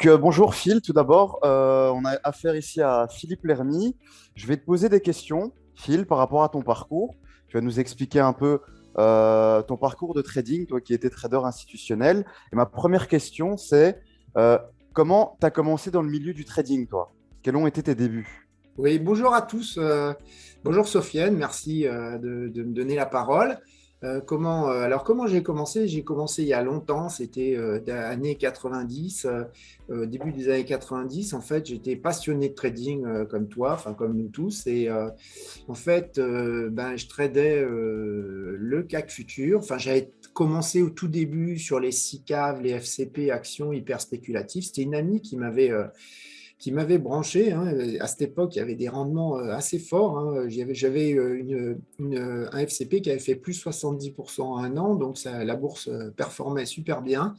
Bonjour Phil, tout d'abord, on a affaire ici à Philippe Lermy. Je vais te poser des questions, Phil, par rapport à ton parcours. Tu vas nous expliquer un peu ton parcours de trading, toi qui étais trader institutionnel. Et ma première question, c'est euh, comment tu as commencé dans le milieu du trading, toi? Quels ont été tes débuts? Oui, bonjour à tous. Bonjour Sofiane, merci de me donner la parole. Comment j'ai commencé? J'ai commencé il y a longtemps, c'était années 90, début des années 90. En fait, j'étais passionné de trading comme toi, enfin comme nous tous. Je tradais le CAC futur. Enfin, j'avais commencé au tout début sur les SICAV, les FCP, actions hyper spéculatives. C'était une amie qui m'avait branché, hein. À cette époque, il y avait des rendements assez forts, hein. J'avais un FCP qui avait fait plus 70% en un an, donc la bourse performait super bien.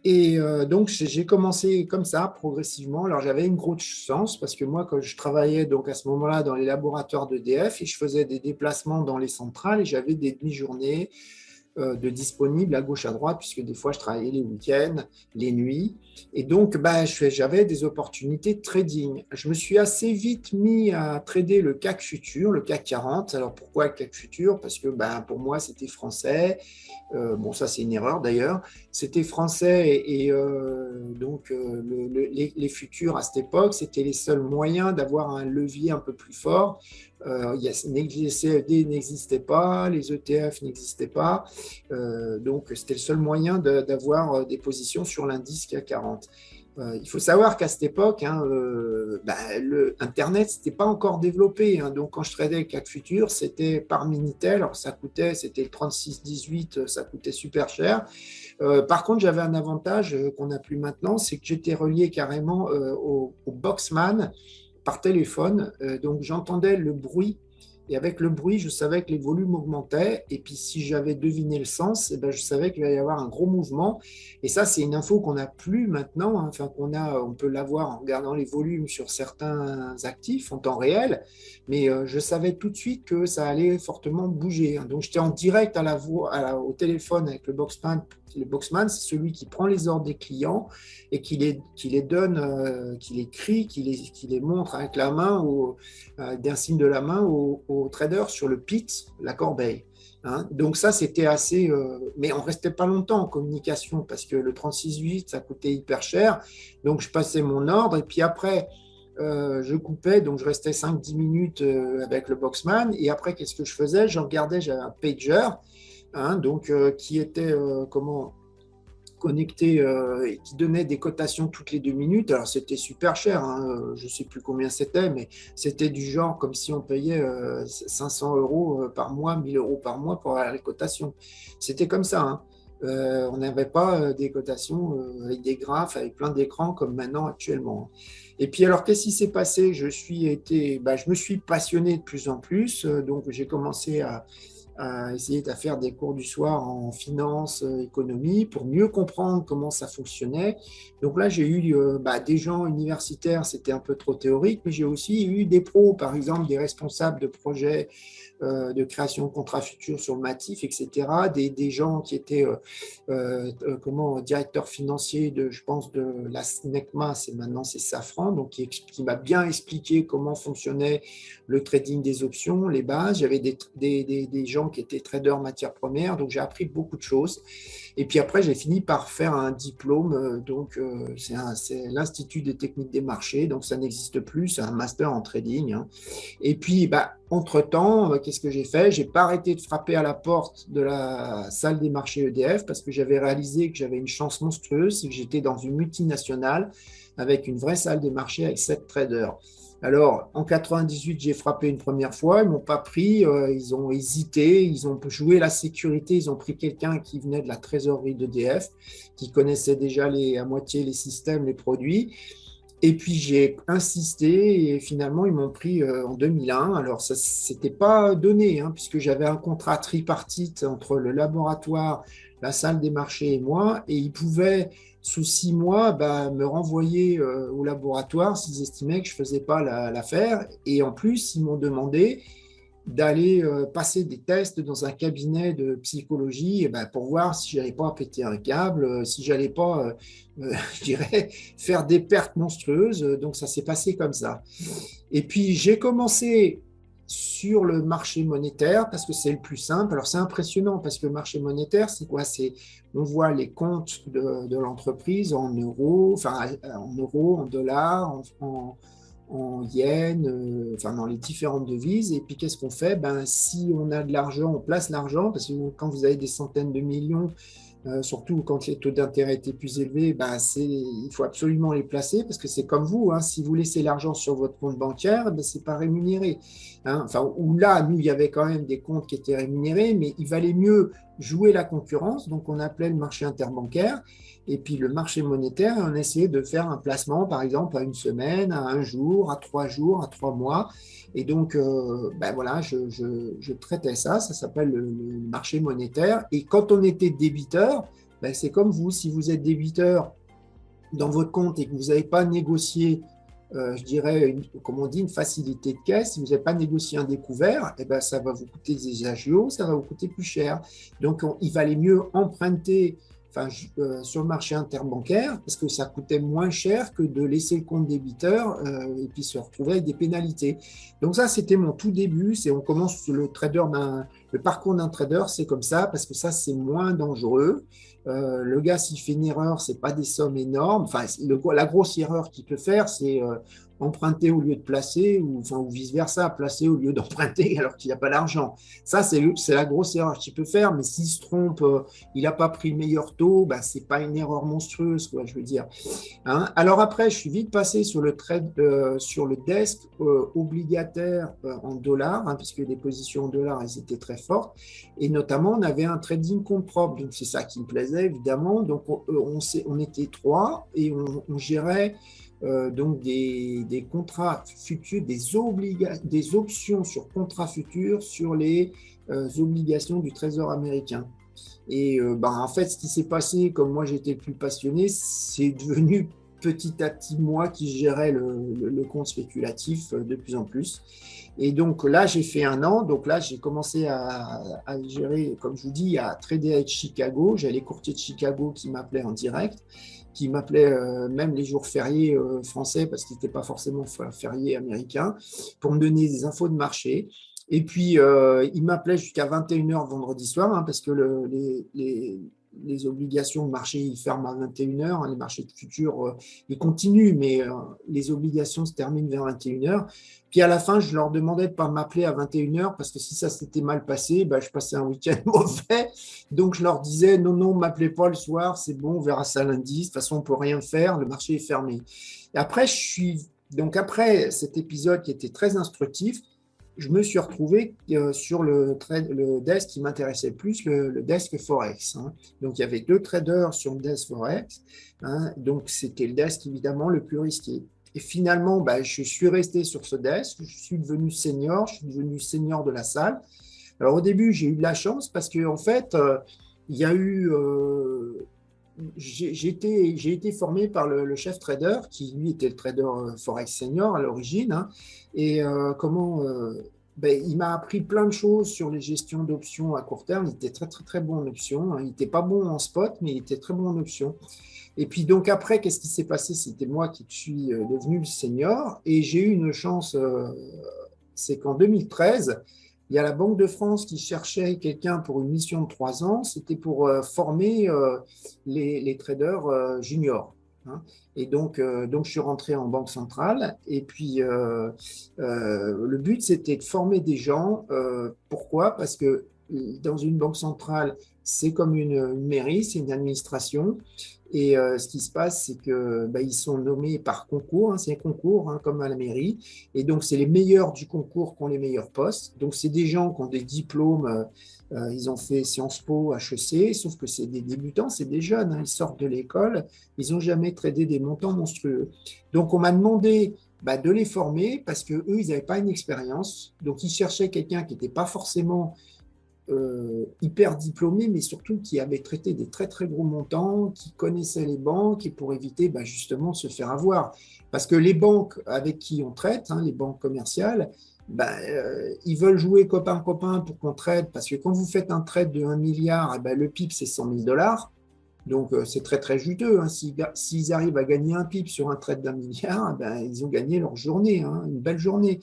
Donc, j'ai commencé comme ça, progressivement. Alors, j'avais une grosse chance parce que moi, quand je travaillais donc à ce moment-là dans les laboratoires d'EDF et je faisais des déplacements dans les centrales et j'avais des demi-journées de disponibles à gauche à droite, puisque des fois je travaillais les week-ends, les nuits. Et donc, j'avais des opportunités de trading. Je me suis assez vite mis à trader le CAC futur, le CAC 40. Alors pourquoi le CAC futur? Parce que pour moi, c'était français. Bon, ça, c'est une erreur d'ailleurs. C'était français les futurs à cette époque, c'était les seuls moyens d'avoir un levier un peu plus fort. Les CFD n'existaient pas, les ETF n'existaient pas. Donc, c'était le seul moyen d'avoir des positions sur l'indice CAC 40. Il faut savoir qu'à cette époque, hein, Internet, c'était pas encore développé, hein. Donc, quand je tradais le CAC futur, c'était par Minitel. Alors, c'était le 36-18, ça coûtait super cher. Par contre, j'avais un avantage qu'on n'a plus maintenant, c'est que j'étais relié carrément au Boxman par téléphone. Donc, j'entendais le bruit. Et avec le bruit, je savais que les volumes augmentaient. Et puis, si j'avais deviné le sens, je savais qu'il allait y avoir un gros mouvement. Et ça, c'est une info qu'on n'a plus maintenant, hein. Enfin, on peut l'avoir en regardant les volumes sur certains actifs en temps réel. Mais je savais tout de suite que ça allait fortement bouger, hein. Donc, j'étais en direct au téléphone avec le Boxman. Le Boxman, c'est celui qui prend les ordres des clients et qui les donne, qui les crie, qui les montre avec la main, d'un signe de la main au trader sur le pit, la corbeille, hein. Donc ça, c'était assez... mais on ne restait pas longtemps en communication parce que le 36-8, ça coûtait hyper cher. Donc je passais mon ordre et puis après, je coupais, donc je restais 5-10 minutes avec le Boxman. Et après, qu'est-ce que je faisais? Je regardais, j'avais un pager, hein, qui était connecté et qui donnait des cotations toutes les 2 minutes. Alors c'était super cher, hein, je ne sais plus combien c'était, mais c'était du genre comme si on payait 500 euros par mois, 1000 euros par mois pour avoir les cotations. C'était comme ça, hein. On n'avait pas des cotations avec des graphes, avec plein d'écrans comme maintenant actuellement. Et puis alors, qu'est-ce qui s'est passé? Je me suis passionné de plus en plus, donc j'ai commencé à essayer de faire des cours du soir en finance, économie, pour mieux comprendre comment ça fonctionnait. Donc là, j'ai eu des gens universitaires, c'était un peu trop théorique, mais j'ai aussi eu des pros, par exemple des responsables de projets de création de contrats futurs sur le Matif, etc. Des gens qui étaient directeurs financiers je pense, de la SNECMA, maintenant c'est Safran, donc qui m'a bien expliqué comment fonctionnait le trading des options, les bases. J'avais des gens qui étaient traders matières premières, donc j'ai appris beaucoup de choses. Et puis après, j'ai fini par faire un diplôme, c'est l'Institut des techniques des marchés, donc ça n'existe plus, c'est un master en trading, hein. Et puis, entre-temps, qu'est-ce que j'ai fait? J'ai pas arrêté de frapper à la porte de la salle des marchés EDF parce que j'avais réalisé que j'avais une chance monstrueuse, c'est que j'étais dans une multinationale avec une vraie salle des marchés avec 7 traders. Alors, en 98, j'ai frappé une première fois, ils ne m'ont pas pris, ils ont hésité, ils ont joué la sécurité, ils ont pris quelqu'un qui venait de la trésorerie d'EDF, qui connaissait déjà à moitié les systèmes, les produits. Et puis j'ai insisté et finalement ils m'ont pris en 2001. Alors ça s'était pas donné, hein, puisque j'avais un contrat tripartite entre le laboratoire, la salle des marchés et moi, et ils pouvaient sous 6 mois me renvoyer au laboratoire s'ils estimaient que je faisais pas l'affaire. Et en plus ils m'ont demandé d'aller passer des tests dans un cabinet de psychologie et ben, pour voir si j'allais pas péter un câble, si j'allais pas, je dirais, faire des pertes monstrueuses. Donc ça s'est passé comme ça. Et puis j'ai commencé sur le marché monétaire parce que c'est le plus simple. Alors c'est impressionnant parce que le marché monétaire, c'est quoi? On voit les comptes de l'entreprise en euros, en dollars, en yens, enfin dans les différentes devises. Et puis qu'est-ce qu'on fait? Ben, si on a de l'argent, on place l'argent, parce que quand vous avez des centaines de millions, surtout quand les taux d'intérêt étaient plus élevés, ben il faut absolument les placer parce que c'est comme vous, hein, si vous laissez l'argent sur votre compte bancaire, ben, ce n'est pas rémunéré. Hein. Enfin, où là, nous, il y avait quand même des comptes qui étaient rémunérés, mais il valait mieux jouer la concurrence, donc on appelait le marché interbancaire, et puis le marché monétaire, on essayait de faire un placement, par exemple, à une semaine, à un jour, à 3 jours, à 3 mois. Et donc, ben voilà, je traitais ça, ça s'appelle le marché monétaire. Et quand on était débiteur, ben c'est comme vous, si vous êtes débiteur dans votre compte et que vous n'avez pas négocié, je dirais, comme on dit, une facilité de caisse, si vous n'avez pas négocié un découvert, eh ben, ça va vous coûter des agios, ça va vous coûter plus cher. Donc, il valait mieux emprunter sur le marché interbancaire parce que ça coûtait moins cher que de laisser le compte débiteur et puis se retrouver avec des pénalités. Donc ça, c'était mon tout début. On commence le parcours d'un trader, c'est comme ça parce que ça, c'est moins dangereux. Le gars, s'il fait une erreur, c'est pas des sommes énormes. Enfin, la grosse erreur qu'il peut faire, c'est emprunter au lieu de placer, ou vice-versa, placer au lieu d'emprunter alors qu'il n'y a pas d'argent. Ça, c'est la grosse erreur qu'il peut faire, mais s'il se trompe, il n'a pas pris le meilleur taux, ben, ce n'est pas une erreur monstrueuse, quoi, je veux dire. Hein. Alors après, je suis vite passé sur le desk obligataire en dollars, hein, puisque les positions en dollars, elles étaient très fortes, et notamment, on avait un trading compte propre, donc c'est ça qui me plaisait, évidemment. Donc, on était 3 et on gérait donc des contrats futurs, des options sur contrats futurs sur les obligations du Trésor américain. Et en fait, ce qui s'est passé, comme moi j'étais le plus passionné, c'est devenu petit à petit moi qui gérais le compte spéculatif de plus en plus. Et donc là, j'ai fait 1 an. Donc là, j'ai commencé à gérer, comme je vous dis, à trader avec Chicago. J'avais les courtiers de Chicago qui m'appelaient en direct, qui m'appelaient même les jours fériés français parce qu'ils n'étaient pas forcément fériés américains, pour me donner des infos de marché. Et puis, ils m'appelaient jusqu'à 21h vendredi soir, hein, parce que les obligations de marché, ils ferment à 21h. Hein, les marchés de futurs, ils continuent, mais les obligations se terminent vers 21h. Puis à la fin, je leur demandais de ne pas m'appeler à 21h parce que si ça s'était mal passé, ben, je passais un week-end mauvais. Donc, je leur disais non, non, ne m'appelez pas le soir, c'est bon, on verra ça lundi. De toute façon, on ne peut rien faire, le marché est fermé. Et après, après cet épisode qui était très instructif, je me suis retrouvé sur le desk qui m'intéressait le plus, le desk Forex. Hein. Donc, il y avait 2 traders sur le desk Forex. Hein. Donc, c'était le desk évidemment le plus risqué. Et finalement, je suis resté sur ce desk. Je suis devenu senior de la salle. Alors, au début, j'ai eu de la chance parce qu'en fait, il y a eu... j'ai été formé par le chef trader qui, lui, était le trader Forex senior à l'origine. Hein, et il m'a appris plein de choses sur les gestions d'options à court terme. Il était très, très, très bon en options. Hein. Il n'était pas bon en spot, mais il était très bon en options. Et puis, donc, après, qu'est-ce qui s'est passé? C'était moi qui suis devenu le senior. Et j'ai eu une chance, c'est qu'en 2013, il y a la Banque de France qui cherchait quelqu'un pour une mission de 3 ans. C'était pour former les traders juniors. Hein. Et donc, je suis rentré en banque centrale. Et puis, le but, c'était de former des gens. Pourquoi? Parce que dans une banque centrale, c'est comme une mairie, c'est une administration. Et ce qui se passe, c'est que ils sont nommés par concours. Hein, c'est un concours, hein, comme à la mairie. Et donc, c'est les meilleurs du concours qui ont les meilleurs postes. Donc, c'est des gens qui ont des diplômes. Ils ont fait Sciences Po, HEC, sauf que c'est des débutants, c'est des jeunes. Hein, ils sortent de l'école. Ils n'ont jamais tradé des montants monstrueux. Donc, on m'a demandé de les former parce qu'eux, ils n'avaient pas une expérience. Donc, ils cherchaient quelqu'un qui n'était pas forcément hyper diplômé, mais surtout qui avait traité des très très gros montants, qui connaissait les banques et pour éviter justement de se faire avoir. Parce que les banques avec qui on traite, hein, les banques commerciales, ils veulent jouer copain-copain pour qu'on trade, parce que quand vous faites un trade de 1 milliard, le PIB, c'est 100 000 dollars. Donc, c'est très, très juteux. Hein. S'ils arrivent à gagner un PIB sur un trade d'1 milliard, ils ont gagné leur journée, hein, une belle journée.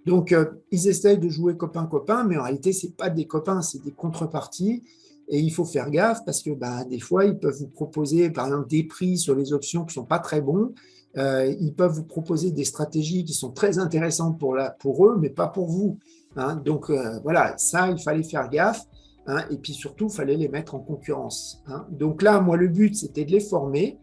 Donc, ils essayent de jouer copain-copain, mais en réalité, ce n'est pas des copains, c'est des contreparties. Et il faut faire gaffe parce que des fois, ils peuvent vous proposer, par exemple, des prix sur les options qui ne sont pas très bons. Ils peuvent vous proposer des stratégies qui sont très intéressantes pour eux, mais pas pour vous. Hein. Donc, voilà, ça, il fallait faire gaffe. Hein, et puis surtout, il fallait les mettre en concurrence. Hein. Donc là, moi, le but, c'était de les former.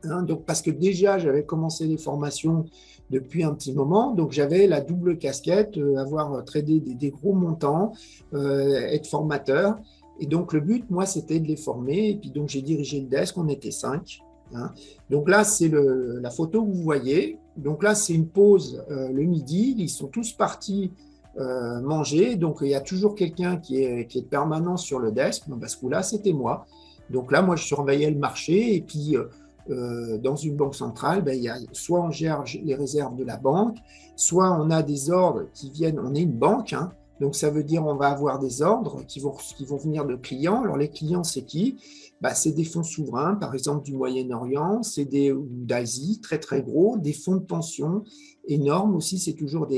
Hein, donc, parce que déjà, j'avais commencé les formations depuis un petit moment. Donc, j'avais la double casquette, avoir tradé des gros montants, être formateur. Et donc, le but, moi, c'était de les former. Et puis, donc, j'ai dirigé le desk. On était 5. Hein. Donc là, c'est la photo que vous voyez. Donc là, c'est une pause le midi. Ils sont tous partis manger. Donc, il y a toujours quelqu'un qui est permanent sur le desk. Parce que là, c'était moi. Donc là, moi, je surveillais le marché. Et puis, dans une banque centrale, il y a, soit on gère les réserves de la banque, soit on a des ordres qui viennent. On est une banque, hein, donc ça veut dire on va avoir des ordres qui vont venir de clients. Alors, les clients, c'est qui? C'est des fonds souverains, par exemple du Moyen-Orient, c'est d'Asie, très, très gros, des fonds de pension énormes aussi, c'est toujours eux,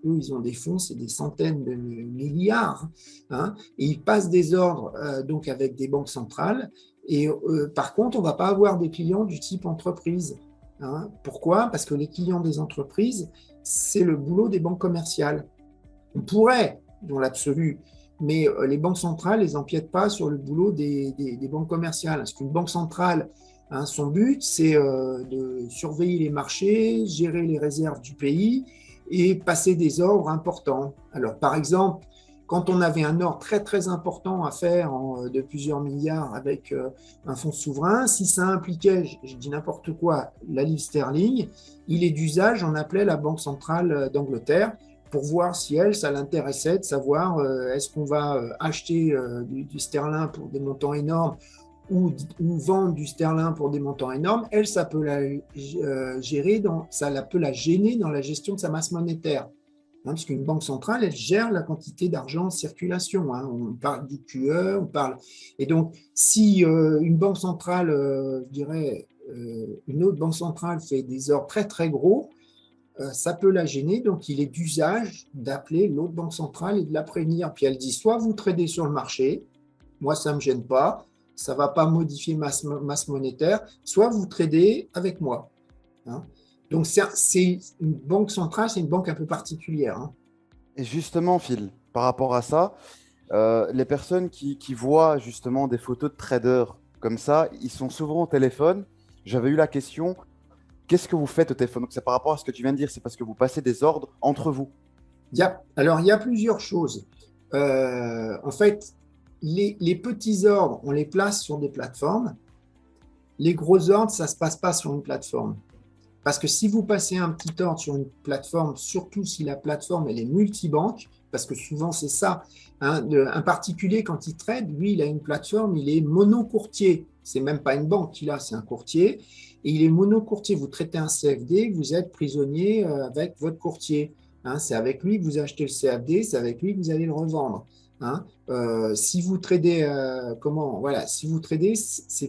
ils ont des fonds, c'est des centaines de milliards, hein, et ils passent des ordres donc avec des banques centrales, et par contre, on ne va pas avoir des clients du type entreprise. Hein. Pourquoi? Parce que les clients des entreprises, c'est le boulot des banques commerciales. On pourrait, dans l'absolu, mais les banques centrales, elles n'empiètent pas sur le boulot des banques commerciales. Parce qu'une banque centrale, hein, son but, c'est de surveiller les marchés, gérer les réserves du pays et passer des ordres importants. Alors, par exemple, quand on avait un ordre très, très important à faire de plusieurs milliards avec un fonds souverain, si ça impliquait, je dis n'importe quoi, la livre sterling, il est d'usage, on appelait la Banque centrale d'Angleterre pour voir si elle, ça l'intéressait de savoir est-ce qu'on va acheter du sterling pour des montants énormes ou vendre du sterling pour des montants énormes. Elle, ça peut la gérer, ça peut la gêner dans la gestion de sa masse monétaire. Hein, parce qu'une banque centrale, elle gère la quantité d'argent en circulation. Hein. On parle du QE, on parle. Et donc, si une banque centrale, je dirais, une autre banque centrale fait des ordres très, très gros, ça peut la gêner. Donc, il est d'usage d'appeler l'autre banque centrale et de la prévenir. Puis elle dit, soit vous tradez sur le marché, moi, ça ne me gêne pas, ça ne va pas modifier masse monétaire, soit vous tradez avec moi. Hein. Donc, c'est une banque centrale, c'est une banque un peu particulière. Hein. Et justement, Phil, par rapport à ça, les personnes qui voient justement des photos de traders comme ça, ils sont souvent au téléphone. J'avais eu la question, qu'est-ce que vous faites au téléphone? Donc, c'est par rapport à ce que tu viens de dire, c'est parce que vous passez des ordres entre vous. Alors, il y a plusieurs choses. En fait, les petits ordres, on les place sur des plateformes. Les gros ordres, ça ne se passe pas sur une plateforme. Parce que si vous passez un petit ordre sur une plateforme, surtout si la plateforme elle est multibanque, parce que souvent c'est ça, hein, un particulier quand il trade, lui il a une plateforme, il est monocourtier. C'est même pas une banque qu'il a, c'est un courtier. Et il est monocourtier. Vous traitez un CFD, vous êtes prisonnier avec votre courtier. Hein, c'est avec lui que vous achetez le CFD, c'est avec lui que vous allez le revendre. Hein. Si vous tradez, si vous tradez,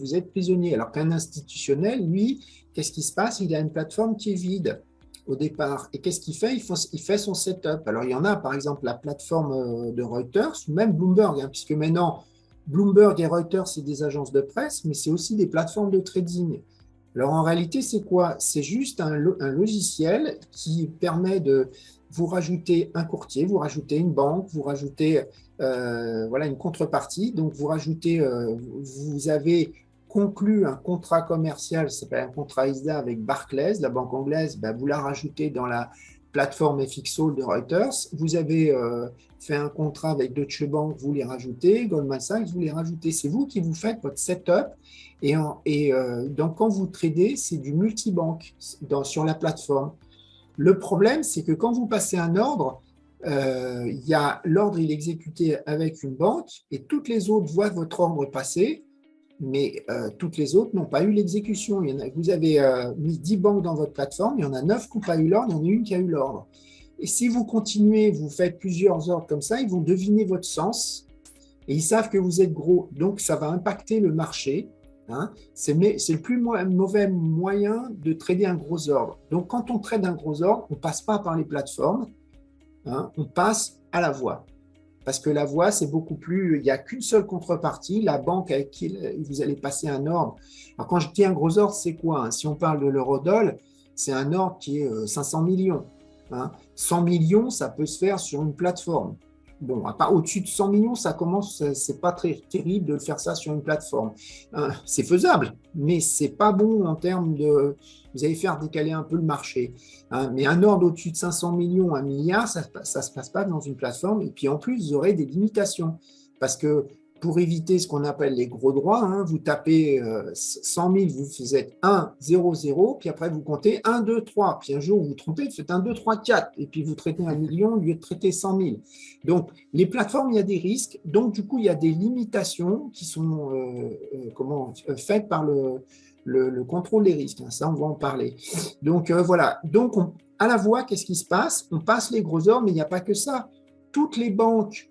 vous êtes prisonnier. Alors qu'un institutionnel, lui, qu'est-ce qui se passe? Il a une plateforme qui est vide au départ. Et qu'est-ce qu'il fait? Il fait son setup. Alors, il y en a, par exemple, la plateforme de Reuters ou même Bloomberg, hein, puisque maintenant, Bloomberg et Reuters, c'est des agences de presse, mais c'est aussi des plateformes de trading. Alors, en réalité, c'est quoi? C'est juste un logiciel qui permet de vous rajouter un courtier, vous rajoutez une banque, vous rajoutez une contrepartie. Donc, vous avez conclu un contrat commercial, ça s'appelle un contrat ISDA avec Barclays, la banque anglaise, vous la rajoutez dans la plateforme FXall de Reuters. Vous avez fait un contrat avec Deutsche Bank, vous les rajoutez, Goldman Sachs, vous les rajoutez. C'est vous qui vous faites votre setup. Donc, quand vous tradez, c'est du multibanque sur la plateforme. Le problème, c'est que quand vous passez un ordre, l'ordre il est exécuté avec une banque et toutes les autres voient votre ordre passer, mais toutes les autres n'ont pas eu l'exécution. Vous avez mis 10 banques dans votre plateforme, il y en a 9 qui n'ont pas eu l'ordre, il y en a une qui a eu l'ordre. Et si vous continuez, vous faites plusieurs ordres comme ça, ils vont deviner votre sens et ils savent que vous êtes gros. Donc, ça va impacter le marché. Hein. C'est le plus mauvais moyen de trader un gros ordre. Donc, quand on trade un gros ordre, on ne passe pas par les plateformes, hein, on passe à la voix. Parce que la voix, c'est beaucoup plus. Il n'y a qu'une seule contrepartie, la banque avec qui vous allez passer un ordre. Alors, quand je dis un gros ordre, c'est quoi? Si on parle de l'eurodoll, c'est un ordre qui est 500 millions. 100 millions, ça peut se faire sur une plateforme. Bon, à part au-dessus de 100 millions, ça commence, c'est pas très terrible de faire ça sur une plateforme. C'est faisable, mais c'est pas bon en termes de. Vous allez faire décaler un peu le marché. Mais un ordre au-dessus de 500 millions, 1 milliard, ça se passe pas dans une plateforme. Et puis en plus, vous aurez des limitations. Parce que pour éviter ce qu'on appelle les gros droits, vous tapez 100 000, vous êtes 1, 0, 0, puis après vous comptez 1, 2, 3. Puis un jour, vous vous trompez, vous faites 1, 2, 3, 4, et puis vous traitez 1 million au lieu de traiter 100 000. Donc, les plateformes, il y a des risques. Donc, du coup, il y a des limitations qui sont faites par le contrôle des risques. Ça, on va en parler. Donc, voilà. Donc, à la voix, qu'est-ce qui se passe? On passe les gros ordres, mais il n'y a pas que ça. Toutes les banques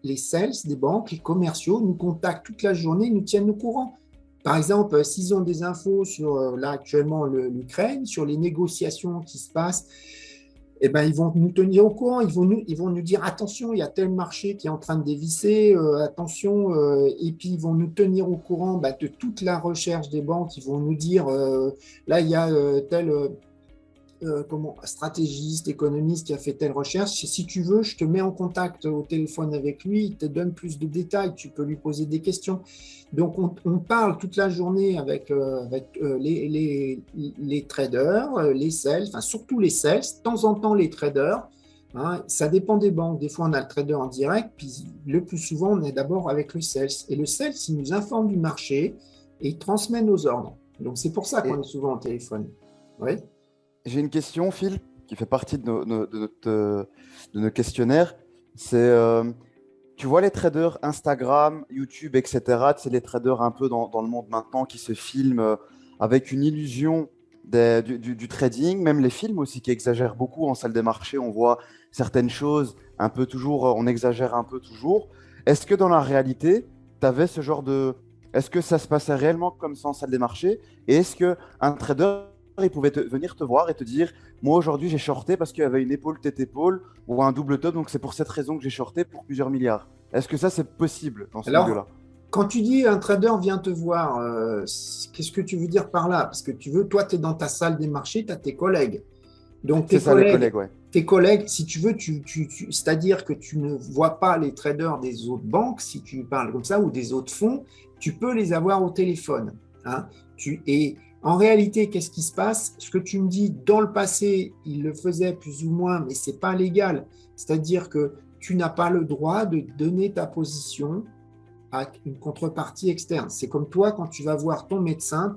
les sales des banques, les commerciaux, nous contactent toute la journée, nous tiennent au courant. Par exemple, s'ils ont des infos sur, là actuellement, l'Ukraine, sur les négociations qui se passent, eh ben, ils vont nous tenir au courant, ils vont nous dire attention, il y a tel marché qui est en train de dévisser, attention, et puis ils vont nous tenir au courant de toute la recherche des banques, ils vont nous dire là, il y a tel... stratégiste, économiste qui a fait telle recherche. Si tu veux, je te mets en contact au téléphone avec lui, il te donne plus de détails, tu peux lui poser des questions. Donc, on parle toute la journée avec les traders, les sales, enfin surtout les sales, de temps en temps les traders. Ça dépend des banques. Des fois, on a le trader en direct, puis le plus souvent, on est d'abord avec le sales. Et le sales, il nous informe du marché et il transmet nos ordres. Donc, c'est pour ça qu'on est souvent au téléphone. Oui. J'ai une question, Phil, qui fait partie de nos questionnaires. C'est, tu vois les traders Instagram, YouTube, etc. C'est les traders un peu dans le monde maintenant qui se filment avec une illusion du trading. Même les films aussi qui exagèrent beaucoup en salle des marchés. On voit certaines choses un peu toujours, on exagère un peu toujours. Est-ce que dans la réalité, tu avais ce genre de... Est-ce que ça se passait réellement comme ça en salle des marchés? Et est-ce qu'un trader il pouvait venir te voir et te dire, moi aujourd'hui j'ai shorté parce qu'il y avait une épaule tête épaule ou un double top, donc c'est pour cette raison que j'ai shorté pour plusieurs milliards. Est-ce que ça c'est possible dans ce milieu-là? Quand tu dis un trader vient te voir, qu'est-ce que tu veux dire par là? Parce que toi tu es dans ta salle des marchés, tu as tes collègues. Donc C'est ça, les collègues, ouais. Tes collègues, si tu veux, c'est-à-dire que tu ne vois pas les traders des autres banques, si tu parles comme ça, ou des autres fonds, tu peux les avoir au téléphone. Et en réalité, qu'est-ce qui se passe? Ce que tu me dis, dans le passé, ils le faisaient plus ou moins, mais ce n'est pas légal. C'est-à-dire que tu n'as pas le droit de donner ta position à une contrepartie externe. C'est comme toi, quand tu vas voir ton médecin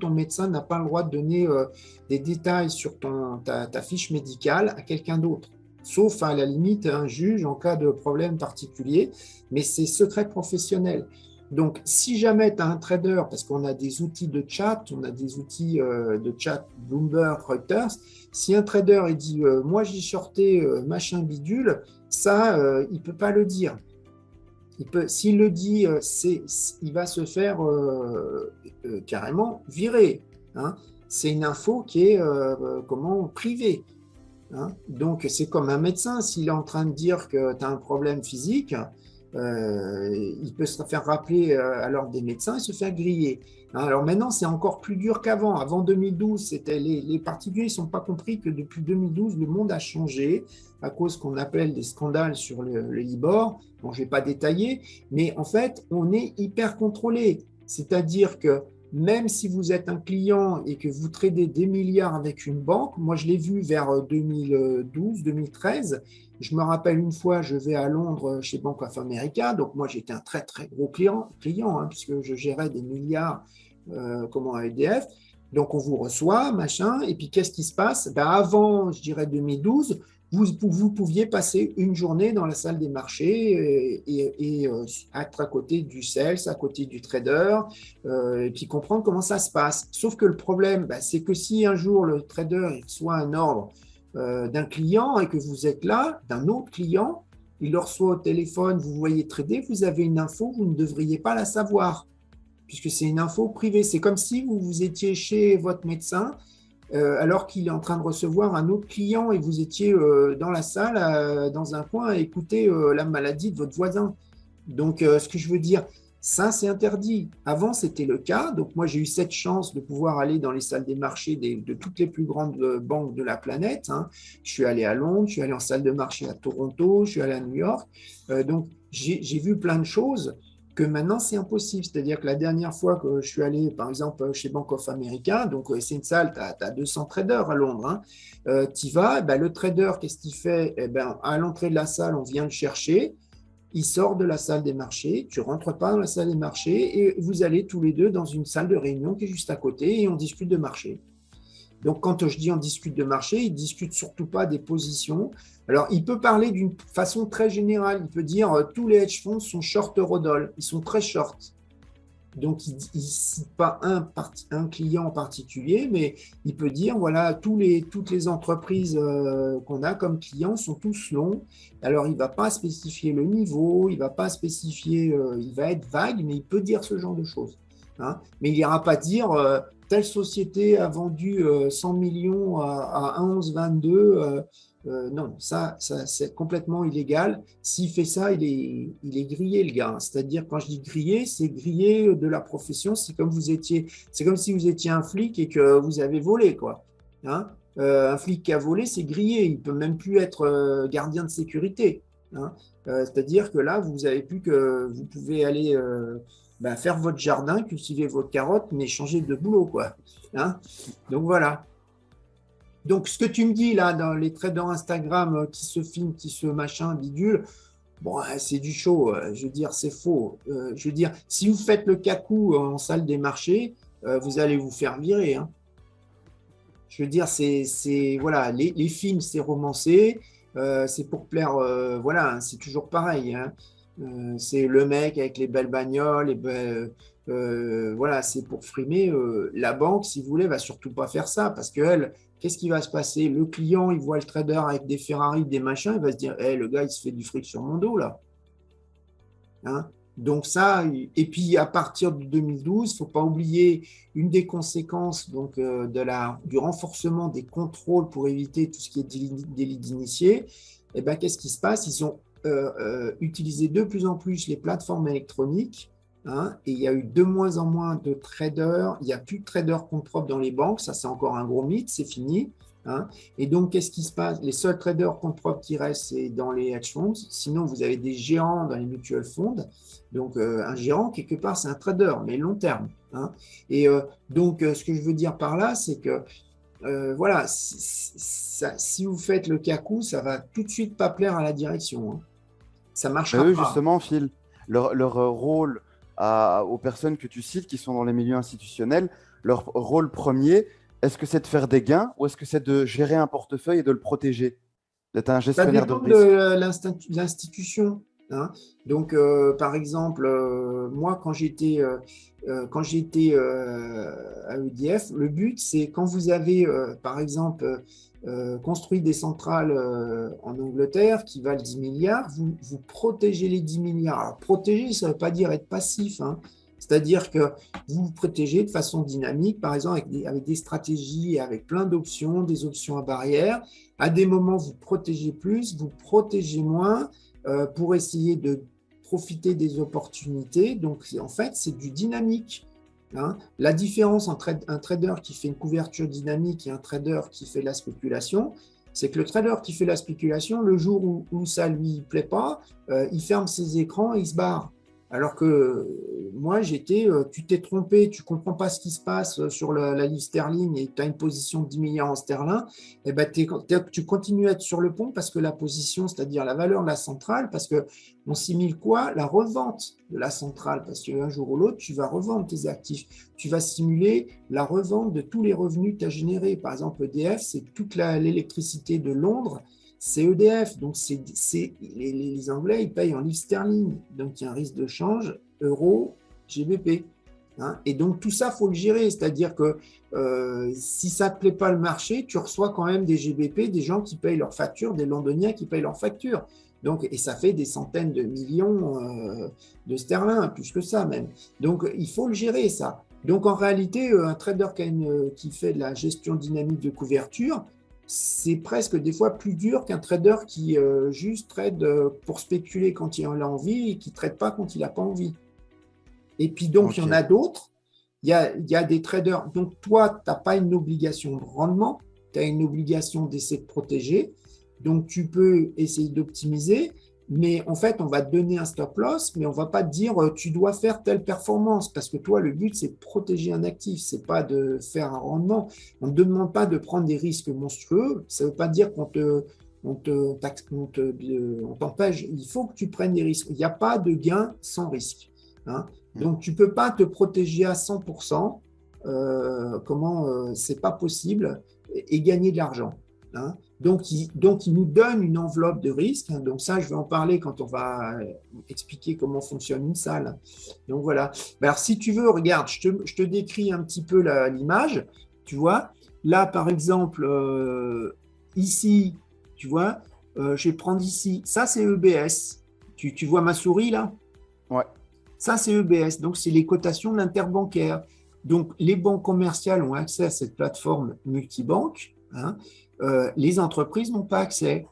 n'a pas le droit de donner des détails sur ta fiche médicale à quelqu'un d'autre, sauf à la limite un juge en cas de problème particulier, mais c'est secret professionnel. Donc, si jamais tu as un trader, parce qu'on a des outils de chat, on a des outils de chat Bloomberg, Reuters, si un trader il dit moi j'ai shorté machin bidule, ça, il ne peut pas le dire. S'il le dit, il va se faire carrément virer. C'est une info qui est privée. Donc, c'est comme un médecin, s'il est en train de dire que tu as un problème physique, il peut se faire rappeler à l'ordre des médecins et se faire griller. Alors maintenant, c'est encore plus dur qu'avant. Avant 2012, les particuliers ne sont pas compris que depuis 2012, le monde a changé à cause qu'on appelle des scandales sur le Libor. Bon, je ne vais pas détailler, mais en fait, on est hyper contrôlé. C'est-à-dire que même si vous êtes un client et que vous tradez des milliards avec une banque, moi je l'ai vu vers 2012, 2013, je me rappelle une fois, je vais à Londres chez Bank of America, donc moi j'étais un très très gros client puisque je gérais des milliards à EDF, donc on vous reçoit, machin, et puis qu'est-ce qui se passe? Avant, je dirais 2012, vous pouviez passer une journée dans la salle des marchés et être à côté du sales, à côté du trader, et puis comprendre comment ça se passe. Sauf que le problème, c'est que si un jour le trader il reçoit un ordre d'un client et que vous êtes là, d'un autre client, il le reçoit au téléphone, vous voyez trader, vous avez une info, vous ne devriez pas la savoir, puisque c'est une info privée. C'est comme si vous étiez chez votre médecin alors qu'il est en train de recevoir un autre client et vous étiez dans la salle, dans un coin, à écouter la maladie de votre voisin. Donc, ce que je veux dire, ça, c'est interdit. Avant, c'était le cas. Donc, moi, j'ai eu cette chance de pouvoir aller dans les salles des marchés de toutes les plus grandes banques de la planète. Hein. Je suis allé à Londres, je suis allé en salle de marché à Toronto, je suis allé à New York. Donc, j'ai vu plein de choses que maintenant, c'est impossible. C'est-à-dire que la dernière fois que je suis allé, par exemple, chez Bank of America, donc c'est une salle, tu as 200 traders à Londres, hein, tu y vas, ben, le trader, qu'est-ce qu'il fait? Eh ben, à l'entrée de la salle, on vient le chercher, il sort de la salle des marchés, tu ne rentres pas dans la salle des marchés et vous allez tous les deux dans une salle de réunion qui est juste à côté et on discute de marché. Donc, quand je dis on discute de marché, il ne discute surtout pas des positions. Alors, il peut parler d'une façon très générale. Il peut dire tous les hedge funds sont short Eurodol. Ils sont très short. Donc, il ne cite pas un client en particulier, mais il peut dire voilà, toutes les entreprises qu'on a comme clients sont tous longs. Alors, il ne va pas spécifier le niveau, il ne va pas spécifier, il va être vague, mais il peut dire ce genre de choses. Hein. Mais il n'ira pas dire telle société a vendu 100 millions à 11,22. Non, ça c'est complètement illégal. S'il fait ça, il est grillé, le gars. C'est-à-dire, quand je dis grillé, c'est grillé de la profession. C'est comme si vous étiez un flic et que vous avez volé, quoi. Hein. Un flic qui a volé, c'est grillé. Il peut même plus être gardien de sécurité. Hein. C'est-à-dire que là, vous pouvez aller faire votre jardin, cultiver vos carottes, mais changer de boulot, quoi. Hein. Donc voilà. Donc, ce que tu me dis là, dans les traders Instagram qui se filment, qui se machin, bidule, bon, c'est du show. Je veux dire, c'est faux. Je veux dire, si vous faites le cacou en salle des marchés, vous allez vous faire virer. Hein. Je veux dire, voilà, les films, c'est romancé, c'est pour plaire, voilà, c'est toujours pareil. Hein. C'est le mec avec les belles bagnoles, voilà, c'est pour frimer. La banque, si vous voulez, va surtout pas faire ça parce qu'elle, qu'est-ce qui va se passer? Le client, il voit le trader avec des Ferrari, des machins, il va se dire, hey, le gars, il se fait du fric sur mon dos, là. Hein. Donc ça, et puis à partir de 2012, il ne faut pas oublier une des conséquences donc, du renforcement des contrôles pour éviter tout ce qui est délit d'initié. Eh ben, qu'est-ce qui se passe? Ils ont utilisé de plus en plus les plateformes électroniques. Hein, et il y a eu de moins en moins de traders. Il n'y a plus de traders compte propre dans les banques. Ça, c'est encore un gros mythe. C'est fini. Hein. Et donc, qu'est-ce qui se passe? Les seuls traders compte propre qui restent, c'est dans les hedge funds. Sinon, vous avez des géants dans les mutual funds. Donc, un gérant, quelque part, c'est un trader, mais long terme. Hein. Et donc, ce que je veux dire par là, c'est que voilà, si vous faites le cacou, ça va tout de suite pas plaire à la direction. Hein. Ça ne Mais marchera eux, pas. justement, Phil, leur rôle aux personnes que tu cites qui sont dans les milieux institutionnels, leur rôle premier, est-ce que c'est de faire des gains ou est-ce que c'est de gérer un portefeuille et de le protéger, d'être un Ça gestionnaire de dépend risque? de l'institution. Hein. Donc, par exemple, moi, quand j'étais à EDF, le but, c'est quand vous avez, par exemple, construit des centrales en Angleterre qui valent 10 milliards, vous protégez les 10 milliards. Alors, protéger, ça ne veut pas dire être passif. Hein. C'est-à-dire que vous vous protégez de façon dynamique, par exemple avec des stratégies et avec plein d'options, des options à barrière. À des moments, vous protégez plus, vous protégez moins pour essayer de profiter des opportunités. Donc, en fait, c'est du dynamique. Hein. La différence entre un trader qui fait une couverture dynamique et un trader qui fait la spéculation, c'est que le trader qui fait la spéculation, le jour où ça ne lui plaît pas, il ferme ses écrans et il se barre. Alors que moi, tu t'es trompé, tu ne comprends pas ce qui se passe sur la livre sterling et tu as une position de 10 milliards en sterling, et ben tu continues à être sur le pont parce que la position, c'est-à-dire la valeur de la centrale, parce qu'on simule quoi? La revente de la centrale, parce qu'un jour ou l'autre, tu vas revendre tes actifs. Tu vas simuler la revente de tous les revenus que tu as générés. Par exemple, EDF, c'est toute l'électricité de Londres, c'est EDF. Donc, les Anglais, ils payent en livres sterling. Donc, il y a un risque de change euro, GBP. hein. Et donc, tout ça, il faut le gérer. C'est-à-dire que si ça ne te plaît pas le marché, tu reçois quand même des GBP, des gens qui payent leurs factures, des Londoniens qui payent leurs factures. Donc, et ça fait des centaines de millions de sterling, plus que ça même. Donc, il faut le gérer, ça. Donc, en réalité, un trader qui fait de la gestion dynamique de couverture, c'est presque des fois plus dur qu'un trader qui juste trade pour spéculer quand il en a envie et qui ne trade pas quand il n'a pas envie. Et puis donc, il y en Ok. a d'autres. Il y a des traders. Donc, toi, tu n'as pas une obligation de rendement, tu as une obligation d'essayer de protéger. Donc, tu peux essayer d'optimiser, mais en fait, on va te donner un stop loss, mais on ne va pas te dire tu dois faire telle performance, parce que toi, le but, c'est de protéger un actif, ce n'est pas de faire un rendement. On ne te demande pas de prendre des risques monstrueux. Ça ne veut pas dire on t'empêche. Il faut que tu prennes des risques. Il n'y a pas de gain sans risque, hein. Donc, tu ne peux pas te protéger à 100%. C'est pas possible et gagner de l'argent, hein. Donc, il nous donne une enveloppe de risque, hein. Donc, ça, je vais en parler quand on va expliquer comment fonctionne une salle. Donc, voilà. Alors, si tu veux, regarde, je te décris un petit peu l'image. Tu vois, là, par exemple, ici, tu vois, je vais prendre ici. Ça, c'est EBS. Tu vois ma souris là? Ouais. Ça, c'est EBS, donc c'est les cotations de l'interbancaire. Donc, les banques commerciales ont accès à cette plateforme multibanque, hein. Les entreprises n'ont pas accès.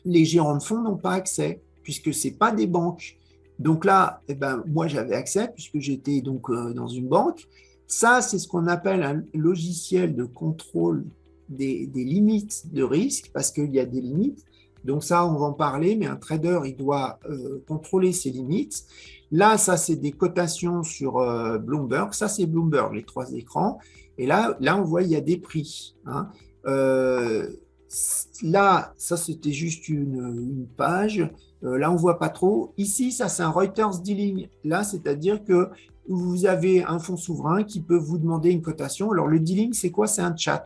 Les gérants de fonds n'ont pas accès, puisque ce n'est pas des banques. Donc là, eh ben, moi, j'avais accès, puisque j'étais donc dans une banque. Ça, c'est ce qu'on appelle un logiciel de contrôle des limites de risque, parce qu'il y a des limites. Donc ça, on va en parler, mais un trader, il doit contrôler ses limites. Là, ça, c'est des cotations sur Bloomberg. Ça, c'est Bloomberg, les trois écrans. Et là, on voit, il y a des prix, hein. Euh, Là, ça, c'était juste une page. Là, on ne voit pas trop. Ici, ça, c'est un Reuters Dealing. Là, c'est-à-dire que vous avez un fonds souverain qui peut vous demander une cotation. Alors, le dealing, c'est quoi? C'est un chat.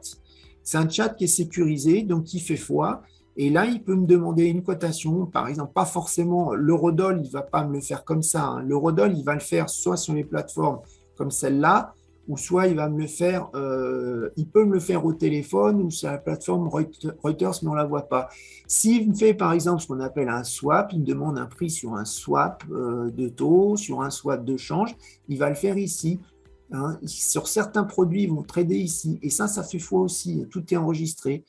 C'est un chat qui est sécurisé, donc qui fait foi. Et là, il peut me demander une cotation. Par exemple, pas forcément l'eurodoll, il ne va pas me le faire comme ça, hein. L'eurodoll, il va le faire soit sur les plateformes comme celle-là, ou soit il va me le faire, il peut me le faire au téléphone ou sur la plateforme Reuters, mais on ne la voit pas. S'il me fait par exemple ce qu'on appelle un swap, il me demande un prix sur un swap de taux, sur un swap de change, il va le faire ici, hein. Sur certains produits, ils vont trader ici. Et ça fait foi aussi, tout est enregistré.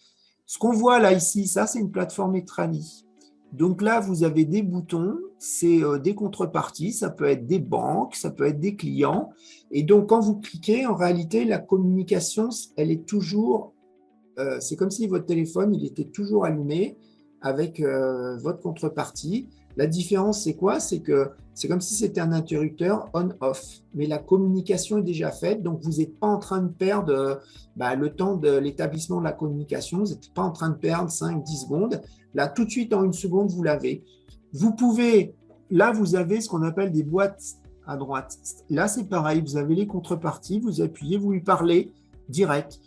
Ce qu'on voit là ici, ça c'est une plateforme Etrali. Donc là, vous avez des boutons, c'est des contreparties, ça peut être des banques, ça peut être des clients. Et donc, quand vous cliquez, en réalité, la communication, elle est toujours, c'est comme si votre téléphone, il était toujours allumé avec votre contrepartie. La différence, c'est quoi? C'est que c'est comme si c'était un interrupteur on-off, mais la communication est déjà faite, donc vous n'êtes pas en train de perdre le temps de l'établissement de la communication, vous n'êtes pas en train de perdre 5-10 secondes. Là, tout de suite, en une seconde, vous l'avez. Vous pouvez, là, vous avez ce qu'on appelle des boîtes à droite. Là, c'est pareil, vous avez les contreparties, vous appuyez, vous lui parlez direct.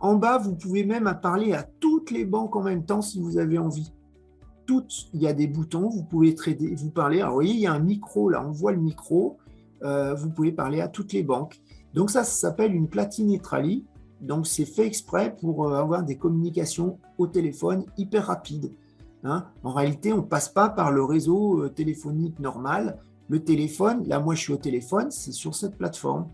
En bas, vous pouvez même parler à toutes les banques en même temps si vous avez envie. Toutes, il y a des boutons, vous pouvez trader, vous parler. Alors, vous voyez, il y a un micro, là, on voit le micro. Vous pouvez parler à toutes les banques. Donc, ça s'appelle une platine Etrali. Donc, c'est fait exprès pour avoir des communications au téléphone hyper rapides, hein. En réalité, on ne passe pas par le réseau téléphonique normal. Le téléphone, là, moi, je suis au téléphone, c'est sur cette plateforme,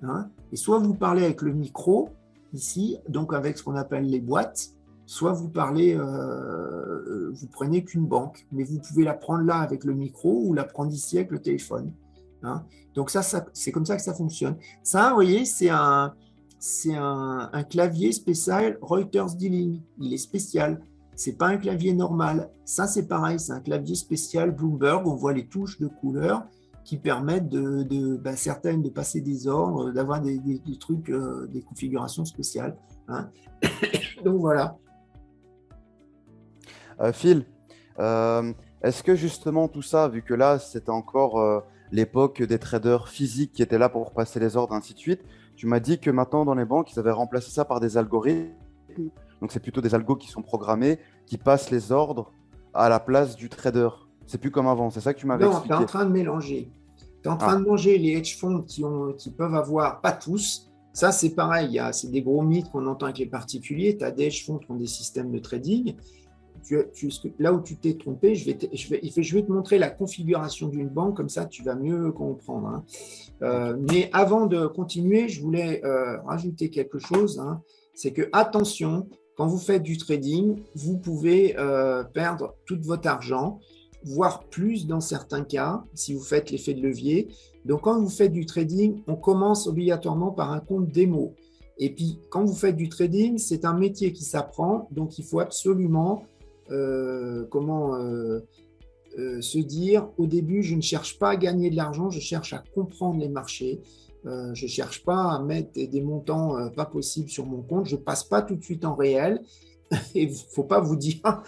hein. Et soit vous parlez avec le micro, ici, donc avec ce qu'on appelle les boîtes, soit vous parlez, vous prenez qu'une banque, mais vous pouvez la prendre là avec le micro ou la prendre ici avec le téléphone, hein. Donc ça c'est comme ça que ça fonctionne. Ça, vous voyez, c'est un clavier spécial Reuters Dealing. Il est spécial. C'est pas un clavier normal. Ça, c'est pareil, c'est un clavier spécial Bloomberg. On voit les touches de couleur qui permettent certaines de passer des ordres, d'avoir des trucs, des configurations spéciales, hein. Donc voilà. Phil, est-ce que justement tout ça, vu que là, c'était encore l'époque des traders physiques qui étaient là pour passer les ordres, ainsi de suite, tu m'as dit que maintenant, dans les banques, ils avaient remplacé ça par des algorithmes. Donc, c'est plutôt des algos qui sont programmés, qui passent les ordres à la place du trader. C'est plus comme avant, c'est ça que tu m'avais Non, tu es en expliqué. train de mélanger. Tu es en train Ah, de manger les hedge funds qui peuvent avoir, pas tous, ça c'est pareil, c'est des gros mythes qu'on entend avec les particuliers. Tu as des hedge funds qui ont des systèmes de trading. Là où tu t'es trompé, je vais te montrer la configuration d'une banque, comme ça tu vas mieux comprendre. Hein. ok. Mais avant de continuer, je voulais rajouter quelque chose. Hein. C'est que, attention, quand vous faites du trading, vous pouvez perdre tout votre argent, voire plus dans certains cas, si vous faites l'effet de levier. Donc, quand vous faites du trading, on commence obligatoirement par un compte démo. Et puis, quand vous faites du trading, c'est un métier qui s'apprend, donc il faut absolument se dire, au début, je ne cherche pas à gagner de l'argent, je cherche à comprendre les marchés. Je ne cherche pas à mettre des montants pas possibles sur mon compte. Je ne passe pas tout de suite en réel. Et il ne faut pas vous dire,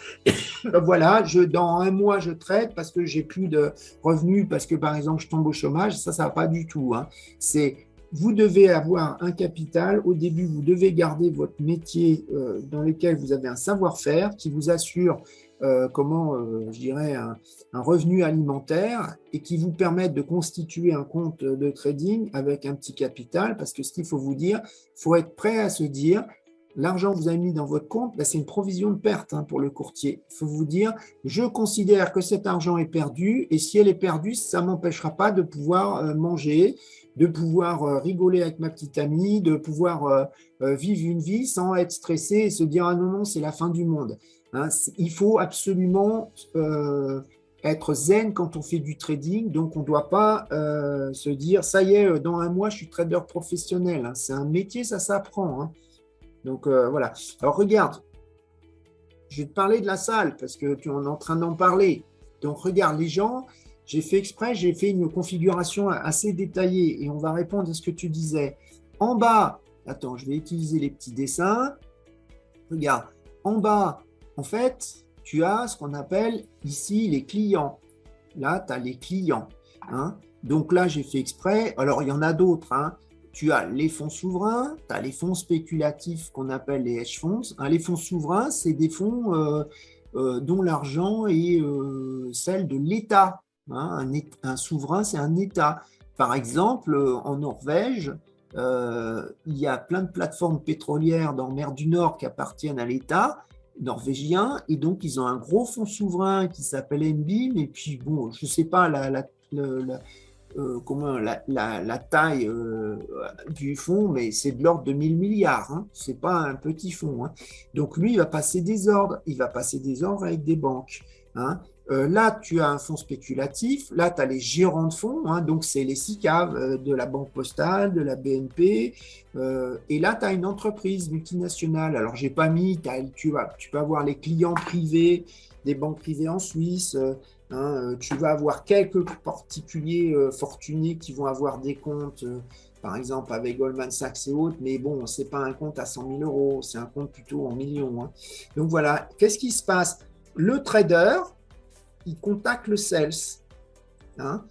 voilà, dans un mois, je trade parce que j'ai plus de revenus, parce que, par exemple, je tombe au chômage. Ça ne va pas du tout. Hein. Vous devez avoir un capital. Au début, vous devez garder votre métier dans lequel vous avez un savoir-faire qui vous assure je dirais, un revenu alimentaire et qui vous permettent de constituer un compte de trading avec un petit capital. Parce que ce qu'il faut vous dire, il faut être prêt à se dire, l'argent que vous avez mis dans votre compte, c'est une provision de perte pour le courtier. Il faut vous dire, je considère que cet argent est perdu et si elle est perdue, ça ne m'empêchera pas de pouvoir manger, de pouvoir rigoler avec ma petite amie, de pouvoir vivre une vie sans être stressé et se dire, ah non, non, c'est la fin du monde. Hein, il faut absolument être zen quand on fait du trading, donc on ne doit pas se dire, ça y est, dans un mois, je suis trader professionnel. Hein. C'est un métier, ça s'apprend. Hein. Donc voilà. Alors regarde, je vais te parler de la salle parce que tu en es en train d'en parler. Donc regarde, les gens, j'ai fait exprès, j'ai fait une configuration assez détaillée et on va répondre à ce que tu disais. En bas, attends, je vais utiliser les petits dessins. Regarde, en bas, en fait, tu as ce qu'on appelle ici les clients. Là, tu as les clients. Hein. Donc là, j'ai fait exprès. Alors, il y en a d'autres. Hein. Tu as les fonds souverains, tu as les fonds spéculatifs qu'on appelle les hedge funds. Hein, les fonds souverains, c'est des fonds dont l'argent est celle de l'État. Hein. Un souverain, c'est un État. Par exemple, en Norvège, il y a plein de plateformes pétrolières dans la mer du Nord qui appartiennent à l'État norvégien, et donc ils ont un gros fonds souverain qui s'appelle NBIM, et puis bon, je ne sais pas la taille du fonds, mais c'est de l'ordre de 1000 milliards, hein. Ce n'est pas un petit fonds. Hein. Donc lui, il va passer des ordres avec des banques. Hein. Là, tu as un fonds spéculatif. Là, tu as les gérants de fonds. Hein, donc, c'est les SICAV de la Banque Postale, de la BNP. Et là, tu as une entreprise multinationale. Alors, je n'ai pas mis, tu peux avoir les clients privés, des banques privées en Suisse. Tu vas avoir quelques particuliers fortunés qui vont avoir des comptes, par exemple avec Goldman Sachs et autres. Mais bon, ce n'est pas un compte à 100 000 euros. C'est un compte plutôt en millions. Hein. Donc, voilà. Qu'est-ce qui se passe? Le trader, il contacte le sales hein,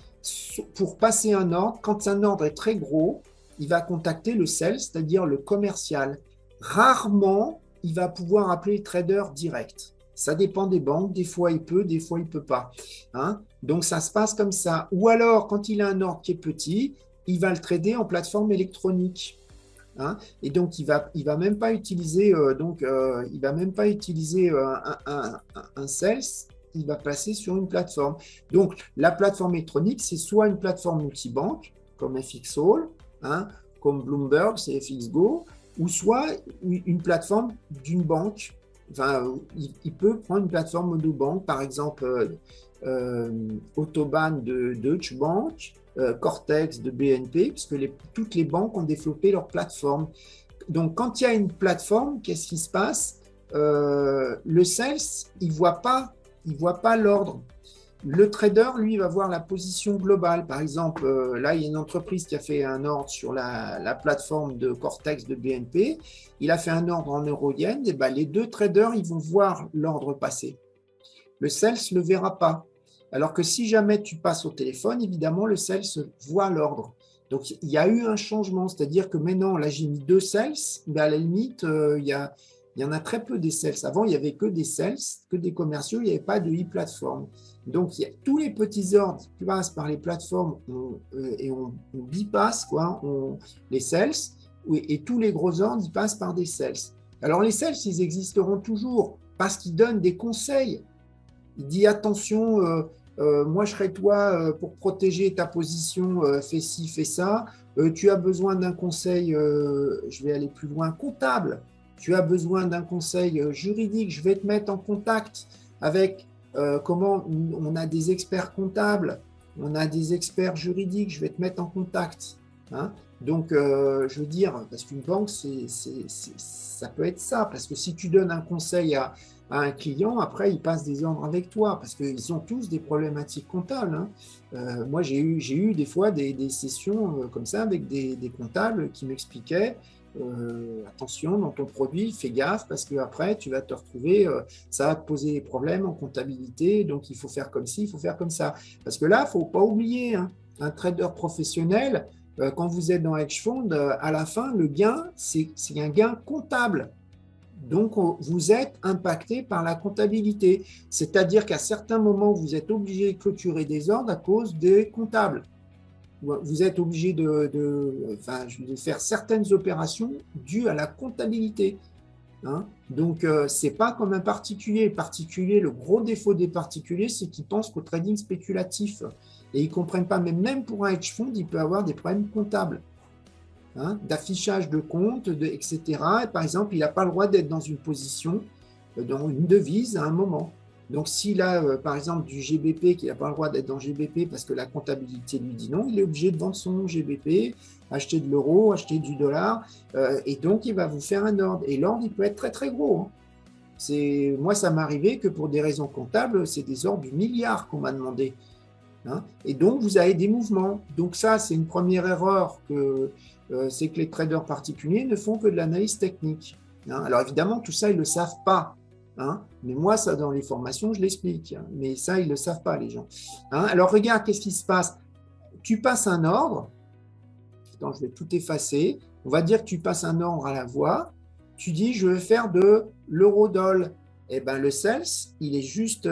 pour passer un ordre. Quand un ordre est très gros, il va contacter le sales, c'est-à-dire le commercial. Rarement, il va pouvoir appeler le trader direct. Ça dépend des banques. Des fois, il peut, des fois, il ne peut pas. Hein. Donc, ça se passe comme ça. Ou alors, quand il a un ordre qui est petit, il va le trader en plateforme électronique. Hein. Et donc, il va même pas utiliser, un sales. Il va passer sur une plateforme. Donc, la plateforme électronique, c'est soit une plateforme multibanque, comme FXall, hein, comme Bloomberg, c'est FXGo, ou soit une plateforme d'une banque. Enfin, il peut prendre une plateforme monobanque, par exemple, Autobahn de Deutsche Bank, Cortex de BNP, puisque toutes les banques ont développé leur plateforme. Donc, quand il y a une plateforme, qu'est-ce qui se passe? Le sales, il ne voit pas l'ordre. Le trader, lui, va voir la position globale. Par exemple, là, il y a une entreprise qui a fait un ordre sur la plateforme de Cortex de BNP. Il a fait un ordre en euro-yen. Et ben, les deux traders, ils vont voir l'ordre passer. Le sales ne le verra pas. Alors que si jamais tu passes au téléphone, évidemment, le sales voit l'ordre. Donc, il y a eu un changement. C'est-à-dire que maintenant, là, j'ai mis deux sales. Mais à la limite, il y a Il y en a très peu des sales. Avant, il n'y avait que des sales, que des commerciaux, il n'y avait pas de e-plateforme. Donc, tous les petits ordres qui passent par les plateformes et on bypass les sales, et tous les gros ordres, ils passent par des sales. Alors, les sales, ils existeront toujours parce qu'ils donnent des conseils. Il dit attention, moi je serai toi pour protéger ta position, fais ci, fais ça. Tu as besoin d'un conseil, je vais aller plus loin, comptable. Tu as besoin d'un conseil juridique, je vais te mettre en contact avec comment on a des experts comptables, on a des experts juridiques, je vais te mettre en contact. Hein. Donc, je veux dire, parce qu'une banque, ça peut être ça, parce que si tu donnes un conseil à un client, après, il passe des ordres avec toi, parce qu'ils ont tous des problématiques comptables. Hein. Moi, j'ai eu des fois des sessions comme ça avec des comptables qui m'expliquaient attention dans ton produit, fais gaffe, parce qu'après, tu vas te retrouver, ça va te poser des problèmes en comptabilité, donc il faut faire comme ci, il faut faire comme ça. Parce que là, il ne faut pas oublier, hein, un trader professionnel, quand vous êtes dans hedge fund, à la fin, le gain, c'est un gain comptable. Donc, vous êtes impacté par la comptabilité. C'est-à-dire qu'à certains moments, vous êtes obligé de clôturer des ordres à cause des comptables. Vous êtes obligé de faire certaines opérations dues à la comptabilité. Hein. Donc, ce n'est pas comme un particulier. Le gros défaut des particuliers, c'est qu'ils pensent qu'au trading spéculatif. Et ils ne comprennent pas, mais même pour un hedge fund, il peut avoir des problèmes comptables. Hein, d'affichage de compte, etc. Et par exemple, il n'a pas le droit d'être dans une position, dans une devise à un moment. Donc, s'il a, par exemple, du GBP, qu'il n'a pas le droit d'être dans GBP parce que la comptabilité lui dit non, il est obligé de vendre son GBP, acheter de l'euro, acheter du dollar, et donc il va vous faire un ordre. Et l'ordre, il peut être très, très gros. Hein. Moi, ça m'est arrivé que pour des raisons comptables, c'est des ordres du milliard qu'on m'a demandé. Hein. Et donc, vous avez des mouvements. Donc, ça, c'est une première erreur c'est que les traders particuliers ne font que de l'analyse technique. Hein. Alors évidemment, tout ça, ils ne le savent pas. Hein. Mais moi, ça, dans les formations, je l'explique. Hein. Mais ça, ils ne le savent pas, les gens. Hein. Alors regarde, qu'est-ce qui se passe? Tu passes un ordre. Attends, je vais tout effacer. On va dire que tu passes un ordre à la voix. Tu dis, je veux faire de l'eurodoll. Eh ben, le sales, il est juste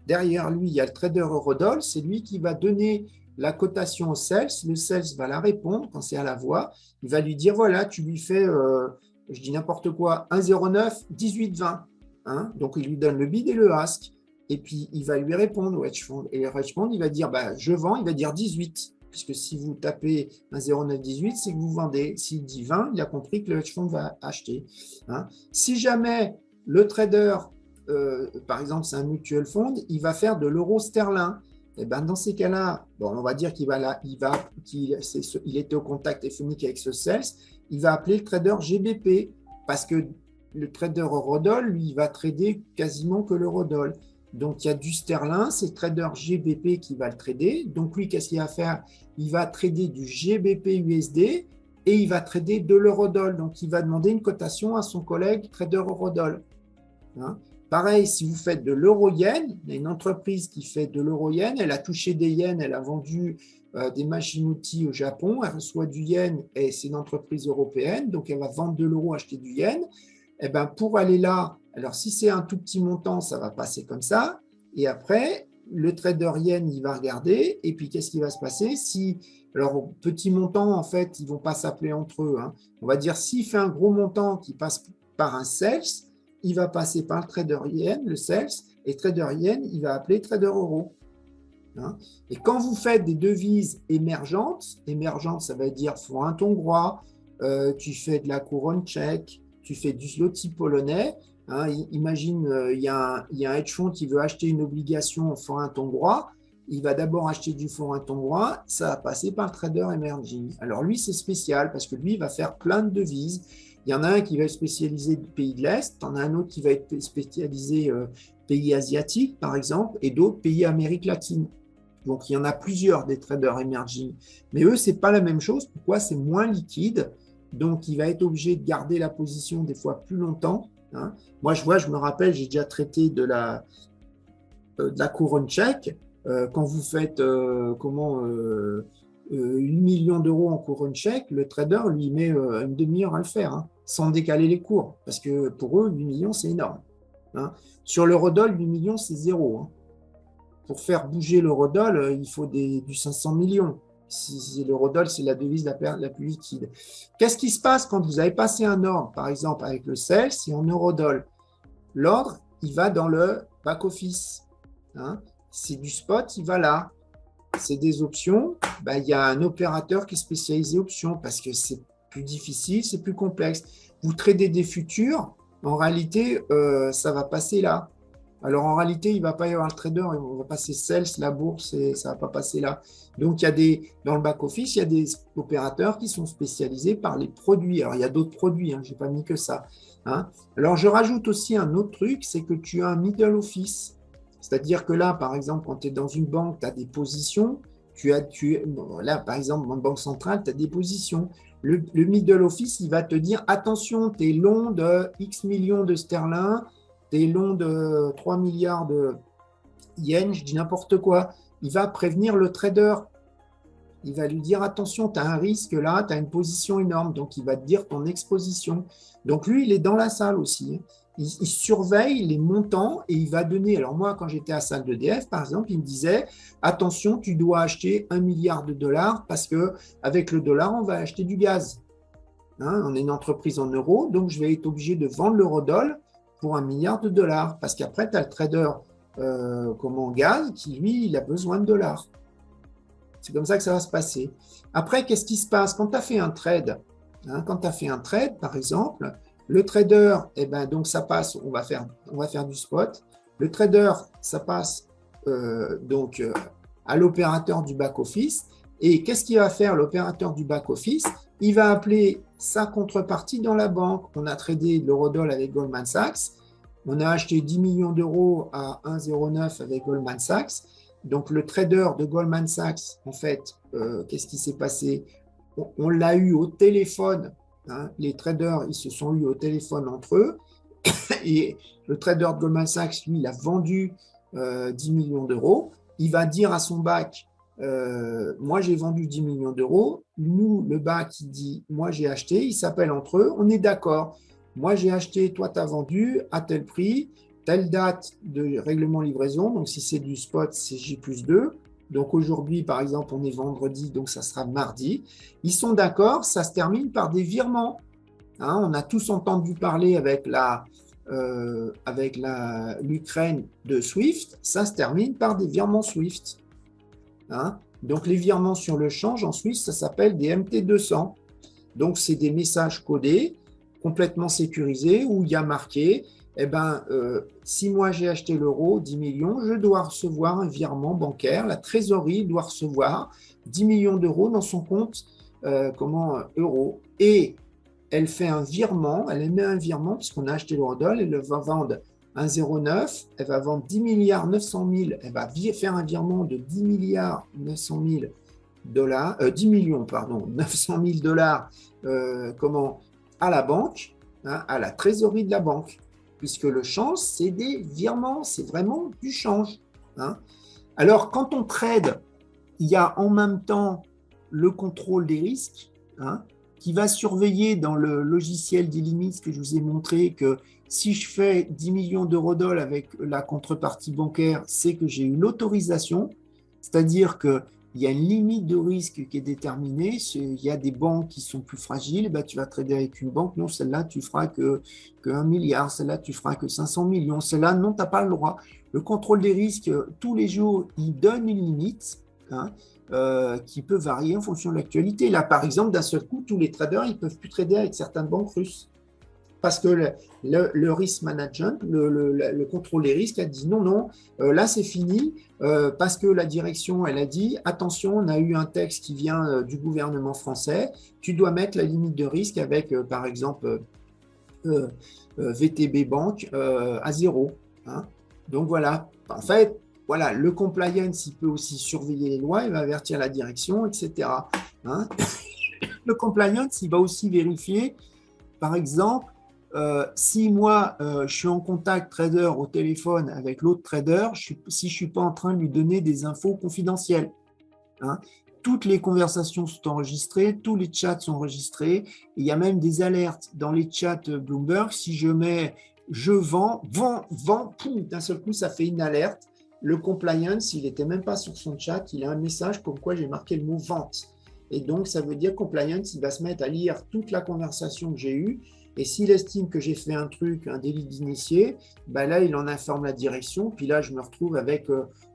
derrière lui. Il y a le trader eurodoll. C'est lui qui va donner la cotation au sales, le sales va la répondre quand c'est à la voix, il va lui dire voilà, tu lui fais, je dis n'importe quoi, 1,09, 18,20. Hein, donc il lui donne le bid et le ask, et puis il va lui répondre au hedge fund. Et le hedge fund, il va dire bah, je vends, il va dire 18, puisque si vous tapez 1,09, 18, c'est que vous vendez. S'il dit 20, il a compris que le hedge fund va acheter. Hein. Si jamais le trader, par exemple, c'est un mutual fund, il va faire de l'euro sterling. Et ben dans ces cas-là, bon, on va dire qu'il était au contact téléphonique avec ce sales, il va appeler le trader GBP parce que le trader Eurodoll, lui, il va trader quasiment que l'Eurodoll. Donc, il y a du sterling, c'est le trader GBP qui va le trader. Donc, lui, qu'est-ce qu'il va faire? Il va trader du GBP USD et il va trader de l'Eurodoll. Donc, il va demander une cotation à son collègue trader Eurodoll. Hein? Pareil, si vous faites de l'euro-yen, il y a une entreprise qui fait de l'euro-yen, elle a touché des yens, elle a vendu des machines-outils au Japon, elle reçoit du yen et c'est une entreprise européenne, donc elle va vendre de l'euro, acheter du yen. Et ben pour aller là, alors si c'est un tout petit montant, ça va passer comme ça. Et après, le trader yen, il va regarder. Et puis, qu'est-ce qui va se passer? Alors, petit montant, en fait, ils ne vont pas s'appeler entre eux. Hein. On va dire, s'il fait un gros montant qui passe par un sales, il va passer par le trader yen, le sales, et trader yen, il va appeler trader euro. Hein. Et quand vous faites des devises émergentes, ça veut dire forint hongrois, tu fais de la couronne tchèque, tu fais du zloty polonais. Hein, imagine, il y a un hedge fund qui veut acheter une obligation en forint hongrois. Il va d'abord acheter du forint hongrois, ça va passer par le trader emerging. Alors lui, c'est spécial parce que lui, il va faire plein de devises. Il y en a un qui va être spécialisé pays de l'Est, il y en a un autre qui va être spécialisé pays asiatiques, par exemple, et d'autres pays Amérique latine. Donc, il y en a plusieurs des traders emerging. Mais eux, ce n'est pas la même chose. Pourquoi? C'est moins liquide. Donc, il va être obligé de garder la position des fois plus longtemps. Hein. Moi, je me rappelle, j'ai déjà traité de la couronne tchèque. Quand vous faites 8 millions d'euros en couronne chèque, le trader lui met une demi-heure à le faire, hein, sans décaler les cours. Parce que pour eux, 8 millions, c'est énorme. Hein. Sur l'eurodoll, 8 millions, c'est zéro. Hein. Pour faire bouger l'eurodoll, il faut du 500 millions. Si l'eurodoll, c'est la devise la plus liquide. Qu'est-ce qui se passe quand vous avez passé un ordre, par exemple avec le CEL, c'est en eurodoll. L'ordre, il va dans le back-office. Hein. C'est du spot, il va là. C'est des options, il y a un opérateur qui est spécialisé options parce que c'est plus difficile, c'est plus complexe. Vous tradez des futurs, en réalité, ça va passer là. Alors en réalité, il ne va pas y avoir le trader, on va passer sales, la bourse, et ça ne va pas passer là. Donc dans le back-office, il y a des opérateurs qui sont spécialisés par les produits. Alors il y a d'autres produits, hein, je n'ai pas mis que ça. Hein. Alors je rajoute aussi un autre truc, c'est que tu as un middle office. C'est-à-dire que là, par exemple, quand tu es dans une banque, tu as des positions. Là, par exemple, dans une banque centrale, tu as des positions. Le middle office, il va te dire, attention, tu es long de X millions de sterling, tu es long de 3 milliards de yens, je dis n'importe quoi. Il va prévenir le trader. Il va lui dire, attention, tu as un risque là, tu as une position énorme. Donc, il va te dire ton exposition. Donc, lui, il est dans la salle aussi. Il surveille les montants et il va donner. Alors, moi, quand j'étais à la salle d'EDF, par exemple, il me disait, attention, tu dois acheter 1 milliard de dollars parce qu'avec le dollar, on va acheter du gaz. Hein, on est une entreprise en euros, donc je vais être obligé de vendre l'eurodoll pour 1 milliard de dollars. Parce qu'après, tu as le trader gaz qui, lui, il a besoin de dollars. C'est comme ça que ça va se passer. Après, qu'est-ce qui se passe quand tu as fait un trade? Hein, quand tu as fait un trade, par exemple, le trader, donc ça passe, on va faire du spot. Le trader, ça passe à l'opérateur du back-office. Et qu'est-ce qu'il va faire l'opérateur du back-office? Il va appeler sa contrepartie dans la banque. On a tradé l'eurodoll avec Goldman Sachs. On a acheté 10 millions d'euros à 1,09 avec Goldman Sachs. Donc, le trader de Goldman Sachs, en fait, qu'est-ce qui s'est passé? On l'a eu au téléphone. Hein, les traders, ils se sont eu au téléphone entre eux. Et le trader de Goldman Sachs, lui, il a vendu 10 millions d'euros. Il va dire à son back, moi, j'ai vendu 10 millions d'euros. Nous, le back, il dit, moi, j'ai acheté. Ils s'appellent entre eux. On est d'accord. Moi, j'ai acheté, toi, tu as vendu à tel prix. Telle date de règlement livraison, donc si c'est du spot, c'est J+2. Donc aujourd'hui, par exemple, on est vendredi, donc ça sera mardi. Ils sont d'accord, ça se termine par des virements. Hein, on a tous entendu parler avec l'Ukraine de SWIFT, ça se termine par des virements SWIFT. Hein, donc les virements sur le change en Suisse, ça s'appelle des MT200. Donc c'est des messages codés, complètement sécurisés, où il y a marqué si moi j'ai acheté l'euro, 10 millions, je dois recevoir un virement bancaire. La trésorerie doit recevoir 10 millions d'euros dans son compte euro. Et elle fait un virement, elle émet un virement, puisqu'on a acheté l'eurodoll, elle va vendre 1,09, elle va vendre 10 milliards 900 000, elle va faire un virement de 10 milliards 900 000 dollars, 10 millions, pardon, 900 000 dollars, à la banque, hein, à la trésorerie de la banque. Puisque le change, c'est des virements, c'est vraiment du change. Hein. Alors, quand on trade, il y a en même temps le contrôle des risques, hein, qui va surveiller dans le logiciel d'Illimits que je vous ai montré que si je fais 10 millions d'eurodoll avec la contrepartie bancaire, c'est que j'ai eu l'autorisation, c'est-à-dire que il y a une limite de risque qui est déterminée. Il y a des banques qui sont plus fragiles. Tu vas trader avec une banque. Non, celle-là, tu feras que 1 milliard. Celle-là, tu feras que 500 millions. Celle-là, non, tu n'as pas le droit. Le contrôle des risques, tous les jours, il donne une limite qui peut varier en fonction de l'actualité. Là, par exemple, d'un seul coup, tous les traders, ils ne peuvent plus trader avec certaines banques russes. Parce que le risk management, le contrôle des risques a dit non, là c'est fini, parce que la direction, elle a dit, attention, on a eu un texte qui vient du gouvernement français, tu dois mettre la limite de risque avec, par exemple, VTB Bank à 0. Hein. Donc voilà, en fait, voilà, le compliance, il peut aussi surveiller les lois, il va avertir la direction, etc. Hein. Le compliance, il va aussi vérifier, par exemple, si moi, je suis en contact trader au téléphone avec l'autre trader, si je ne suis pas en train de lui donner des infos confidentielles. Hein. toutes les conversations sont enregistrées, tous les chats sont enregistrés. Il y a même des alertes dans les chats Bloomberg. Si je mets je vends, poum, d'un seul coup, ça fait une alerte. Le compliance, il n'était même pas sur son chat, il a un message comme quoi j'ai marqué le mot vente. Et donc, ça veut dire compliance, il va se mettre à lire toute la conversation que j'ai eue. Et s'il estime que j'ai fait un truc, un délit d'initié, ben là, il en informe la direction. Puis là, je me retrouve avec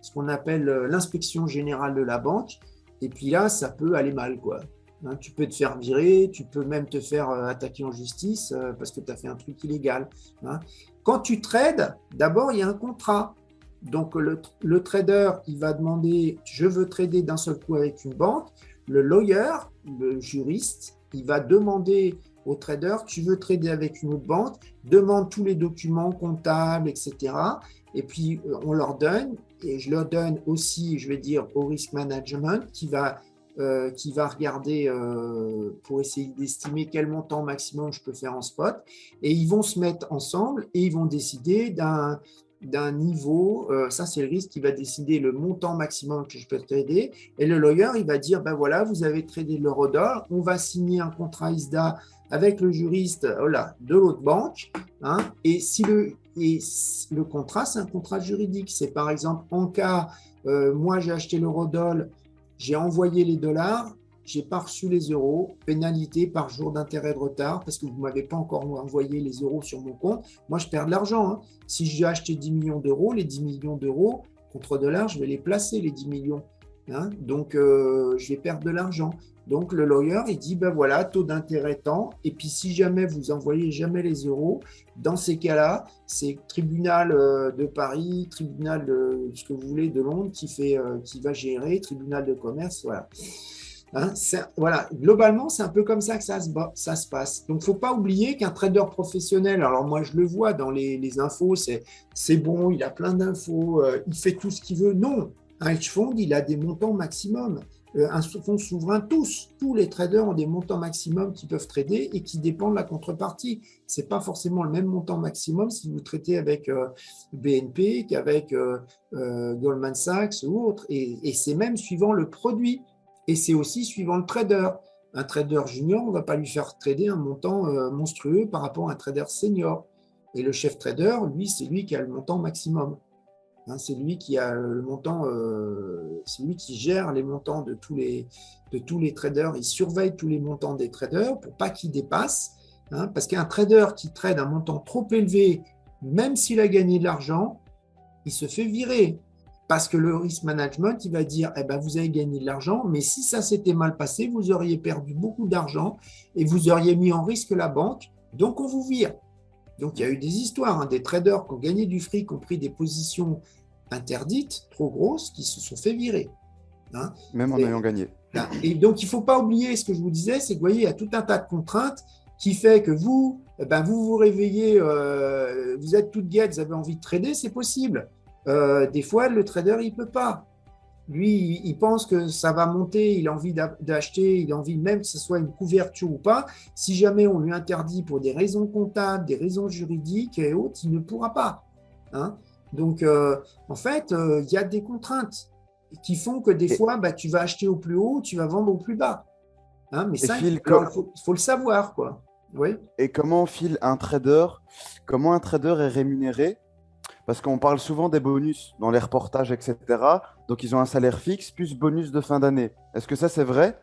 ce qu'on appelle l'inspection générale de la banque. Et puis là, ça peut aller mal, quoi. Hein, tu peux te faire virer, tu peux même te faire attaquer en justice parce que tu as fait un truc illégal. Hein. Quand tu trades, d'abord, il y a un contrat. Donc, le trader, il va demander, je veux trader d'un seul coup avec une banque. Le lawyer, le juriste, il va demander au trader, tu veux trader avec une autre banque, demande tous les documents comptables, etc. Et puis, on leur donne, et je leur donne aussi, je vais dire, au risk management qui va regarder pour essayer d'estimer quel montant maximum je peux faire en spot. Et ils vont se mettre ensemble et ils vont décider d'un niveau, ça c'est le risque qui va décider le montant maximum que je peux trader. Et le lawyer, il va dire, ben voilà, vous avez tradé l'euro-dollar, on va signer un contrat ISDA avec le juriste de l'autre banque. Hein, et le contrat, c'est un contrat juridique. C'est par exemple, en cas, moi j'ai acheté l'euro-dollar, j'ai envoyé les dollars, j'ai pas reçu les euros, pénalité par jour d'intérêt de retard parce que vous m'avez pas encore envoyé les euros sur mon compte. Moi, je perds de l'argent. Hein. Si j'ai acheté 10 millions d'euros, les 10 millions d'euros contre dollars, je vais les placer, les 10 millions. Hein. Donc, je vais perdre de l'argent. Donc, le lawyer, il dit, ben voilà, taux d'intérêt tant. Et puis, si jamais vous envoyez jamais les euros, dans ces cas-là, c'est tribunal de Paris, tribunal de ce que vous voulez de Londres qui va gérer, tribunal de commerce, voilà. Hein, voilà, globalement, c'est un peu comme ça que ça se passe. Donc, il ne faut pas oublier qu'un trader professionnel, alors moi, je le vois dans les infos, c'est bon, il a plein d'infos, il fait tout ce qu'il veut. Non, un hedge fund, il a des montants maximum. Un fonds souverain, tous les traders ont des montants maximum qu'ils peuvent trader et qui dépendent de la contrepartie. Ce n'est pas forcément le même montant maximum si vous traitez avec BNP qu'avec Goldman Sachs ou autre. Et c'est même suivant le produit. Et c'est aussi suivant le trader. Un trader junior, on ne va pas lui faire trader un montant monstrueux par rapport à un trader senior. Et le chef trader, lui, c'est lui qui a le montant maximum. Hein, c'est lui qui a le montant, c'est lui qui gère les montants de tous les traders. Il surveille tous les montants des traders pour pas qu'ils dépassent. Hein, parce qu'un trader qui trade un montant trop élevé, même s'il a gagné de l'argent, il se fait virer. Parce que le risk management, il va dire, eh ben, vous avez gagné de l'argent, mais si ça s'était mal passé, vous auriez perdu beaucoup d'argent et vous auriez mis en risque la banque, donc on vous vire. Donc il y a eu des histoires, hein, des traders qui ont gagné du fric, qui ont pris des positions interdites, trop grosses, qui se sont fait virer. Hein. Même en ayant gagné. Et donc il ne faut pas oublier ce que je vous disais, c'est que vous voyez, il y a tout un tas de contraintes qui fait que vous vous réveillez, vous êtes toute guette, vous avez envie de trader, c'est possible. Des fois, le trader, il ne peut pas. Lui, il pense que ça va monter, il a envie d'acheter, il a envie même que ce soit une couverture ou pas. Si jamais on lui interdit pour des raisons comptables, des raisons juridiques et autres, il ne pourra pas. Hein. Donc, en fait, il y a des contraintes qui font que des fois, tu vas acheter au plus haut, tu vas vendre au plus bas. Hein, mais ça, il faut le savoir, quoi. Oui. Et comment comment un trader est rémunéré? Parce qu'on parle souvent des bonus dans les reportages, etc. Donc, ils ont un salaire fixe plus bonus de fin d'année. Est-ce que ça, c'est vrai?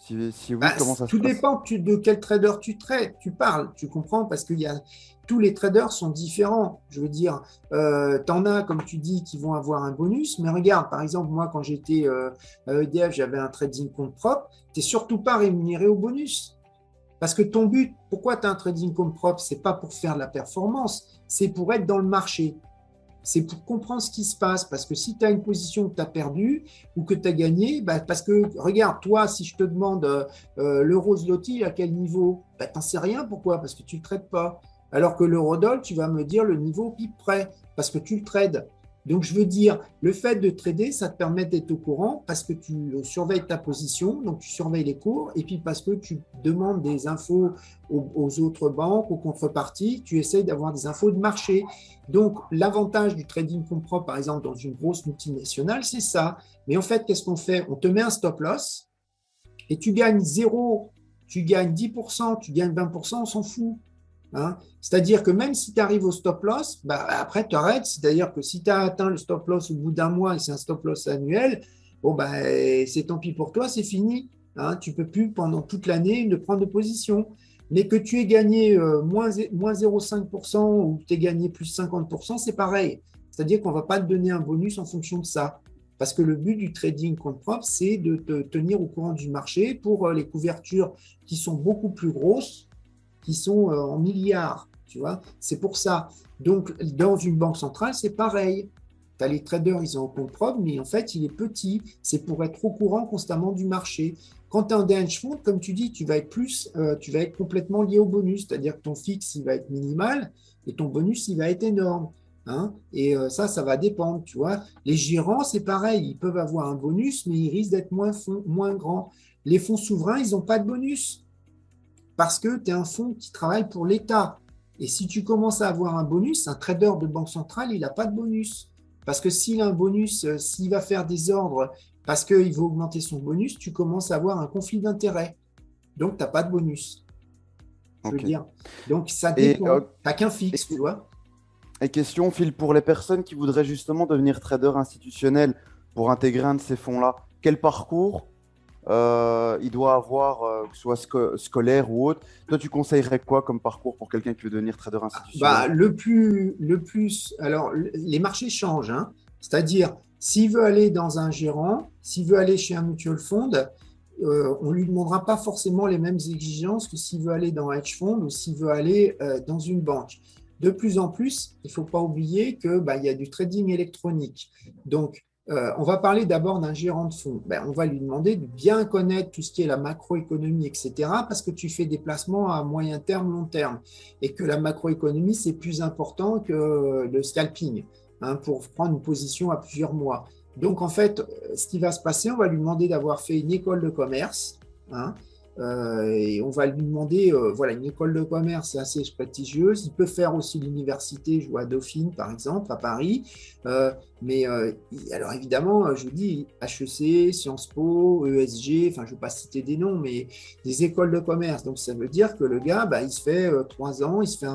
Si oui, comment ça se passe? Tout dépend de quel trader tu parles. Tu comprends? Parce que tous les traders sont différents. Je veux dire, tu en as, comme tu dis, qui vont avoir un bonus. Mais regarde, par exemple, moi, quand j'étais à EDF, j'avais un trading compte propre. Tu n'es surtout pas rémunéré au bonus. Parce que ton but, pourquoi tu as un trading compte propre? Ce n'est pas pour faire de la performance, c'est pour être dans le marché. C'est pour comprendre ce qui se passe. Parce que si tu as une position que tu as perdue ou que tu as gagné, parce que, regarde, toi, si je te demande l'euro zloty, à quel niveau? Tu n'en sais rien. Pourquoi? Parce que tu ne le traites pas. Alors que l'euro dollar, tu vas me dire le niveau pipe près, parce que tu le trades. Donc, je veux dire, le fait de trader, ça te permet d'être au courant parce que tu surveilles ta position, donc tu surveilles les cours, et puis parce que tu demandes des infos aux autres banques, aux contreparties, tu essayes d'avoir des infos de marché. Donc, l'avantage du trading compte propre, par exemple, dans une grosse multinationale, c'est ça. Mais en fait, qu'est-ce qu'on fait? On te met un stop loss et tu gagnes 0, tu gagnes 10%, tu gagnes 20%, on s'en fout. Hein. C'est-à-dire que même si tu arrives au stop loss, bah, après tu arrêtes. C'est-à-dire que si tu as atteint le stop loss au bout d'un mois et c'est un stop loss annuel, bon, bah, c'est tant pis pour toi, c'est fini. Hein. Tu ne peux plus pendant toute l'année ne prendre de position. Mais que tu aies gagné moins 0,5% ou que tu aies gagné plus 50%, c'est pareil. C'est-à-dire qu'on ne va pas te donner un bonus en fonction de ça. Parce que le but du trading compte propre, c'est de te tenir au courant du marché pour les couvertures qui sont beaucoup plus grosses, qui sont en milliards, tu vois. C'est pour ça. Donc, dans une banque centrale, c'est pareil. Tu as les traders, ils ont un compte propre, mais en fait, il est petit. C'est pour être au courant constamment du marché. Quand tu es un hedge fund, comme tu dis, tu vas être complètement lié au bonus. C'est-à-dire que ton fixe, il va être minimal et ton bonus, il va être énorme. Hein, et ça va dépendre, tu vois. Les gérants, c'est pareil. Ils peuvent avoir un bonus, mais ils risquent d'être moins grands. Les fonds souverains, ils n'ont pas de bonus parce que tu es un fonds qui travaille pour l'État. Et si tu commences à avoir un bonus, un trader de banque centrale, il n'a pas de bonus. Parce que s'il a un bonus, s'il va faire des ordres parce qu'il veut augmenter son bonus, tu commences à avoir un conflit d'intérêts. Donc, tu n'as pas de bonus, je veux Ok. dire. Donc, ça Et, dépend. Tu n'as qu'un et, fixe, tu vois. et question, Phil, pour les personnes qui voudraient justement devenir trader institutionnel pour intégrer un de ces fonds-là, quel parcours il doit avoir, que ce soit scolaire ou autre? Toi, tu conseillerais quoi comme parcours pour quelqu'un qui veut devenir trader institutionnel? Bah, alors, les marchés changent. Hein. C'est-à-dire, s'il veut aller dans un gérant, s'il veut aller chez un mutual fund, on ne lui demandera pas forcément les mêmes exigences que s'il veut aller dans un hedge fund ou s'il veut aller dans une banque. De plus en plus, il ne faut pas oublier que bah, il y a du trading électronique. Donc, on va parler d'abord d'un gérant de fonds. Ben, on va lui demander de bien connaître tout ce qui est la macroéconomie, etc., parce que tu fais des placements à moyen terme, long terme, et que la macroéconomie, c'est plus important que le scalping, hein, pour prendre une position à plusieurs mois. Donc, en fait, ce qui va se passer, on va lui demander d'avoir fait une école de commerce, hein, et on va lui demander, voilà, une école de commerce, c'est assez prestigieuse. Il peut faire aussi l'université, je vois à Dauphine, par exemple, à Paris. Mais alors évidemment, je vous dis, HEC, Sciences Po, ESG, enfin je ne vais pas citer des noms, mais des écoles de commerce. Donc ça veut dire que le gars, bah, il se fait 3 ans, il se fait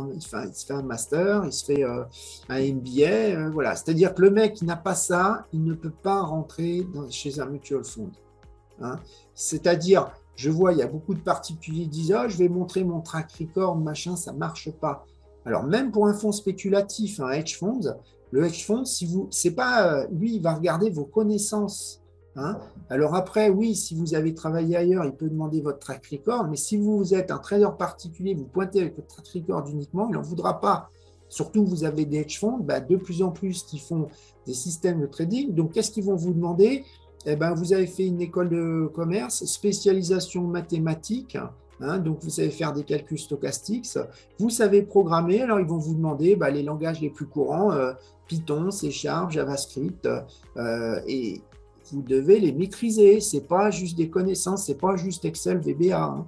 un master, il se fait un MBA, voilà. C'est-à-dire que le mec qui n'a pas ça, il ne peut pas rentrer chez un mutual fund. Hein. C'est-à-dire, je vois, il y a beaucoup de particuliers qui disent, ah, je vais montrer mon track record, machin, ça ne marche pas. Alors même pour un fonds spéculatif, un hedge fund, le hedge fund, si vous, c'est pas, lui, il va regarder vos connaissances. Hein. Alors après, oui, si vous avez travaillé ailleurs, il peut demander votre track record, mais si vous êtes un trader particulier, vous pointez avec votre track record uniquement, il n'en voudra pas. Surtout, vous avez des hedge funds, bah, de plus en plus qui font des systèmes de trading. Donc, qu'est-ce qu'ils vont vous demander? Eh ben, vous avez fait une école de commerce, spécialisation mathématiques, hein, donc vous savez faire des calculs stochastiques, vous savez programmer, alors ils vont vous demander bah, les langages les plus courants, Python, C Sharp, JavaScript, et vous devez les maîtriser. Ce n'est pas juste des connaissances, ce n'est pas juste Excel, VBA. Hein.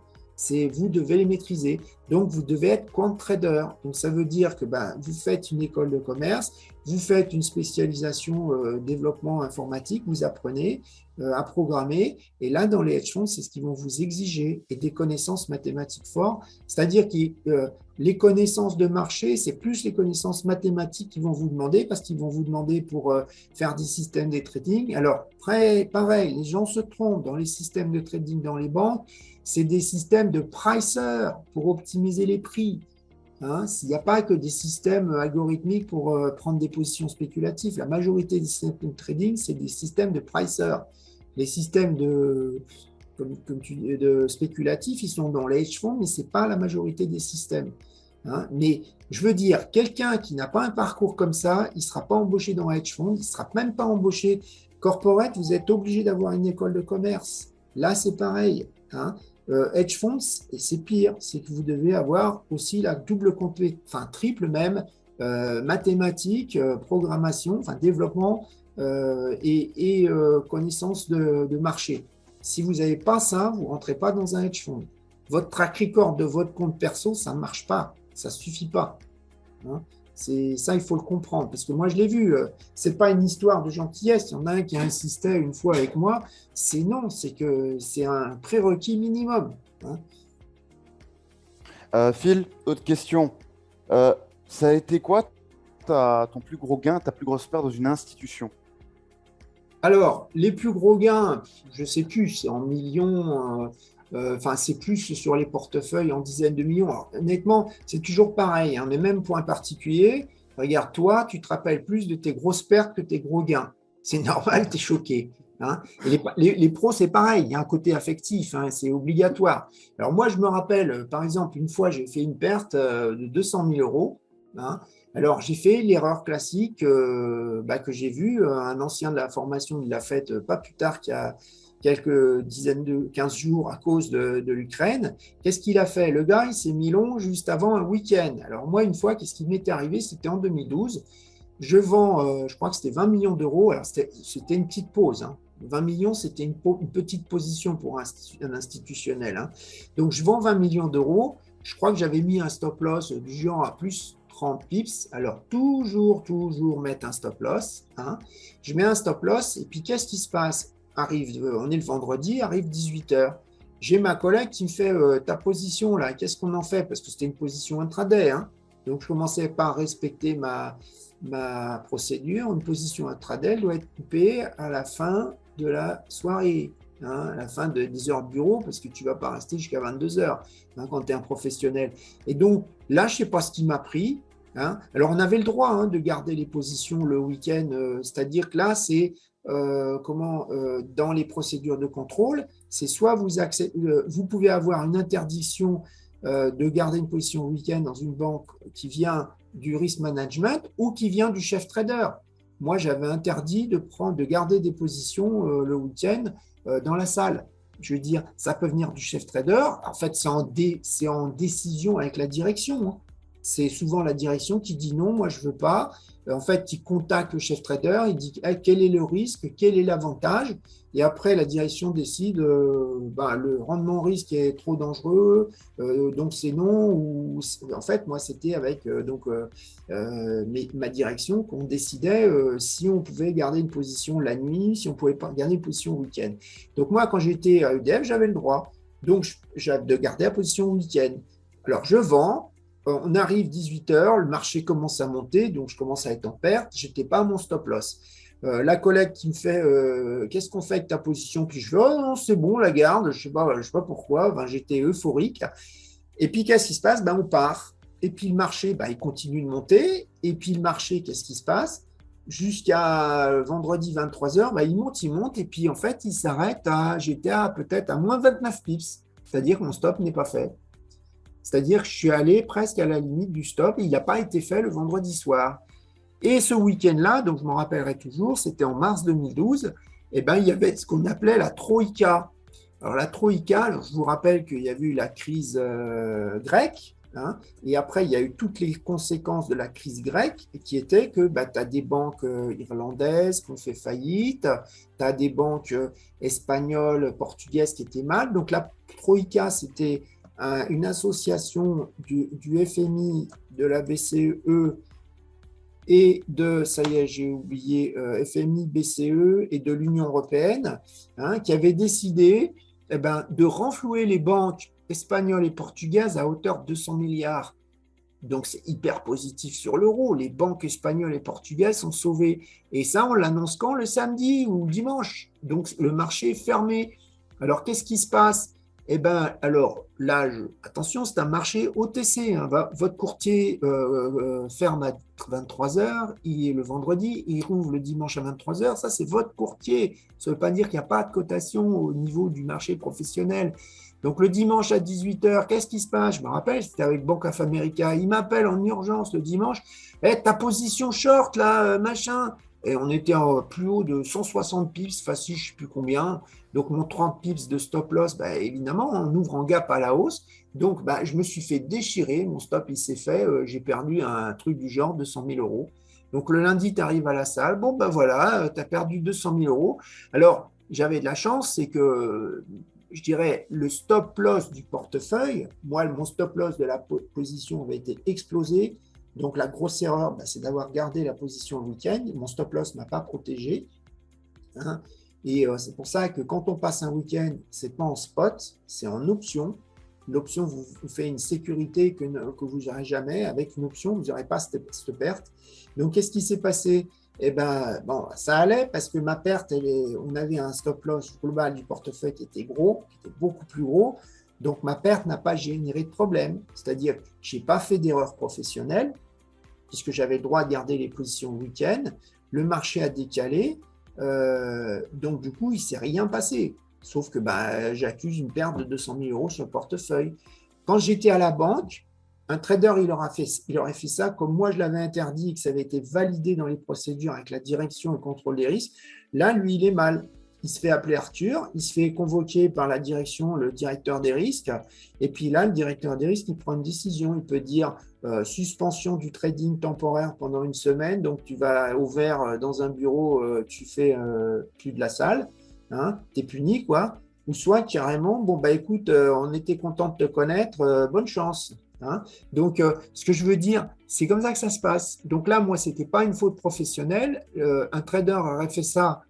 Vous devez les maîtriser. Donc, vous devez être quant trader. Donc, ça veut dire que ben, vous faites une école de commerce, vous faites une spécialisation développement informatique, vous apprenez à programmer. Et là, dans les hedge funds, c'est ce qu'ils vont vous exiger et des connaissances mathématiques fortes. C'est-à-dire que les connaissances de marché, c'est plus les connaissances mathématiques qu'ils vont vous demander parce qu'ils vont vous demander pour faire des systèmes de trading. Alors, pareil, les gens se trompent dans les systèmes de trading dans les banques. C'est des systèmes de pricer pour optimiser les prix. Hein, il n'y a pas que des systèmes algorithmiques pour prendre des positions spéculatives. La majorité des systèmes de trading, c'est des systèmes de pricer. Les systèmes de spéculatifs, ils sont dans les hedge funds, mais ce n'est pas la majorité des systèmes. Hein, mais je veux dire, quelqu'un qui n'a pas un parcours comme ça, il ne sera pas embauché dans un hedge fund, il ne sera même pas embauché corporate, vous êtes obligé d'avoir une école de commerce. Là, c'est pareil. Hein. Hedge funds, et c'est pire, c'est que vous devez avoir aussi la double compétence, enfin triple même, mathématiques, programmation, enfin développement et connaissance de marché. Si vous n'avez pas ça, vous ne rentrez pas dans un hedge fund. Votre track record de votre compte perso, ça ne marche pas, ça ne suffit pas. Hein. C'est ça, il faut le comprendre. Parce que moi, je l'ai vu, ce n'est pas une histoire de gentillesse. Il y en a un qui insistait une fois avec moi. C'est non, c'est que c'est un prérequis minimum. Hein. Phil, autre question. Ça a été quoi ton plus gros gain, ta plus grosse perte dans une institution? Alors, les plus gros gains, je ne sais plus, c'est en millions, enfin, c'est plus sur les portefeuilles en dizaines de millions. Alors, honnêtement, c'est toujours pareil, hein, mais même pour un particulier, regarde, toi, tu te rappelles plus de tes grosses pertes que tes gros gains. C'est normal, tu es choqué. Hein. Et les pros, c'est pareil, il y a un côté affectif, hein, c'est obligatoire. Alors, moi, je me rappelle, par exemple, une fois, j'ai fait une perte de 200 000 euros. Hein. Alors, j'ai fait l'erreur classique que j'ai vue. Un ancien de la formation, il l'a faite pas plus tard qu'il y a quelques dizaines de 15 jours à cause de l'Ukraine. Qu'est-ce qu'il a fait? Le gars, il s'est mis long juste avant un week-end. Alors, moi, une fois, qu'est-ce qui m'était arrivé? C'était en 2012. Je vends, je crois que c'était 20 millions d'euros. Alors, c'était une petite pause. Hein. 20 millions, c'était une petite position pour un institutionnel. Hein. Donc, je vends 20 millions d'euros. Je crois que j'avais mis un stop loss du genre à plus 30 pips. Alors, toujours mettre un stop loss. Hein. Je mets un stop loss et puis qu'est-ce qui se passe? On est le vendredi, arrive 18h. J'ai ma collègue qui me fait ta position là, qu'est-ce qu'on en fait? Parce que c'était une position intraday. Hein. Donc, je commençais pas à respecter ma procédure. Une position intraday doit être coupée à la fin de la soirée. Hein, à la fin des heures de bureau, parce que tu ne vas pas rester jusqu'à 22 heures hein, quand tu es un professionnel. Et donc, là, je ne sais pas ce qui m'a pris. Hein. Alors, on avait le droit hein, de garder les positions le week-end, c'est-à-dire que là, c'est dans les procédures de contrôle, c'est soit vous pouvez avoir une interdiction de garder une position le week-end dans une banque qui vient du risk management ou qui vient du chef trader. Moi, j'avais interdit de garder des positions le week-end dans la salle. Je veux dire, ça peut venir du chef trader. En fait, c'est en décision avec la direction. Hein. C'est souvent la direction qui dit non, moi je ne veux pas. En fait, il contacte le chef trader, il dit quel est le risque, quel est l'avantage. Et après, la direction décide le rendement risque est trop dangereux, donc c'est non. En fait, moi, c'était avec ma direction qu'on décidait si on pouvait garder une position la nuit, si on ne pouvait pas garder une position le week-end. Donc moi, quand j'étais à EDF, j'avais le droit de garder la position le week-end. Alors, je vends. On arrive 18h, le marché commence à monter, donc je commence à être en perte. Je n'étais pas à mon stop loss. La collègue qui me fait qu'est-ce qu'on fait avec ta position? Puis je fais oh non, c'est bon, la garde. Je ne sais pas pourquoi. J'étais euphorique. Et puis qu'est-ce qui se passe? On part. Et puis le marché, il continue de monter. Et puis le marché, qu'est-ce qui se passe? Jusqu'à vendredi 23h, il monte. Et puis en fait, il s'arrête j'étais peut-être à moins 29 pips. C'est-à-dire que mon stop n'est pas fait. C'est-à-dire que je suis allé presque à la limite du stop et il n'a pas été fait le vendredi soir. Et ce week-end-là, donc je m'en rappellerai toujours, c'était en mars 2012, il y avait ce qu'on appelait la Troïka. Alors la Troïka, je vous rappelle qu'il y a eu la crise grecque, hein, et après il y a eu toutes les conséquences de la crise grecque, qui étaient que tu as des banques irlandaises qui ont fait faillite, tu as des banques espagnoles, portugaises qui étaient mal. Donc la Troïka, c'était une association du FMI, de la BCE et ça y est, j'ai oublié, FMI, BCE et de l'Union européenne, hein, qui avait décidé de renflouer les banques espagnoles et portugaises à hauteur de 200 milliards. Donc, c'est hyper positif sur l'euro. Les banques espagnoles et portugaises sont sauvées. Et ça, on l'annonce quand? Le samedi ou le dimanche. Donc, le marché est fermé. Alors, qu'est-ce qui se passe? Alors là, attention, c'est un marché OTC. Hein. Votre courtier ferme à 23h, le vendredi, il rouvre le dimanche à 23h. Ça, c'est votre courtier. Ça ne veut pas dire qu'il n'y a pas de cotation au niveau du marché professionnel. Donc, le dimanche à 18h, qu'est-ce qui se passe? Je me rappelle, c'était avec Bank of America. Il m'appelle en urgence le dimanche. Ta position short, là, machin. et on était plus haut de 160 pips, facile, je ne sais plus combien. Donc, mon 30 pips de stop loss, bah, évidemment, on ouvre en gap à la hausse. Donc, bah, je me suis fait déchirer. Mon stop, il s'est fait. J'ai perdu un truc du genre 200 000 euros. Donc, le lundi, tu arrives à la salle. Bon, ben voilà, tu as perdu 200 000 euros. Alors, j'avais de la chance, c'est que, je dirais, le stop loss du portefeuille, moi, mon stop loss de la position avait été explosé. Donc, la grosse erreur, bah, c'est d'avoir gardé la position le week-end. Mon stop loss ne m'a pas protégé. Hein. Et c'est pour ça que quand on passe un week-end, ce n'est pas en spot, c'est en option. L'option vous fait une sécurité que vous n'aurez jamais. Avec une option, vous n'aurez pas cette perte. Donc, qu'est-ce qui s'est passé? Eh ben, bon, ça allait parce que ma perte, on avait un stop loss global du portefeuille qui était gros, qui était beaucoup plus gros. Donc, ma perte n'a pas généré de problème. C'est-à-dire que je n'ai pas fait d'erreur professionnelle puisque j'avais le droit de garder les positions le week-end. Le marché a décalé. Donc, du coup, il ne s'est rien passé. Sauf que j'accuse une perte de 200 000 euros sur le portefeuille. Quand j'étais à la banque, un trader, il aurait fait ça comme moi, je l'avais interdit et que ça avait été validé dans les procédures avec la direction et le contrôle des risques. Là, lui, il est mal. Il se fait appeler Arthur, il se fait convoquer par la direction, le directeur des risques. Et puis là, le directeur des risques, il prend une décision. Il peut dire suspension du trading temporaire pendant une semaine. Donc, tu vas au vert dans un bureau, tu fais plus de la salle. Hein, tu es puni, quoi. Ou soit carrément, bon, écoute, on était content de te connaître, bonne chance. Hein. Donc, ce que je veux dire, c'est comme ça que ça se passe. Donc là, moi, ce n'était pas une faute professionnelle. Un trader aurait fait ça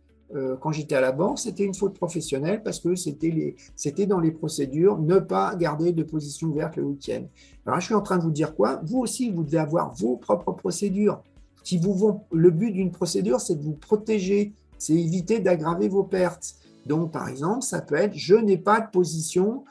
quand j'étais à la banque, c'était une faute professionnelle parce que c'était dans les procédures, ne pas garder de position ouverte le week-end. Alors, je suis en train de vous dire quoi? Vous aussi, vous devez avoir vos propres procédures. Le but d'une procédure, c'est de vous protéger, c'est éviter d'aggraver vos pertes. Donc, par exemple, ça peut être, je n'ai pas de position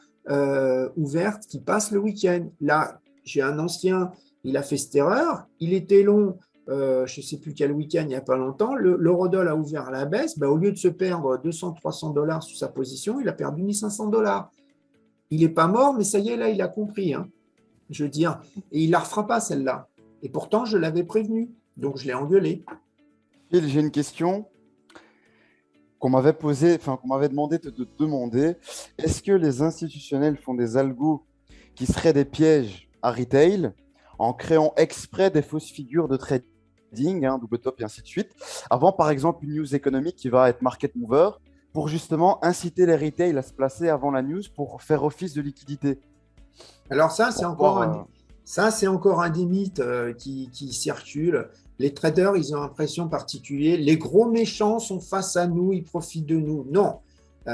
ouverte qui passe le week-end. Là, j'ai un ancien, il a fait cette erreur, il était long, je ne sais plus quel week-end, il n'y a pas longtemps, l'eurodoll a ouvert à la baisse, au lieu de se perdre 200-300 dollars sur sa position, il a perdu 1500 dollars. Il n'est pas mort, mais ça y est, là, il a compris. Hein, je veux dire, et il ne la refera pas, celle-là. Et pourtant, je l'avais prévenu, donc je l'ai engueulé. Phil, j'ai une question qu'on m'avait posée, enfin qu'on m'avait demandé de te demander. Est-ce que les institutionnels font des algos qui seraient des pièges à retail en créant exprès des fausses figures de trading, double top et ainsi de suite, avant par exemple une news économique qui va être market mover, pour justement inciter les retail à se placer avant la news pour faire office de liquidité. Alors ça, c'est Pour encore pouvoir, un des mythes qui circulent. Les traders, ils ont l'impression particulière. Les gros méchants sont face à nous, ils profitent de nous. Non.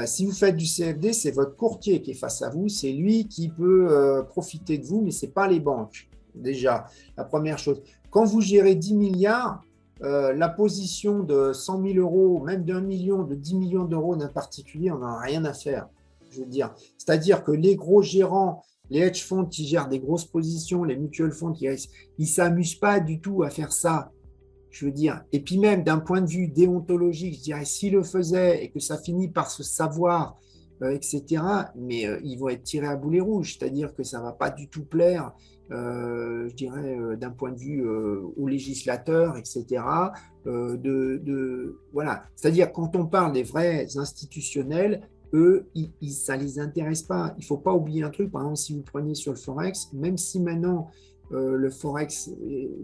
Si vous faites du CFD, c'est votre courtier qui est face à vous. C'est lui qui peut profiter de vous, mais ce n'est pas les banques. Déjà, la première chose. Quand vous gérez 10 milliards, la position de 100 000 euros, même d'1 million, de 10 millions d'euros d'un particulier, on n'en a rien à faire. Je veux dire. C'est-à-dire que les gros gérants, les hedge funds qui gèrent des grosses positions, les mutual funds ils ne s'amusent pas du tout à faire ça. Je veux dire. Et puis même d'un point de vue déontologique, je dirais, s'ils le faisaient et que ça finit par se savoir, etc., mais ils vont être tirés à boulet rouge. C'est-à-dire que ça ne va pas du tout plaire, je dirais, d'un point de vue aux législateurs, etc. Voilà. C'est-à-dire quand on parle des vrais institutionnels, eux, ça ne les intéresse pas. Il ne faut pas oublier un truc, par exemple, si vous prenez sur le Forex, même si maintenant le Forex,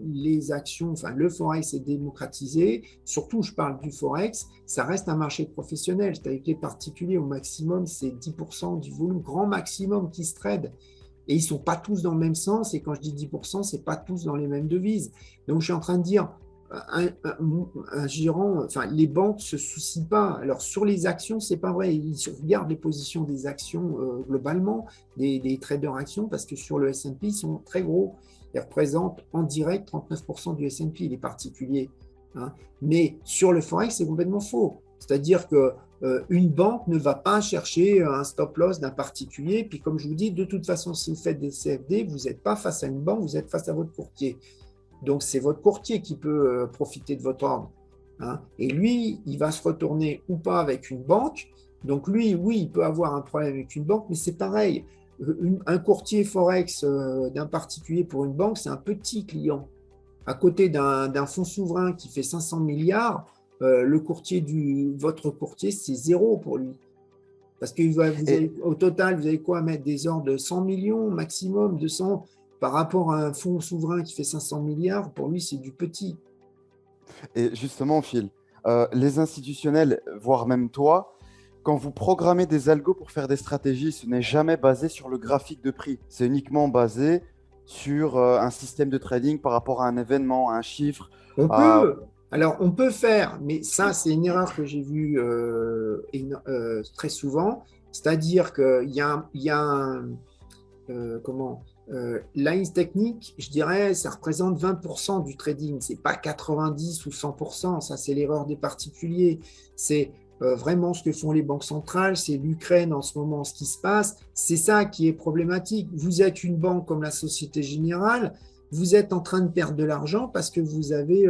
les actions, enfin le Forex est démocratisé, surtout je parle du Forex, ça reste un marché professionnel, c'est-à-dire que les particuliers au maximum, c'est 10% du volume, grand maximum qui se trade. Et ils ne sont pas tous dans le même sens, et quand je dis 10%, ce n'est pas tous dans les mêmes devises. Donc je suis en train de dire, un gérant, enfin les banques ne se soucient pas. Alors sur les actions, c'est pas vrai. Ils regardent les positions des actions globalement, des traders actions, parce que sur le S&P, ils sont très gros. Ils représentent en direct 39% du S&P, les particuliers. Hein. Mais sur le Forex, c'est complètement faux. C'est-à-dire que une banque ne va pas chercher un stop loss d'un particulier. Puis comme je vous dis, de toute façon, si vous faites des CFD, vous n'êtes pas face à une banque, vous êtes face à votre courtier. Donc, c'est votre courtier qui peut profiter de votre ordre. Hein. Et lui, il va se retourner ou pas avec une banque. Donc, lui, oui, il peut avoir un problème avec une banque, mais c'est pareil. Un courtier Forex d'un particulier pour une banque, c'est un petit client. À côté d'un fonds souverain qui fait 500 milliards, votre courtier, c'est zéro pour lui. Parce que Et, au total, vous avez quoi mettre des ordres de 100 millions maximum, 200 par rapport à un fonds souverain qui fait 500 milliards, pour lui, c'est du petit. et justement, Phil, les institutionnels, voire même toi, quand vous programmez des algos pour faire des stratégies, ce n'est jamais basé sur le graphique de prix. C'est uniquement basé sur un système de trading par rapport à un événement, à un chiffre. On À... peut, alors on peut faire, mais ça, c'est une erreur que j'ai vue très souvent. C'est-à-dire qu'il y a comment, lines techniques, je dirais, ça représente 20% du trading. C'est pas 90 ou 100%. Ça, c'est l'erreur des particuliers. C'est vraiment ce que font les banques centrales. C'est l'Ukraine en ce moment, ce qui se passe. C'est ça qui est problématique. Vous êtes une banque comme la Société Générale. Vous êtes en train de perdre de l'argent parce que vous avez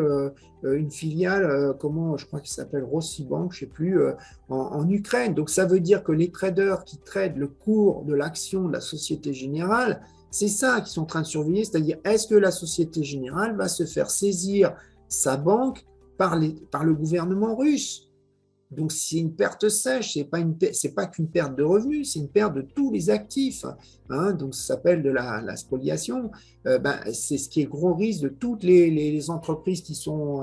une filiale, je crois qu'il s'appelle Rossibank, je ne sais plus, en Ukraine. Donc, ça veut dire que les traders qui tradent le cours de l'action de la Société Générale, c'est ça qu'ils sont en train de surveiller, c'est-à-dire est-ce que la Société Générale va se faire saisir sa banque par le gouvernement russe? Donc, c'est une perte sèche, c'est pas qu'une perte de revenus, c'est une perte de tous les actifs. Hein, donc, ça s'appelle de la spoliation. C'est ce qui est le gros risque de toutes les entreprises qui ont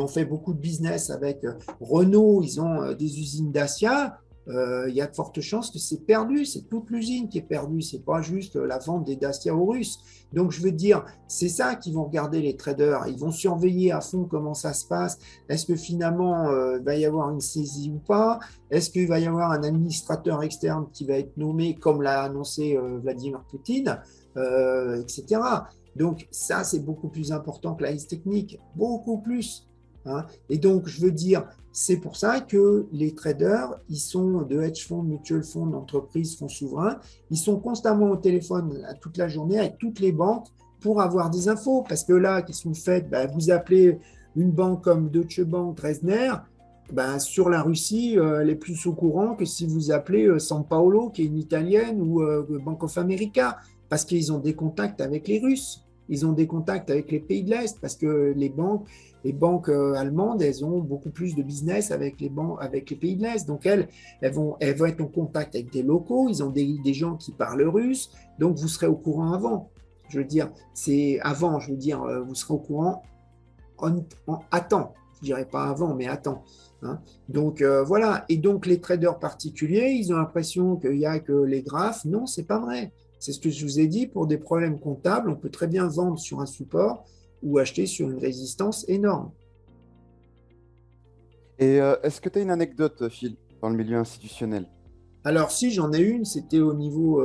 fait beaucoup de business avec Renault. Ils ont des usines Dacia. Il y a de fortes chances que c'est perdu. C'est toute l'usine qui est perdue. C'est pas juste la vente des Dacia aux Russes. Donc, je veux dire, c'est ça qu'ils vont regarder les traders. Ils vont surveiller à fond comment ça se passe. Est-ce que finalement, il va y avoir une saisie ou pas? Est-ce qu'il va y avoir un administrateur externe qui va être nommé, comme l'a annoncé Vladimir Poutine, etc. Donc, ça, c'est beaucoup plus important que la liste technique. Beaucoup plus. Hein. Et donc, je veux dire, c'est pour ça que les traders, ils sont de hedge funds, mutual funds, d'entreprises, fonds souverains, ils sont constamment au téléphone toute la journée avec toutes les banques pour avoir des infos. Parce que là, qu'est-ce que vous faites? Vous appelez une banque comme Deutsche Bank, Dresdner, sur la Russie, elle est plus au courant que si vous appelez San Paolo, qui est une italienne, ou Bank of America, parce qu'ils ont des contacts avec les Russes. Ils ont des contacts avec les pays de l'Est, parce que les banques allemandes, elles ont beaucoup plus de business avec les pays de l'Est. Donc, elles vont être en contact avec des locaux, ils ont des gens qui parlent russe, donc vous serez au courant avant. Je veux dire, vous serez au courant à temps. Je dirais pas avant, mais à temps. Hein. Donc, voilà. Et donc, les traders particuliers, ils ont l'impression qu'il n'y a que les graphes. Non, c'est pas vrai. C'est ce que je vous ai dit, pour des problèmes comptables, on peut très bien vendre sur un support ou acheter sur une résistance énorme. Et est-ce que tu as une anecdote, Phil, dans le milieu institutionnel? Alors, si j'en ai une, c'était au niveau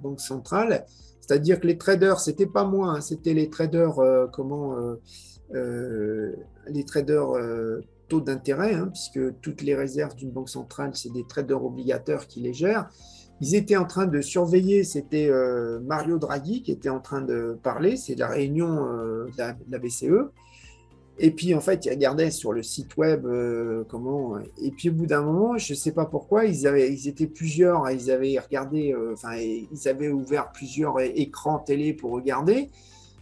banque centrale, c'est-à-dire que les traders, c'était pas moi, hein, c'était les traders, les traders taux d'intérêt, hein, puisque toutes les réserves d'une banque centrale, c'est des traders obligataires qui les gèrent. Ils étaient en train de surveiller, c'était Mario Draghi qui était en train de parler, c'est la réunion de la BCE. Et puis, en fait, ils regardaient sur le site web Et puis, au bout d'un moment, je ne sais pas pourquoi, ils étaient plusieurs, ils avaient regardé, ils avaient ouvert plusieurs écrans télé pour regarder.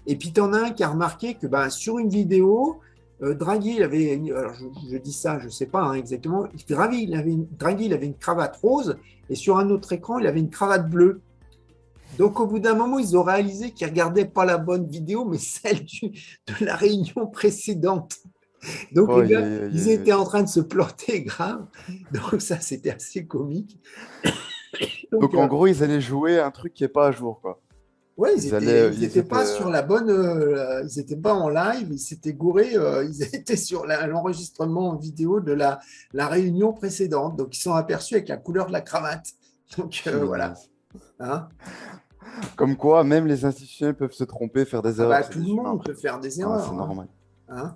Et puis, tu en as un qui a remarqué que sur une vidéo, Draghi, il avait, alors je dis ça, je ne sais pas hein, exactement, Draghi, il avait une cravate rose et sur un autre écran, il avait une cravate bleue. Donc, au bout d'un moment, ils ont réalisé qu'ils ne regardaient pas la bonne vidéo, mais celle de la réunion précédente. Donc, Oh, les gars, ils étaient en train de se planter grave. Donc, ça, c'était assez comique. Donc, Donc, en gros, ils allaient jouer un truc qui n'est pas à jour, quoi. ouais, Ils allaient, ils ils étaient pas étaient... sur la bonne, ils n'étaient pas en live, ils s'étaient gourés, ils étaient sur l'enregistrement vidéo de la réunion précédente. Donc, ils sont aperçus avec la couleur de la cravate. Donc, voilà. Punaise. Hein. Comme quoi, même les institutionnels peuvent se tromper, faire des erreurs, c'est Tout le des humains monde après peut tout. faire des Ouais, c'est erreurs. Hein. normal. Hein.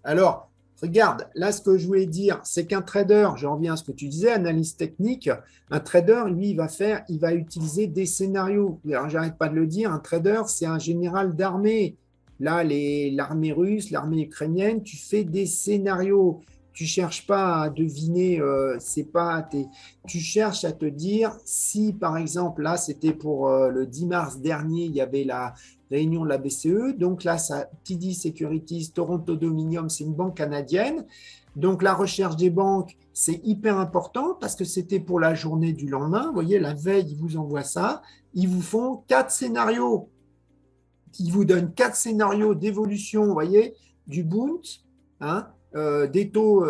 Alors, regarde, là, ce que je voulais dire, c'est qu'un trader, je reviens à ce que tu disais, analyse technique, un trader, lui, il va utiliser des scénarios. Alors, j'arrête pas de le dire, un trader, c'est un général d'armée. Là, l'armée russe, l'armée ukrainienne, tu fais des scénarios. tu cherches pas à deviner, tu cherches à te dire si, par exemple, là, c'était pour le 10 mars dernier, il y avait la réunion de la BCE. Donc là, ça, TD Securities, Toronto Dominion, c'est une banque canadienne. Donc la recherche des banques, c'est hyper important parce que c'était pour la journée du lendemain. Vous voyez, la veille, ils vous envoient ça. Ils vous font 4 scénarios. Ils vous donnent 4 scénarios d'évolution, vous voyez, du Bund, hein, des taux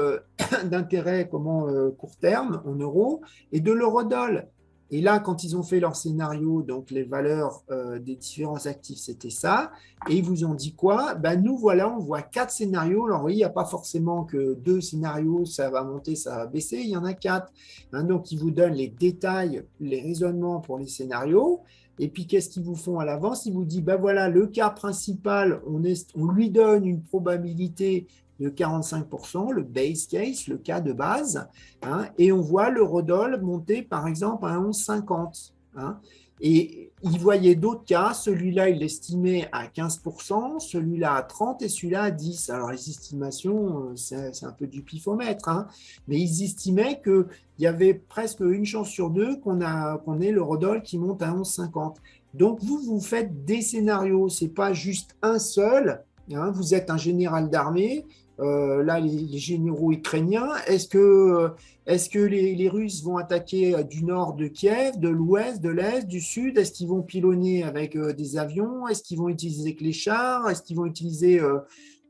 d'intérêt court terme en euros et de l'eurodoll. Et là, quand ils ont fait leur scénario, donc les valeurs des différents actifs, c'était ça. Et ils vous ont dit quoi? Ben, nous, voilà, on voit 4 scénarios. Alors, oui, il n'y a pas forcément que 2 scénarios, ça va monter, ça va baisser. Il y en a 4. Hein, donc, ils vous donnent les détails, les raisonnements pour les scénarios. Et puis, qu'est-ce qu'ils vous font à l'avance? Ils vous disent, ben voilà, le cas principal, on lui donne une probabilité de 45%, le base case, le cas de base, hein, et on voit l'eurodoll monter, par exemple, à 11,50. Hein, et il voyait d'autres cas, celui-là, il l'estimait à 15%, celui-là à 30% et celui-là à 10%. Alors, les estimations, c'est un peu du pifomètre, hein, mais ils estimaient qu'il y avait presque une chance sur deux qu'on ait l'eurodoll qui monte à 11,50. Donc, vous faites des scénarios, ce n'est pas juste un seul. Hein, vous êtes un général d'armée. Là, les généraux ukrainiens, est-ce que les Russes vont attaquer du nord de Kiev, de l'ouest, de l'est, du sud? Est-ce qu'ils vont pilonner avec des avions? Est-ce qu'ils vont utiliser que les chars? Est-ce qu'ils vont utiliser,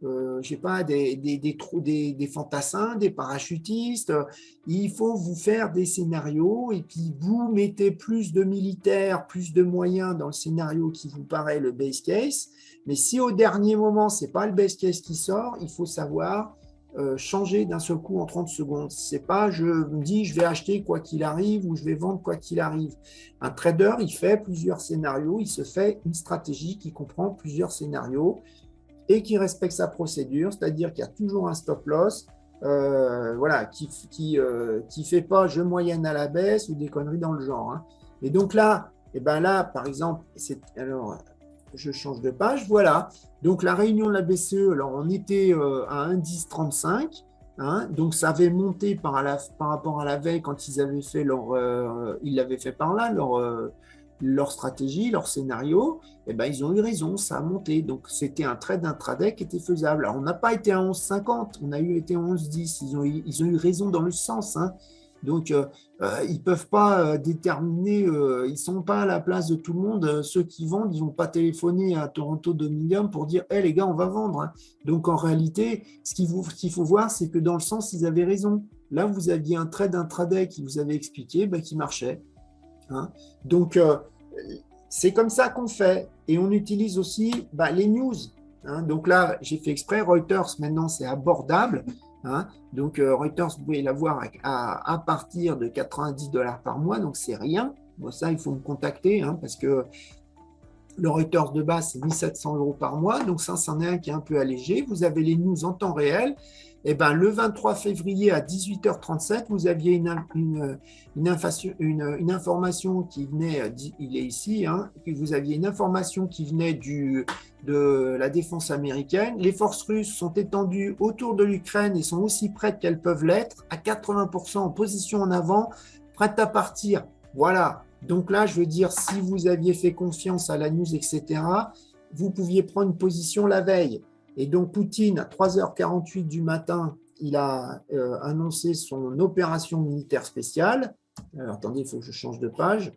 je sais pas, des fantassins, des parachutistes? Il faut vous faire des scénarios et puis vous mettez plus de militaires, plus de moyens dans le scénario qui vous paraît le base case. Mais si au dernier moment, ce n'est pas le best case qui sort, il faut savoir changer d'un seul coup en 30 secondes. Ce n'est pas je me dis je vais acheter quoi qu'il arrive ou je vais vendre quoi qu'il arrive. Un trader, il fait plusieurs scénarios, il se fait une stratégie qui comprend plusieurs scénarios et qui respecte sa procédure, c'est-à-dire qu'il y a toujours un stop loss, voilà, qui fait pas je moyenne à la baisse ou des conneries dans le genre. Hein. Et donc là, par exemple, alors je change de page, voilà. Donc la réunion de la BCE, alors on était à 1,1035, hein, donc ça avait monté par rapport à la veille quand ils avaient fait ils l'avaient fait par là, leur stratégie, leur scénario, et ils ont eu raison, ça a monté. Donc c'était un trade intraday qui était faisable. Alors on n'a pas été à 11,50, on a été à 11,10, ils ont eu raison dans le sens, hein. Donc, ils ne peuvent pas déterminer, ils ne sont pas à la place de tout le monde. Ceux qui vendent, ils ne vont pas téléphoner à Toronto Dominion pour dire hey, les gars, on va vendre. Hein. Donc, en réalité, ce qu'il faut voir, c'est que dans le sens, ils avaient raison. Là, vous aviez un trade intraday qui vous avait expliqué qui marchait. Hein. Donc, c'est comme ça qu'on fait. Et on utilise aussi les news. Hein. Donc là, j'ai fait exprès. Reuters, maintenant, c'est abordable. Hein. Donc, Reuters, vous pouvez l'avoir à partir de $90 par mois, donc c'est rien. Bon, ça, il faut me contacter hein, parce que le Reuters de base, c'est 1 700 € par mois, donc ça, c'en est un qui est un peu allégé. Vous avez les news en temps réel. Et le 23 février à 18h37, vous aviez une information qui venait, il est ici, hein, vous aviez une information qui venait de la défense américaine. Les forces russes sont étendues autour de l'Ukraine et sont aussi prêtes qu'elles peuvent l'être, à 80% en position en avant, prêtes à partir. Voilà. Donc là, je veux dire, si vous aviez fait confiance à la news, etc., vous pouviez prendre une position la veille. Et donc, Poutine, à 3h48 du matin, il a annoncé son opération militaire spéciale. Attendez, il faut que je change de page.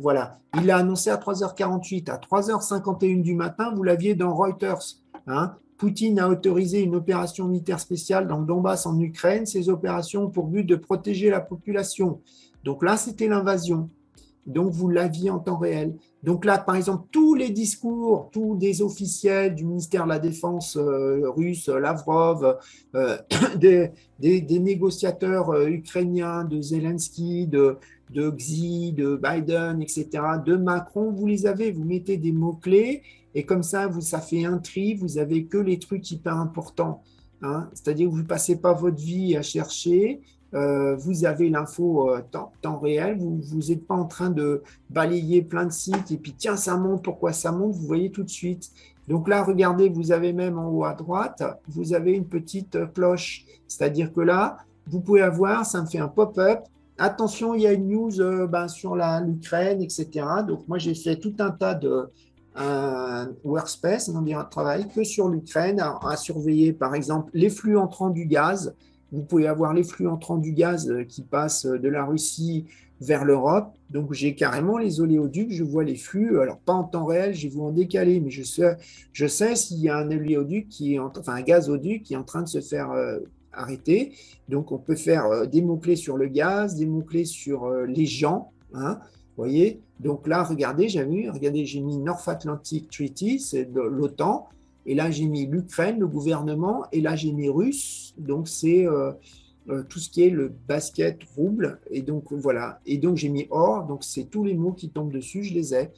Voilà. Il l'a annoncé à 3h48. À 3h51 du matin, vous l'aviez dans Reuters. Hein. Poutine a autorisé une opération militaire spéciale dans le Donbass en Ukraine. Ces opérations ont pour but de protéger la population. Donc là, c'était l'invasion. Donc, vous l'aviez en temps réel. Donc là, par exemple, tous les discours, tous des officiels du ministère de la Défense russe, Lavrov, des négociateurs ukrainiens, de Zelensky, de Xi, de Biden, etc., de Macron, vous les avez, vous mettez des mots-clés et comme ça, ça fait un tri, vous avez que les trucs hyper importants. Hein, c'est-à-dire que vous ne passez pas votre vie à chercher. Vous avez l'info temps réel, vous n'êtes pas en train de balayer plein de sites et puis tiens ça monte, pourquoi ça monte, vous voyez tout de suite. Donc là, regardez, vous avez même en haut à droite, vous avez une petite cloche. C'est-à-dire que là, vous pouvez avoir, ça me fait un pop-up. Attention, il y a une news sur l'Ukraine, etc. Donc moi, j'ai fait tout un tas de workspace, un environnement de travail, que sur l'Ukraine, à surveiller, par exemple, les flux entrants du gaz. Vous pouvez avoir les flux entrants du gaz qui passent de la Russie vers l'Europe. Donc, j'ai carrément les oléoducs, je vois les flux, alors pas en temps réel, je les vois en décalé, mais je sais s'il y a un oléoduc enfin un gazoduc qui est en train de se faire arrêter. Donc, on peut faire des mots-clés sur le gaz, des mots-clés sur les gens, hein, vous voyez. Donc là, regardez, j'ai mis North Atlantic Treaty, c'est de l'OTAN. Et là, j'ai mis l'Ukraine, le gouvernement. Et là, j'ai mis russe. Donc, c'est tout ce qui est le basket rouble. Et donc, voilà. Et donc, j'ai mis or. Donc, c'est tous les mots qui tombent dessus, je les ai.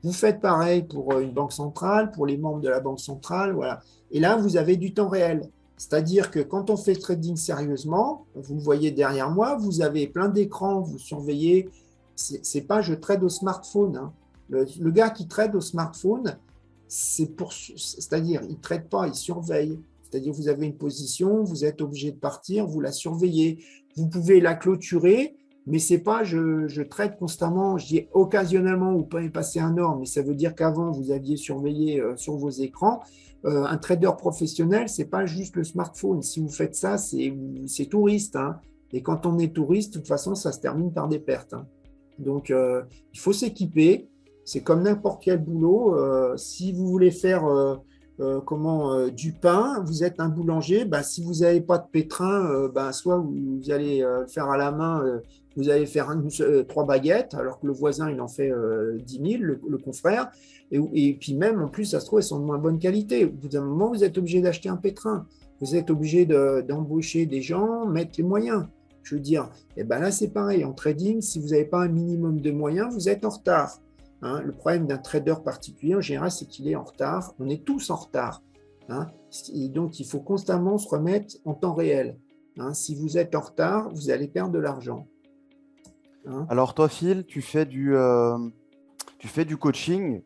Vous faites pareil pour une banque centrale, pour les membres de la banque centrale. Voilà. Et là, vous avez du temps réel. C'est-à-dire que quand on fait le trading sérieusement, vous le voyez derrière moi, vous avez plein d'écrans, vous surveillez. C'est pas je trade au smartphone, hein. Le gars qui trade au smartphone, c'est-à-dire il ne trade pas, il surveille. C'est-à-dire vous avez une position, vous êtes obligé de partir, vous la surveillez. Vous pouvez la clôturer, mais c'est pas je trade constamment, je dis occasionnellement, vous pouvez passer un ordre, mais ça veut dire qu'avant vous aviez surveillé sur vos écrans. Un trader professionnel, c'est pas juste le smartphone. Si vous faites ça, c'est touriste, hein. Et quand on est touriste, de toute façon, ça se termine par des pertes, hein. Donc, il faut s'équiper. C'est comme n'importe quel boulot. Si vous voulez faire du pain, vous êtes un boulanger. Bah, si vous n'avez pas de pétrin, soit vous allez le faire à la main, vous allez faire 3 baguettes, alors que le voisin, il en fait 10 000, le confrère. Et puis même, en plus, ça se trouve, elles sont de moins bonne qualité. Au bout d'un moment, vous êtes obligé d'acheter un pétrin. Vous êtes obligé d'embaucher des gens, mettre les moyens. Je veux dire, et ben là, c'est pareil. En trading, si vous n'avez pas un minimum de moyens, vous êtes en retard, hein. Le problème d'un trader particulier, en général, c'est qu'il est en retard. On est tous en retard, hein. Et donc, il faut constamment se remettre en temps réel, hein. Si vous êtes en retard, vous allez perdre de l'argent, hein. Alors toi, Phil, tu fais du coaching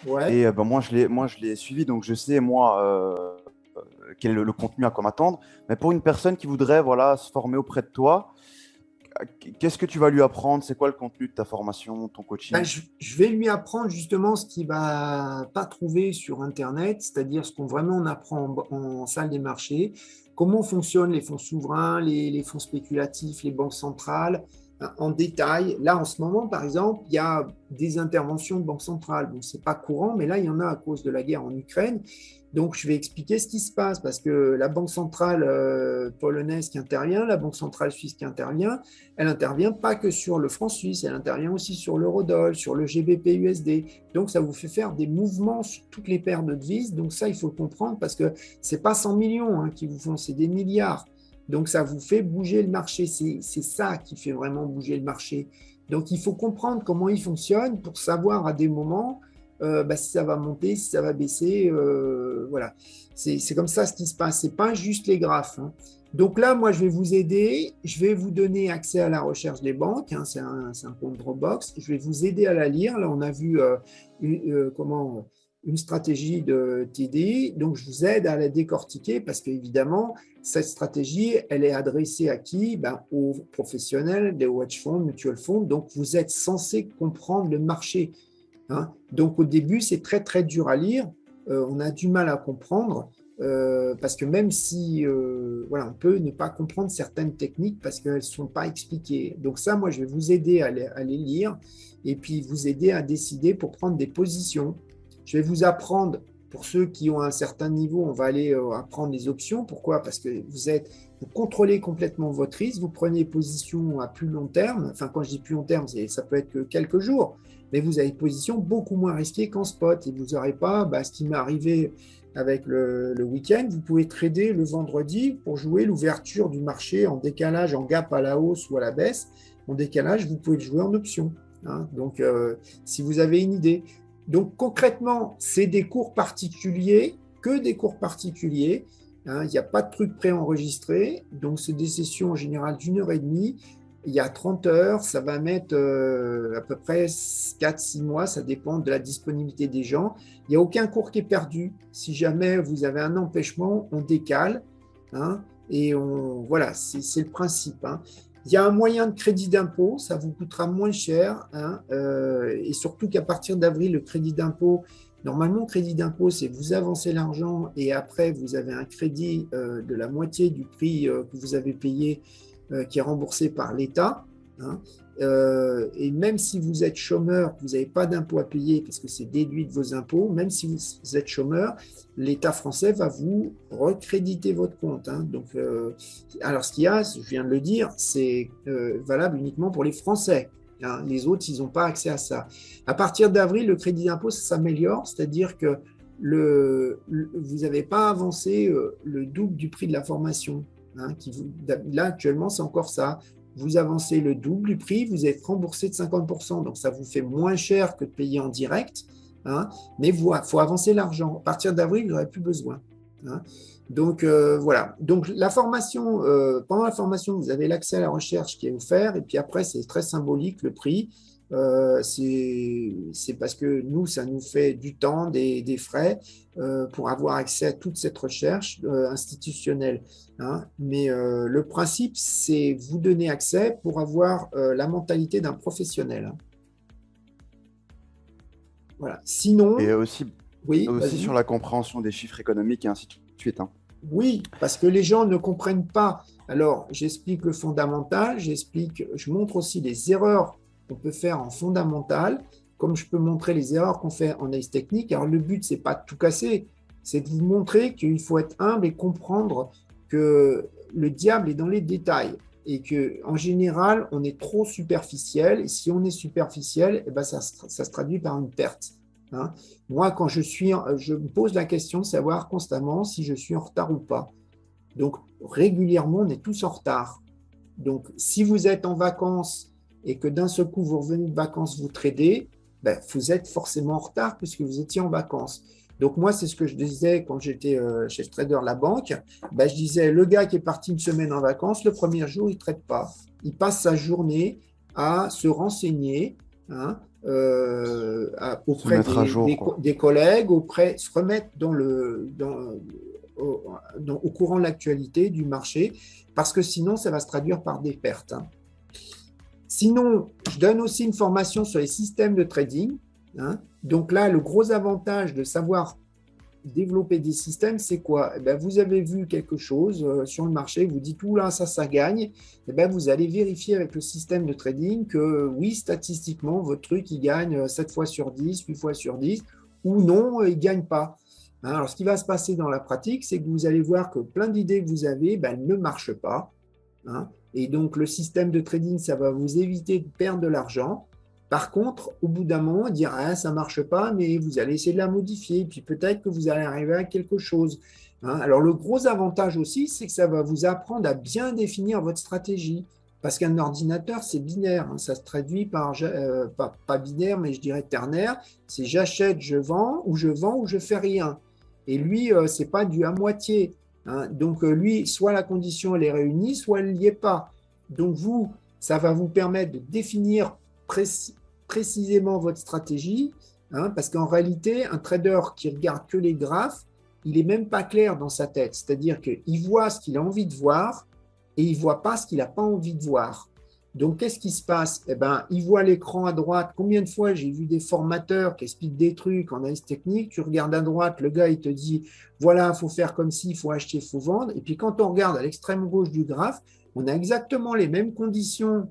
Ouais. et moi, je l'ai suivi, donc je sais, moi, quel est le contenu à quoi m'attendre. Mais pour une personne qui voudrait voilà, se former auprès de toi, qu'est-ce que tu vas lui apprendre? C'est quoi le contenu de ta formation, ton Ben, coaching? je vais lui apprendre justement ce qu'il ne va pas trouver sur Internet, c'est-à-dire ce qu'on vraiment on apprend en salle des marchés, comment fonctionnent les fonds souverains, les fonds spéculatifs, les banques centrales, hein, en détail. Là, en ce moment, par exemple, il y a des interventions de banques centrales. Bon, ce n'est pas courant, mais là, il y en a à cause de la guerre en Ukraine. Donc, je vais expliquer ce qui se passe parce que la banque centrale polonaise qui intervient, la banque centrale suisse qui intervient, elle n'intervient pas que sur le franc suisse, elle intervient aussi sur l'eurodoll, sur le GBP USD. Donc, ça vous fait faire des mouvements sur toutes les paires de devises. Donc, ça, il faut le comprendre parce que ce n'est pas 100 millions qui vous font, c'est des milliards. Donc, ça vous fait bouger le marché. C'est ça qui fait vraiment bouger le marché. Donc, il faut comprendre comment il fonctionne pour savoir à des moments si ça va monter, si ça va baisser. Voilà. C'est comme ça ce qui se passe. Ce n'est pas juste les graphes, hein. Donc là, moi, je vais vous aider. Je vais vous donner accès à la recherche des banques, hein. C'est un compte Dropbox. Je vais vous aider à la lire. Là, on a vu une stratégie de TD. Donc, je vous aide à la décortiquer parce qu'évidemment, cette stratégie, elle est adressée à qui? Aux professionnels, des hedge funds, mutual funds. Donc, vous êtes censé comprendre le marché, hein. Donc, au début, c'est très, très dur à lire. On a du mal à comprendre. Parce que même si on peut ne pas comprendre certaines techniques parce qu'elles ne sont pas expliquées. Donc ça, moi, je vais vous aider à les lire et puis vous aider à décider pour prendre des positions. Je vais vous apprendre, pour ceux qui ont un certain niveau, on va aller apprendre les options. Pourquoi? Parce que vous contrôlez complètement votre risque, vous prenez position à plus long terme. Enfin, quand je dis plus long terme, ça peut être que quelques jours, mais vous avez une position beaucoup moins risquée qu'en spot et vous n'aurez pas ce qui m'est arrivé avec le week-end. Vous pouvez trader le vendredi pour jouer l'ouverture du marché en décalage, en gap à la hausse ou à la baisse. En décalage, vous pouvez le jouer en option, hein. Donc, si vous avez une idée. Donc, concrètement, c'est des cours particuliers, que des cours particuliers, hein. Il n'y a pas de truc préenregistré. Donc, c'est des sessions en général d'1 heure et demie. il y a 30 heures, ça va mettre à peu près 4-6 mois, ça dépend de la disponibilité des gens. Il n'y a aucun cours qui est perdu. Si jamais vous avez un empêchement, on décale, hein, et voilà, c'est le principe, hein. Il y a un moyen de crédit d'impôt, ça vous coûtera moins cher, hein, et surtout qu'à partir d'avril, le crédit d'impôt, normalement, le crédit d'impôt, c'est vous avancez l'argent et après, vous avez un crédit de la moitié du prix que vous avez payé qui est remboursé par l'État, hein. Et même si vous êtes chômeur, vous n'avez pas d'impôt à payer parce que c'est déduit de vos impôts, même si vous êtes chômeur, l'État français va vous recréditer votre compte, hein. Donc, alors, ce qu'il y a, je viens de le dire, c'est valable uniquement pour les Français, hein. Les autres, ils n'ont pas accès à ça. À partir d'avril, le crédit d'impôt, ça s'améliore, c'est-à-dire que vous n'avez pas avancé le double du prix de la formation, hein, là, actuellement, c'est encore ça. Vous avancez le double du prix, vous êtes remboursé de 50%, donc ça vous fait moins cher que de payer en direct, hein, mais il faut avancer l'argent. À partir d'avril, vous n'aurez plus besoin, hein. Donc, voilà. Donc, la formation, pendant la formation, vous avez l'accès à la recherche qui est offert, et puis après, c'est très symbolique le prix. C'est parce que nous, ça nous fait du temps, des frais pour avoir accès à toute cette recherche institutionnelle, hein. Mais le principe, c'est vous donner accès pour avoir la mentalité d'un professionnel, hein. Voilà. Et Sinon, aussi, oui, aussi sur vas-y. la compréhension des chiffres économiques et ainsi de suite, hein. Oui, parce que les gens ne comprennent pas. Alors, j'explique le fondamental, je montre aussi les erreurs qu'on peut faire en fondamental, comme je peux montrer les erreurs qu'on fait en analyse technique. Alors, le but, c'est pas de tout casser, c'est de vous montrer qu'il faut être humble et comprendre que le diable est dans les détails et que, en général, on est trop superficiel. Et si on est superficiel, eh ben, ça se traduit par une perte, hein. Moi, quand je me pose la question de savoir constamment si je suis en retard ou pas. Donc, régulièrement, on est tous en retard. Donc, si vous êtes en vacances et que d'un seul coup, vous revenez de vacances, vous tradez, ben, vous êtes forcément en retard puisque vous étiez en vacances. Donc, moi, c'est ce que je disais quand j'étais chez Trader La Banque. Ben, je disais, le gars qui est parti une semaine en vacances, le premier jour, il ne trade pas. Il passe sa journée à se renseigner, hein, Se auprès mettre à jour, quoi. des collègues, se remettre au courant de l'actualité du marché, parce que sinon, ça va se traduire par des pertes, hein. Sinon, je donne aussi une formation sur les systèmes de trading, hein. Donc là, le gros avantage de savoir développer des systèmes, c'est quoi? Eh bien, vous avez vu quelque chose sur le marché, vous dites, oula, ça gagne. Eh bien, vous allez vérifier avec le système de trading que oui, statistiquement, votre truc, il gagne 7 fois sur 10, 8 fois sur 10, ou non, il ne gagne pas, hein. Alors, ce qui va se passer dans la pratique, c'est que vous allez voir que plein d'idées que vous avez ben, ne marchent pas, hein. Et donc, le système de trading, ça va vous éviter de perdre de l'argent. Par contre, au bout d'un moment, dire ah, ça ne marche pas, mais vous allez essayer de la modifier, puis peut-être que vous allez arriver à quelque chose, hein. Alors, le gros avantage aussi, c'est que ça va vous apprendre à bien définir votre stratégie. Parce qu'un ordinateur, c'est binaire, hein. Ça se traduit par, pas binaire, mais je dirais ternaire. C'est j'achète, je vends, ou je fais rien. Et lui, ce n'est pas du à moitié, hein. Donc, lui, soit la condition elle est réunie, soit elle n'y est pas. Donc, vous, ça va vous permettre de définir précisément votre stratégie, hein, parce qu'en réalité, un trader qui regarde que les graphes, il n'est même pas clair dans sa tête. C'est-à-dire qu'il voit ce qu'il a envie de voir et il ne voit pas ce qu'il n'a pas envie de voir. Donc, qu'est-ce qui se passe? Eh ben, il voit l'écran à droite. Combien de fois j'ai vu des formateurs qui expliquent des trucs en analyse technique? Tu regardes à droite, le gars, il te dit, voilà, il faut faire comme ci, il faut acheter, il faut vendre. Et puis, quand on regarde à l'extrême gauche du graphe, on a exactement les mêmes conditions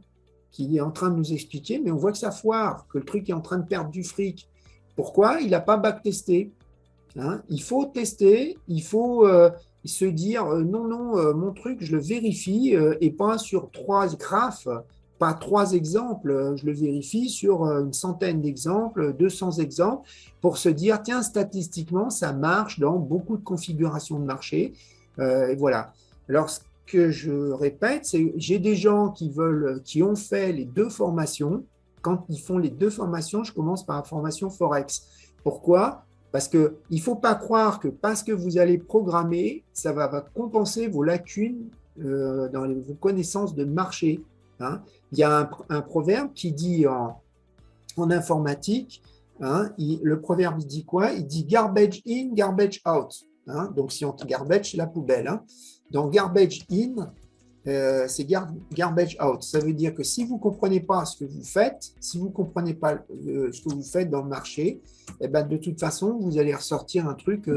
qu'il est en train de nous expliquer, mais on voit que ça foire, que le truc est en train de perdre du fric. Pourquoi? Il n'a pas backtesté, hein. Il faut tester, il faut se dire non, non, mon truc, je le vérifie et pas sur 3 graphes, pas 3 exemples, je le vérifie sur une centaine d'exemples, 200 exemples, pour se dire, tiens, statistiquement, ça marche dans beaucoup de configurations de marché. Et voilà. Alors, ce que je répète, c'est j'ai des gens qui ont fait les 2 formations. Quand ils font les 2 formations, je commence par la formation Forex. Pourquoi? Parce qu'il ne faut pas croire que parce que vous allez programmer, ça va compenser vos lacunes dans vos connaissances de marché. hein. Il y a un proverbe qui dit en informatique, hein, le proverbe il dit quoi? Il dit garbage in, garbage out. Hein. Donc, si on garbage, c'est la poubelle. Hein. Donc, garbage in, c'est garbage out. Ça veut dire que si vous ne comprenez pas ce que vous faites, si vous ne comprenez pas ce que vous faites dans le marché, eh ben, de toute façon, vous allez ressortir un truc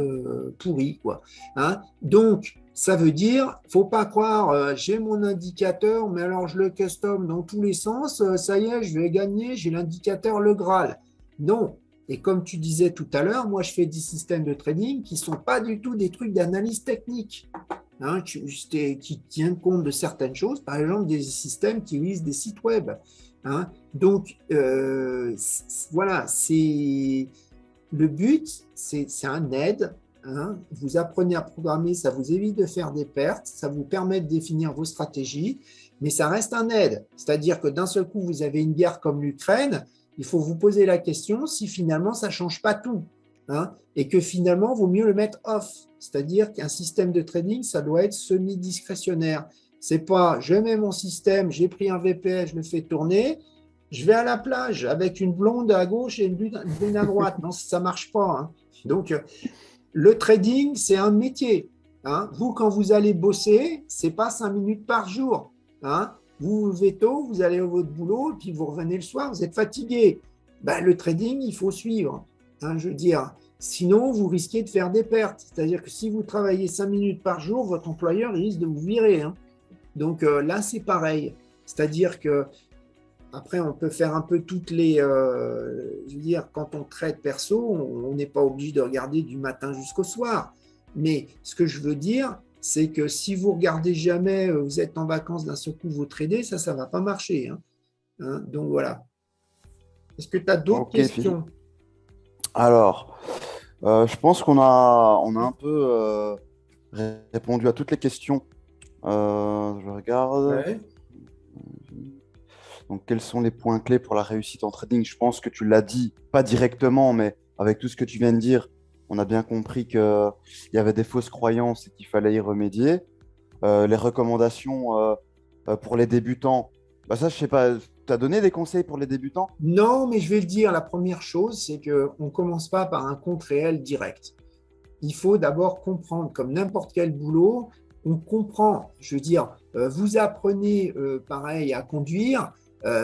pourri, quoi. Hein. Donc, ça veut dire, faut pas croire, j'ai mon indicateur, mais alors je le custom dans tous les sens, ça y est, je vais gagner, j'ai l'indicateur le Graal. Non. Et comme tu disais tout à l'heure, moi, je fais des systèmes de trading qui ne sont pas du tout des trucs d'analyse technique. Hein, qui tiennent compte de certaines choses, par exemple des systèmes qui utilisent des sites web. Hein. Donc, voilà, le but, c'est un aide. Hein. Vous apprenez à programmer, ça vous évite de faire des pertes, ça vous permet de définir vos stratégies, mais ça reste un aide. C'est-à-dire que d'un seul coup, vous avez une guerre comme l'Ukraine, il faut vous poser la question si finalement ça ne change pas tout. Hein, et que finalement, il vaut mieux le mettre off. C'est-à-dire qu'un système de trading, ça doit être semi-discrétionnaire. C'est pas, je mets mon système, j'ai pris un VPN, je le fais tourner, je vais à la plage avec une blonde à gauche et une brune à droite. Non, ça marche pas. Hein. Donc, le trading, c'est un métier. Hein. Vous, quand vous allez bosser, c'est pas 5 minutes par jour. Hein. Vous vous levez tôt, vous allez à votre boulot, et puis vous revenez le soir, vous êtes fatigué. Ben, le trading, il faut suivre. Hein, je veux dire, sinon, vous risquez de faire des pertes. C'est-à-dire que si vous travaillez 5 minutes par jour, votre employeur risque de vous virer. Hein. Donc là, c'est pareil. C'est-à-dire que après, on peut faire un peu toutes les... je veux dire, quand on traite perso, on n'est pas obligé de regarder du matin jusqu'au soir. Mais ce que je veux dire, c'est que si vous regardez jamais, vous êtes en vacances, d'un seul coup, vous tradez, ça ne va pas marcher. Hein. Hein, donc voilà. Est-ce que tu as d'autres Ok, Philippe. questions? Alors, je pense qu'on a un peu répondu à toutes les questions. Je regarde. Ouais. Donc, quels sont les points clés pour la réussite en trading? Je pense que tu l'as dit, pas directement, mais avec tout ce que tu viens de dire, on a bien compris qu'il y avait des fausses croyances et qu'il fallait y remédier. Les recommandations pour les débutants, bah ça, je sais pas, tu as donné des conseils pour les débutants? Non, mais je vais le dire, la première chose, c'est qu'on ne commence pas par un compte réel direct. Il faut d'abord comprendre, comme n'importe quel boulot, on comprend. Je veux dire, vous apprenez pareil à conduire,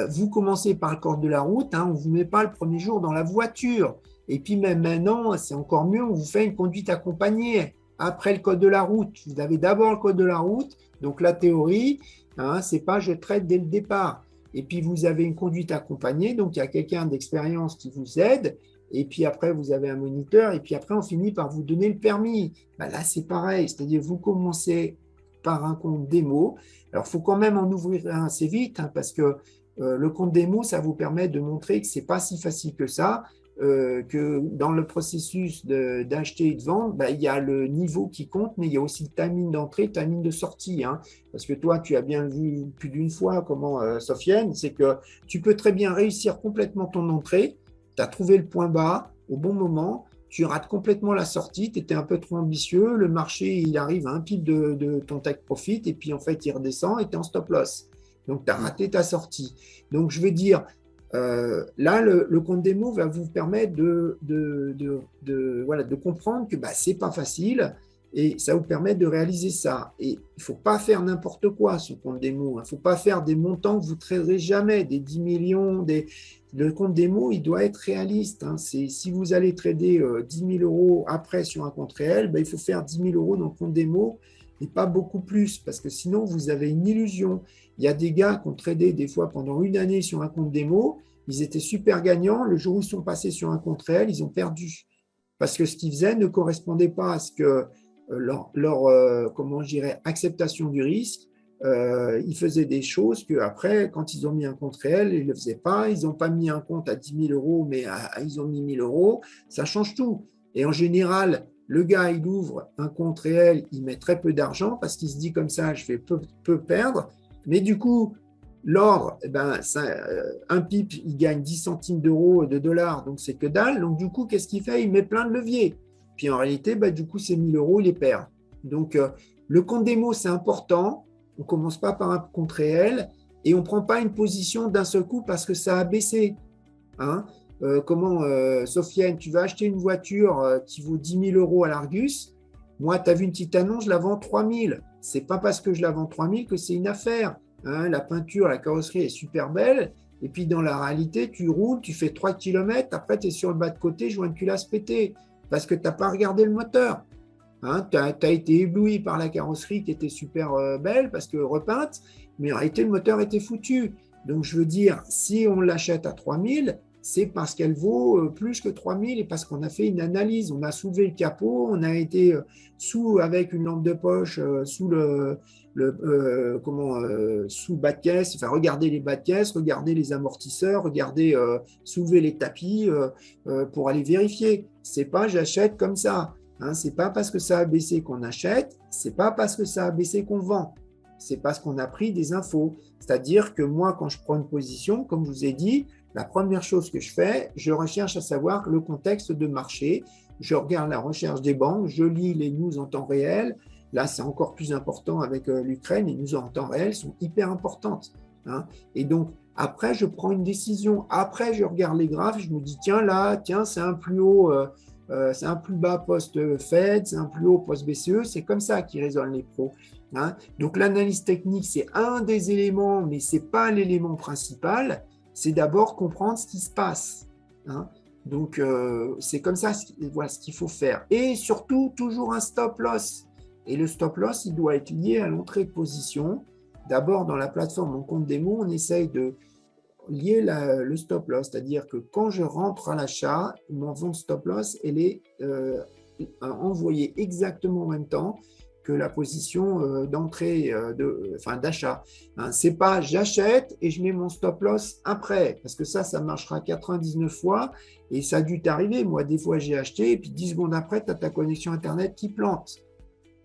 vous commencez par le code de la route, hein, on ne vous met pas le premier jour dans la voiture. Et puis même maintenant, c'est encore mieux, on vous fait une conduite accompagnée. Après le code de la route, vous avez d'abord le code de la route, donc la théorie, hein, c'est pas je traite dès le départ. Et puis vous avez une conduite accompagnée, donc il y a quelqu'un d'expérience qui vous aide. Et puis après, vous avez un moniteur, et puis après, on finit par vous donner le permis. Ben là, c'est pareil, c'est-à-dire vous commencez par un compte démo. Alors, il faut quand même en ouvrir un assez vite, hein, parce que le compte démo, ça vous permet de montrer que ce n'est pas si facile que ça, que dans le processus d'acheter et de vendre, ben, il y a le niveau qui compte, mais il y a aussi le timing d'entrée, le timing de sortie. Hein, parce que toi, tu as bien vu plus d'une fois comment, Sofiane, c'est que tu peux très bien réussir complètement ton entrée, tu as trouvé le point bas au bon moment, tu rates complètement la sortie, tu étais un peu trop ambitieux, le marché il arrive à un pic de ton take profit et puis en fait il redescend et tu es en stop loss. Donc tu as raté ta sortie. Donc je veux dire, là le compte démo va vous permettre voilà, de comprendre que bah, ce n'est pas facile et ça vous permet de réaliser ça. Et il ne faut pas faire n'importe quoi sur le compte démo. Il ne faut pas faire des montants que vous ne traderez jamais, des 10 millions, le compte démo, il doit être réaliste. Hein. Si vous allez trader 10 000 euros après sur un compte réel, ben, il faut faire 10 000 euros dans le compte démo et pas beaucoup plus, parce que sinon, vous avez une illusion. Il y a des gars qui ont tradé des fois pendant une année sur un compte démo, ils étaient super gagnants. Le jour où ils sont passés sur un compte réel, ils ont perdu. Parce que ce qu'ils faisaient ne correspondait pas à ce que leur comment je dirais, acceptation du risque. Ils faisaient des choses qu'après, quand ils ont mis un compte réel, ils ne le faisaient pas. Ils n'ont pas mis un compte à 10 000 euros, mais ils ont mis 1 000 euros. Ça change tout. Et en général, le gars, il ouvre un compte réel, il met très peu d'argent parce qu'il se dit comme ça, je vais peu perdre. Mais du coup, l'or, eh ben, un pip, il gagne 10 centimes d'euros, de dollars, donc c'est que dalle. Donc du coup, qu'est-ce qu'il fait? Il met plein de leviers. Puis en réalité, bah, du coup, ces 1 000 euros, il les perd. Donc le compte démo, c'est important. On ne commence pas par un compte réel. et on ne prend pas une position d'un seul coup parce que ça a baissé. Hein. Sofiane, tu vas acheter une voiture qui vaut 10 000 euros à l'Argus. Moi, tu as vu une petite annonce, je la vends 3 000. Ce n'est pas parce que je la vends 3 000 que c'est une affaire. Hein. La peinture, la carrosserie est super belle. Et puis, dans la réalité, tu roules, tu fais 3 km. Après, tu es sur le bas de côté, je vois une culasse péter parce que tu n'as pas regardé le moteur. Hein, tu as été ébloui par la carrosserie qui était super belle parce que repeinte, mais en réalité, le moteur était foutu. Donc, je veux dire, si on l'achète à 3 000, c'est parce qu'elle vaut plus que 3 000 et parce qu'on a fait une analyse. On a soulevé le capot, on a été avec une lampe de poche sous sous bas de caisse, enfin, regarder les bas de caisse, regarder les amortisseurs, soulever les tapis pour aller vérifier. C'est pas j'achète comme ça. Hein, c'est pas parce que ça a baissé qu'on achète, c'est pas parce que ça a baissé qu'on vend. C'est parce qu'on a pris des infos. C'est-à-dire que moi, quand je prends une position, comme je vous ai dit, la première chose que je fais, je recherche à savoir le contexte de marché. Je regarde la recherche des banques, je lis les news en temps réel. Là, c'est encore plus important avec l'Ukraine. Les news en temps réel sont hyper importantes. Hein. Et donc, après, je prends une décision. Après, je regarde les graphes. Je me dis, tiens, c'est un plus haut, c'est un plus bas post-Fed, c'est un plus haut post-BCE. C'est comme ça qu'ils raisonnent les pros. Hein. Donc, l'analyse technique, c'est un des éléments, mais ce n'est pas l'élément principal. C'est d'abord comprendre ce qui se passe. Hein. Donc, c'est comme ça, voilà ce qu'il faut faire. Et surtout, toujours un stop-loss. Et le stop-loss, il doit être lié à l'entrée de position. D'abord, dans la plateforme Mon Compte Démo, on essaye de lier le stop-loss, c'est-à-dire que quand je rentre à l'achat, mon vente stop-loss, elle est envoyée exactement en même temps que la position d'entrée, d'achat. Hein, c'est pas j'achète et je mets mon stop loss après, parce que ça marchera 99 fois et ça a dû t'arriver. Moi, des fois, j'ai acheté et puis 10 secondes après, tu as ta connexion Internet qui plante.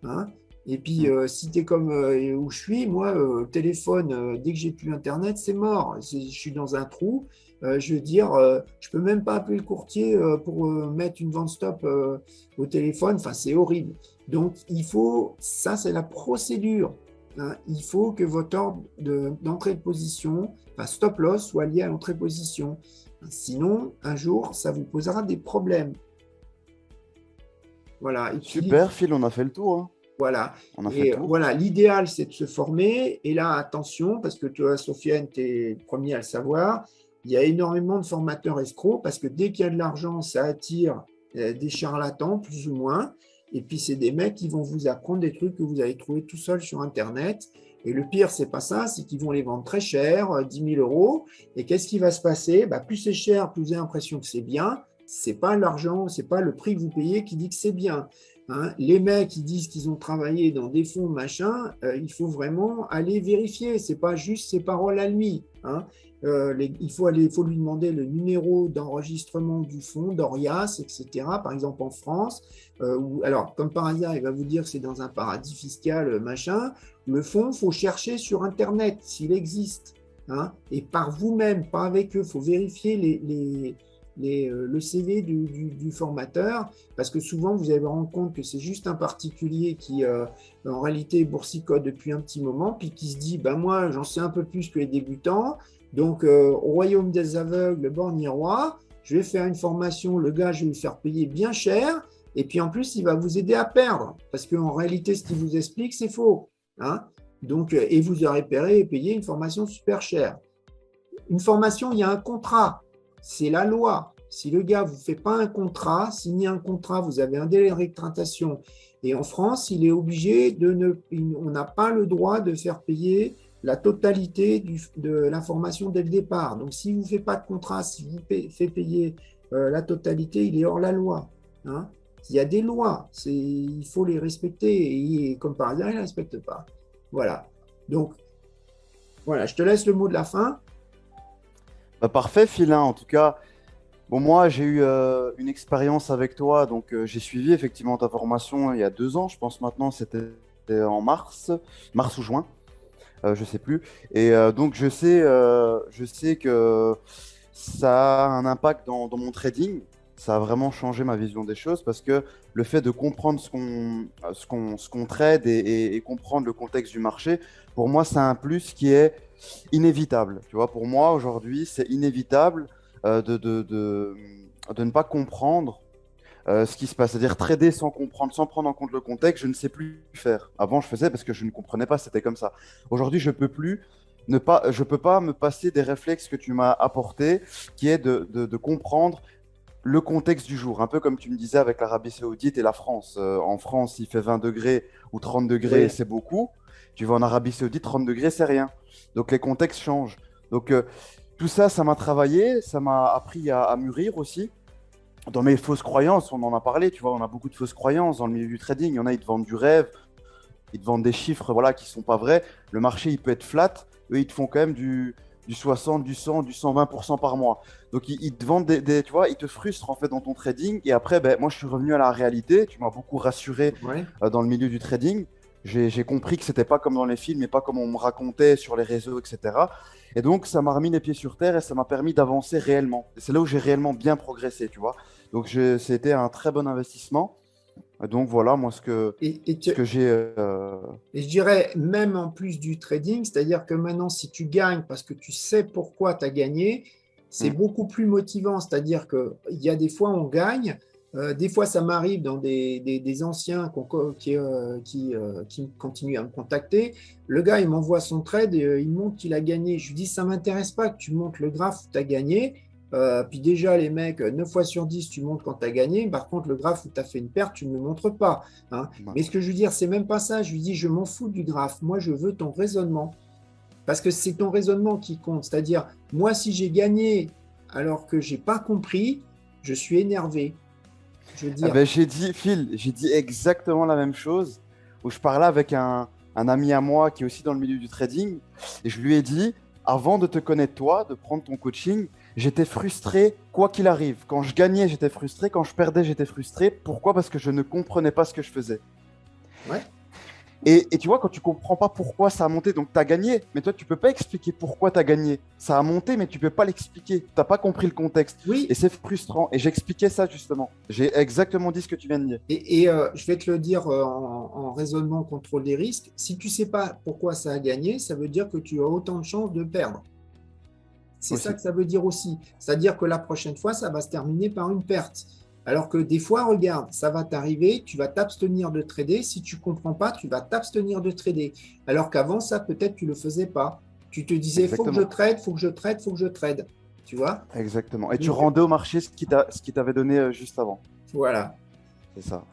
Hein. Et puis, si tu es comme où je suis, moi, téléphone, dès que j'ai plus Internet, c'est mort. Je suis dans un trou. Je veux dire, je peux même pas appeler le courtier pour mettre une vente stop au téléphone. Enfin, c'est horrible. Donc, ça c'est la procédure. Hein. Il faut que votre ordre d'entrée de position, enfin stop loss, soit lié à l'entrée de position. Sinon, un jour, ça vous posera des problèmes. Voilà. Super, Phil, on a fait le tour. Hein. Voilà. On a fait le tour. Voilà, l'idéal, c'est de se former. Et là, attention, parce que toi, Sofiane, tu es le premier à le savoir, il y a énormément de formateurs escrocs parce que dès qu'il y a de l'argent, ça attire des charlatans, plus ou moins. Et puis, c'est des mecs qui vont vous apprendre des trucs que vous allez trouver tout seul sur Internet. Et le pire, c'est pas ça, c'est qu'ils vont les vendre très cher, 10 000 euros. Et qu'est-ce qui va se passer? Plus c'est cher, plus vous avez l'impression que c'est bien. C'est pas l'argent, c'est pas le prix que vous payez qui dit que c'est bien. Hein. Les mecs qui disent qu'ils ont travaillé dans des fonds, machin, il faut vraiment aller vérifier. C'est pas juste ses paroles à lui. Hein. Il faut lui demander le numéro d'enregistrement du fonds, d'Orias, etc. Par exemple en France, alors comme par hasard, il va vous dire que c'est dans un paradis fiscal, machin. Le fonds, il faut chercher sur Internet s'il existe. Hein, et par vous-même, pas avec eux. Il faut vérifier le CV du formateur, parce que souvent vous allez vous rendre compte que c'est juste un particulier qui en réalité boursicote depuis un petit moment, puis qui se dit moi j'en sais un peu plus que les débutants, donc au royaume des aveugles, borgne roi, je vais faire une formation, le gars je vais le faire payer bien cher, et puis en plus il va vous aider à perdre, parce qu'en réalité ce qu'il vous explique c'est faux. Hein. Donc, et vous aurez payé une formation super chère. Une formation, il y a un contrat. C'est la loi. Si le gars ne vous fait pas un contrat, signer un contrat, vous avez un délai de rétractation. Et en France, il est obligé on n'a pas le droit de faire payer la totalité de l'information dès le départ. Donc, s'il ne vous fait pas de contrat, si vous fait payer la totalité, il est hors la loi. Hein. Il y a des lois, il faut les respecter. Et comme par hasard, il ne les respecte pas. Voilà. Donc, voilà, je te laisse le mot de la fin. Parfait, Phil. En tout cas, bon, moi, j'ai eu une expérience avec toi. Donc, j'ai suivi effectivement ta formation il y a 2 ans, je pense maintenant. C'était en mars ou juin, je ne sais plus. Et donc, je sais que ça a un impact dans mon trading. Ça a vraiment changé ma vision des choses parce que le fait de comprendre ce qu'on trade et comprendre le contexte du marché, pour moi, c'est un plus qui est inévitable. Tu vois, pour moi, aujourd'hui, c'est inévitable de ne pas comprendre ce qui se passe. C'est-à-dire trader sans comprendre, sans prendre en compte le contexte, je ne sais plus faire. Avant, je faisais parce que je ne comprenais pas, c'était comme ça. Aujourd'hui, je peux plus je peux pas me passer des réflexes que tu m'as apportés, qui est de comprendre le contexte du jour. Un peu comme tu me disais avec l'Arabie Saoudite et la France. En France, il fait 20 degrés ou 30 degrés, Oui. c'est beaucoup. Tu vas en Arabie Saoudite, 30 degrés, c'est rien. Donc les contextes changent. Donc tout ça, ça m'a travaillé, ça m'a appris à mûrir aussi. Dans mes fausses croyances, on en a parlé, tu vois, on a beaucoup de fausses croyances dans le milieu du trading. Il y en a, ils te vendent du rêve, ils te vendent des chiffres voilà, qui ne sont pas vrais. Le marché, il peut être flat. Eux, ils te font quand même du 60, du 100, du 120% par mois. Donc, ils te vendent tu vois, ils te frustrent en fait dans ton trading. Et après, ben, moi, je suis revenu à la réalité. Tu m'as beaucoup rassuré Ouais. dans le milieu du trading. J'ai compris que c'était pas comme dans les films et pas comme on me racontait sur les réseaux, etc. Et donc, ça m'a remis les pieds sur terre et ça m'a permis d'avancer réellement. Et c'est là où j'ai réellement bien progressé, tu vois. Donc, c'était un très bon investissement. Donc, voilà, moi, Et, et ce tu- que j'ai. et je dirais, même en plus du trading, c'est-à-dire que maintenant, si tu gagnes parce que tu sais pourquoi tu as gagné, c'est Hmm, beaucoup plus motivant. C'est-à-dire qu'il y a des fois, on gagne. Des fois, ça m'arrive dans des anciens qui continuent à me contacter. Le gars, il m'envoie son trade, et, il montre qu'il a gagné. Je lui dis, ça ne m'intéresse pas que tu montres le graphe où tu as gagné. Puis déjà, les mecs, 9 fois sur 10, tu montres quand tu as gagné. Par contre, le graphe où tu as fait une perte, tu ne le montres pas. Hein. ouais. Mais ce que je veux dire, c'est même pas ça. Je lui dis, je m'en fous du graphe. Moi, je veux ton raisonnement. Parce que c'est ton raisonnement qui compte. C'est-à-dire, moi, si j'ai gagné alors que j'ai pas compris, je suis énervé. Je veux Ah dire, ben, j'ai dit, Phil, j'ai dit exactement la même chose, où je parlais avec un ami à moi qui est aussi dans le milieu du trading, et je lui ai dit, avant de te connaître toi, de prendre ton coaching, j'étais frustré quoi qu'il arrive. Quand je gagnais, j'étais frustré, quand je perdais, j'étais frustré. Pourquoi? Parce que je ne comprenais pas ce que je faisais. ouais, Et tu vois, quand tu comprends pas pourquoi ça a monté, donc tu as gagné, mais toi, tu peux pas expliquer pourquoi tu as gagné. Ça a monté, mais tu peux pas l'expliquer. T'as pas compris le contexte. Et oui. c'est frustrant. Et j'expliquais ça justement. J'ai exactement dit ce que tu viens de dire. Je vais te le dire en raisonnement contrôle des risques. Si tu sais pas pourquoi ça a gagné, ça veut dire que tu as autant de chances de perdre. C'est ça Aussi. que ça veut dire aussi. C'est-à-dire que la prochaine fois, ça va se terminer par une perte. Alors que des fois, regarde, ça va t'arriver, tu vas t'abstenir de trader. Si tu ne comprends pas, tu vas t'abstenir de trader. Alors qu'avant, ça, peut-être, tu ne le faisais pas. Tu te disais, faut que je Exactement. trade, faut que je trade, faut que je trade. Tu vois? Exactement. Et tu Donc, rendais au marché ce qui t'avait donné juste avant. voilà. C'est ça.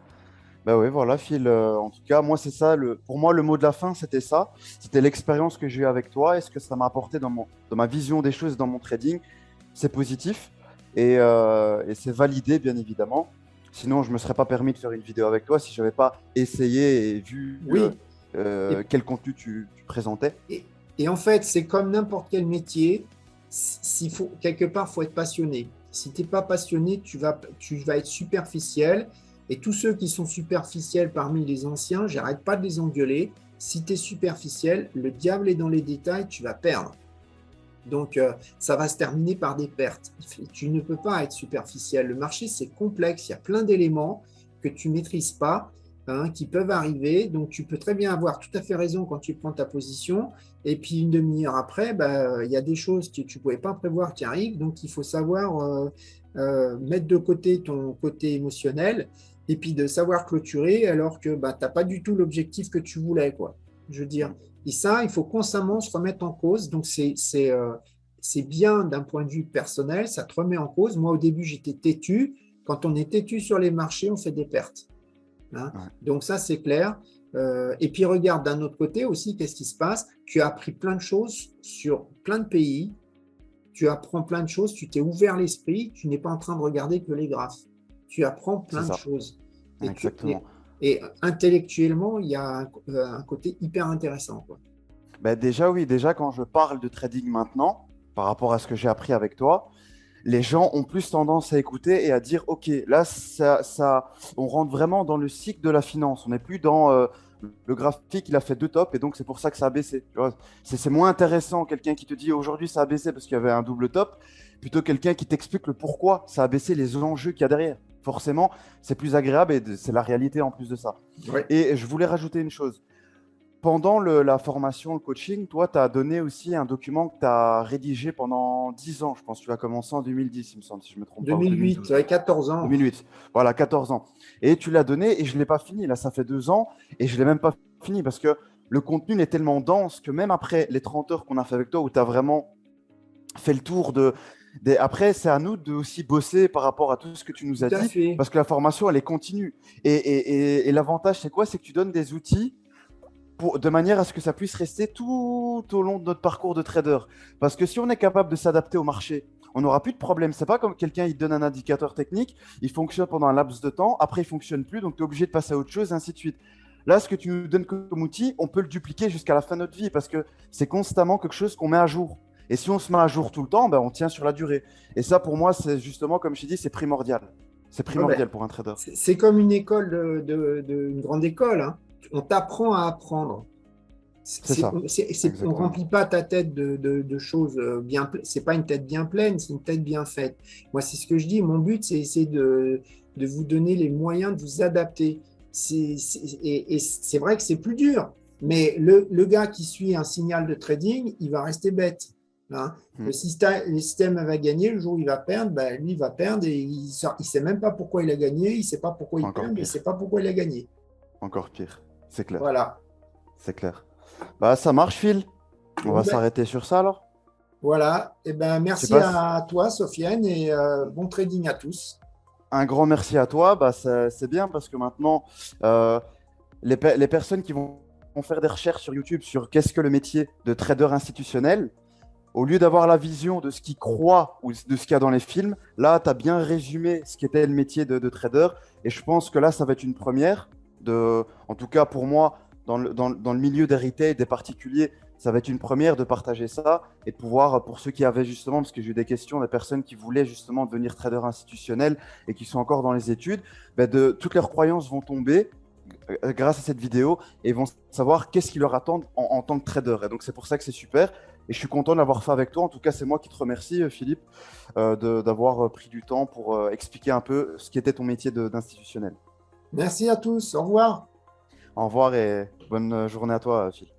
Bah oui, voilà, Phil. En tout cas, moi, c'est ça. Pour moi, le mot de la fin, c'était ça. C'était l'expérience que j'ai eue avec toi et ce que ça m'a apporté dans ma vision des choses, dans mon trading. C'est positif et c'est validé, bien évidemment. Sinon, je ne me serais pas permis de faire une vidéo avec toi si je n'avais pas essayé et vu Oui. Et, quel contenu tu présentais. et- et en fait, c'est comme n'importe quel métier. Quelque part, il faut être passionné. Si tu n'es pas passionné, tu vas être superficiel. Et tous ceux qui sont superficiels parmi les anciens, j'arrête pas de les engueuler. Si tu es superficiel, le diable est dans les détails, tu vas perdre. Donc, ça va se terminer par des pertes. Tu ne peux pas être superficiel. Le marché, c'est complexe. Il y a plein d'éléments que tu ne maîtrises pas, hein, qui peuvent arriver. Donc, tu peux très bien avoir tout à fait raison quand tu prends ta position. Et puis, une demi-heure après, bah, il y a des choses que tu ne pouvais pas prévoir qui arrivent. Donc, il faut savoir mettre de côté ton côté émotionnel et puis de savoir clôturer alors que bah, tu n'as pas du tout l'objectif que tu voulais, quoi. Je veux dire. Et ça, il faut constamment se remettre en cause. Donc, c'est bien d'un point de vue personnel, ça te remet en cause. Moi, au début, j'étais têtu. Quand on est têtu sur les marchés, on fait des pertes. Hein. Ouais, Donc, ça, c'est clair. Et puis, regarde d'un autre côté aussi, qu'est-ce qui se passe? Tu as appris plein de choses sur plein de pays. Tu apprends plein de choses. Tu t'es ouvert l'esprit. Tu n'es pas en train de regarder que les graphes. Tu apprends c'est plein de ça. choses. Et, tu, Exactement. et intellectuellement, il y a un côté hyper intéressant, quoi. Ben déjà, oui, déjà, quand je parle de trading maintenant, par rapport à ce que j'ai appris avec toi, les gens ont plus tendance à écouter et à dire, OK, là, on rentre vraiment dans le cycle de la finance. On n'est plus dans le graphique, il a fait deux tops et donc c'est pour ça que ça a baissé. Tu vois, c'est moins intéressant quelqu'un qui te dit aujourd'hui ça a baissé parce qu'il y avait un double top, plutôt quelqu'un qui t'explique le pourquoi ça a baissé, les enjeux qu'il y a derrière. Forcément, c'est plus agréable et c'est la réalité en plus de ça. Ouais. Et je voulais rajouter une chose. pendant la formation, le coaching, toi, tu as donné aussi un document que tu as rédigé pendant 10 ans. Je pense que tu as commencé en 2010, il me semble, si je ne me trompe pas, ou 2008, 2012. j'avais 14 ans. 2008, voilà, 14 ans. Et tu l'as donné et je ne l'ai pas fini. Là, ça fait 2 ans et je ne l'ai même pas fini parce que le contenu est tellement dense que même après les 30 heures qu'on a fait avec toi, où tu as vraiment fait le tour Après, c'est à nous de aussi bosser par rapport à tout ce que tu nous Tout as à dit fait. parce que la formation, elle est continue. Et l'avantage, c'est quoi? C'est que tu donnes des outils de manière à ce que ça puisse rester tout au long de notre parcours de trader. Parce que si on est capable de s'adapter au marché, on n'aura plus de problème. C'est pas comme quelqu'un, il te donne un indicateur technique, il fonctionne pendant un laps de temps, après il fonctionne plus, donc tu es obligé de passer à autre chose, et ainsi de suite. Là, ce que tu nous donnes comme outil, on peut le dupliquer jusqu'à la fin de notre vie parce que c'est constamment quelque chose qu'on met à jour. Et si on se met à jour tout le temps, ben, on tient sur la durée. Et ça, pour moi, c'est justement, comme je t'ai dit, c'est primordial. C'est Ouais, ben, primordial pour un trader. c'est comme une école, une grande école, hein. On t'apprend à apprendre. C'est ça, On ne exactement. remplit pas ta tête de choses bien. C'est pas une tête bien pleine, c'est une tête bien faite. Moi, c'est ce que je dis. Mon but, c'est essayer de vous donner les moyens de vous adapter. Et c'est vrai que c'est plus dur. Mais le gars qui suit un signal de trading, il va rester bête. Hein. Hmm. Le système va gagner, le jour où il va perdre, ben, lui, il va perdre et il ne sait même pas pourquoi il a gagné, il ne sait pas pourquoi il Encore perd, mais il ne sait pire. pas pourquoi il a gagné. Encore pire. C'est clair. Voilà. C'est clair. Bah, ça marche, Phil. On Bon, va ben, s'arrêter sur ça alors. voilà. Eh ben, Je sais merci pas. à toi, Sofiane, et bon trading à tous. Un grand merci à toi. Bah, c'est bien parce que maintenant, euh, les personnes qui vont faire des recherches sur YouTube sur qu'est-ce que le métier de trader institutionnel, au lieu d'avoir la vision de ce qu'ils croient ou de ce qu'il y a dans les films, là, tu as bien résumé ce qu'était le métier de trader. Et je pense que là, ça va être une première. En tout cas, pour moi, dans le milieu des retail, des particuliers, ça va être une première de partager ça et de pouvoir, pour ceux qui avaient justement, parce que j'ai eu des questions des personnes qui voulaient justement devenir trader institutionnel et qui sont encore dans les études, ben toutes leurs croyances vont tomber grâce à cette vidéo et vont savoir qu'est-ce qui leur attend en tant que trader. Et donc, c'est pour ça que c'est super. Et je suis content de l'avoir fait avec toi. En tout cas, c'est moi qui te remercie, Philippe, d'avoir pris du temps pour expliquer un peu ce qui était ton métier d'institutionnel. Merci à tous. Au revoir. Au revoir et bonne journée à toi, Philippe.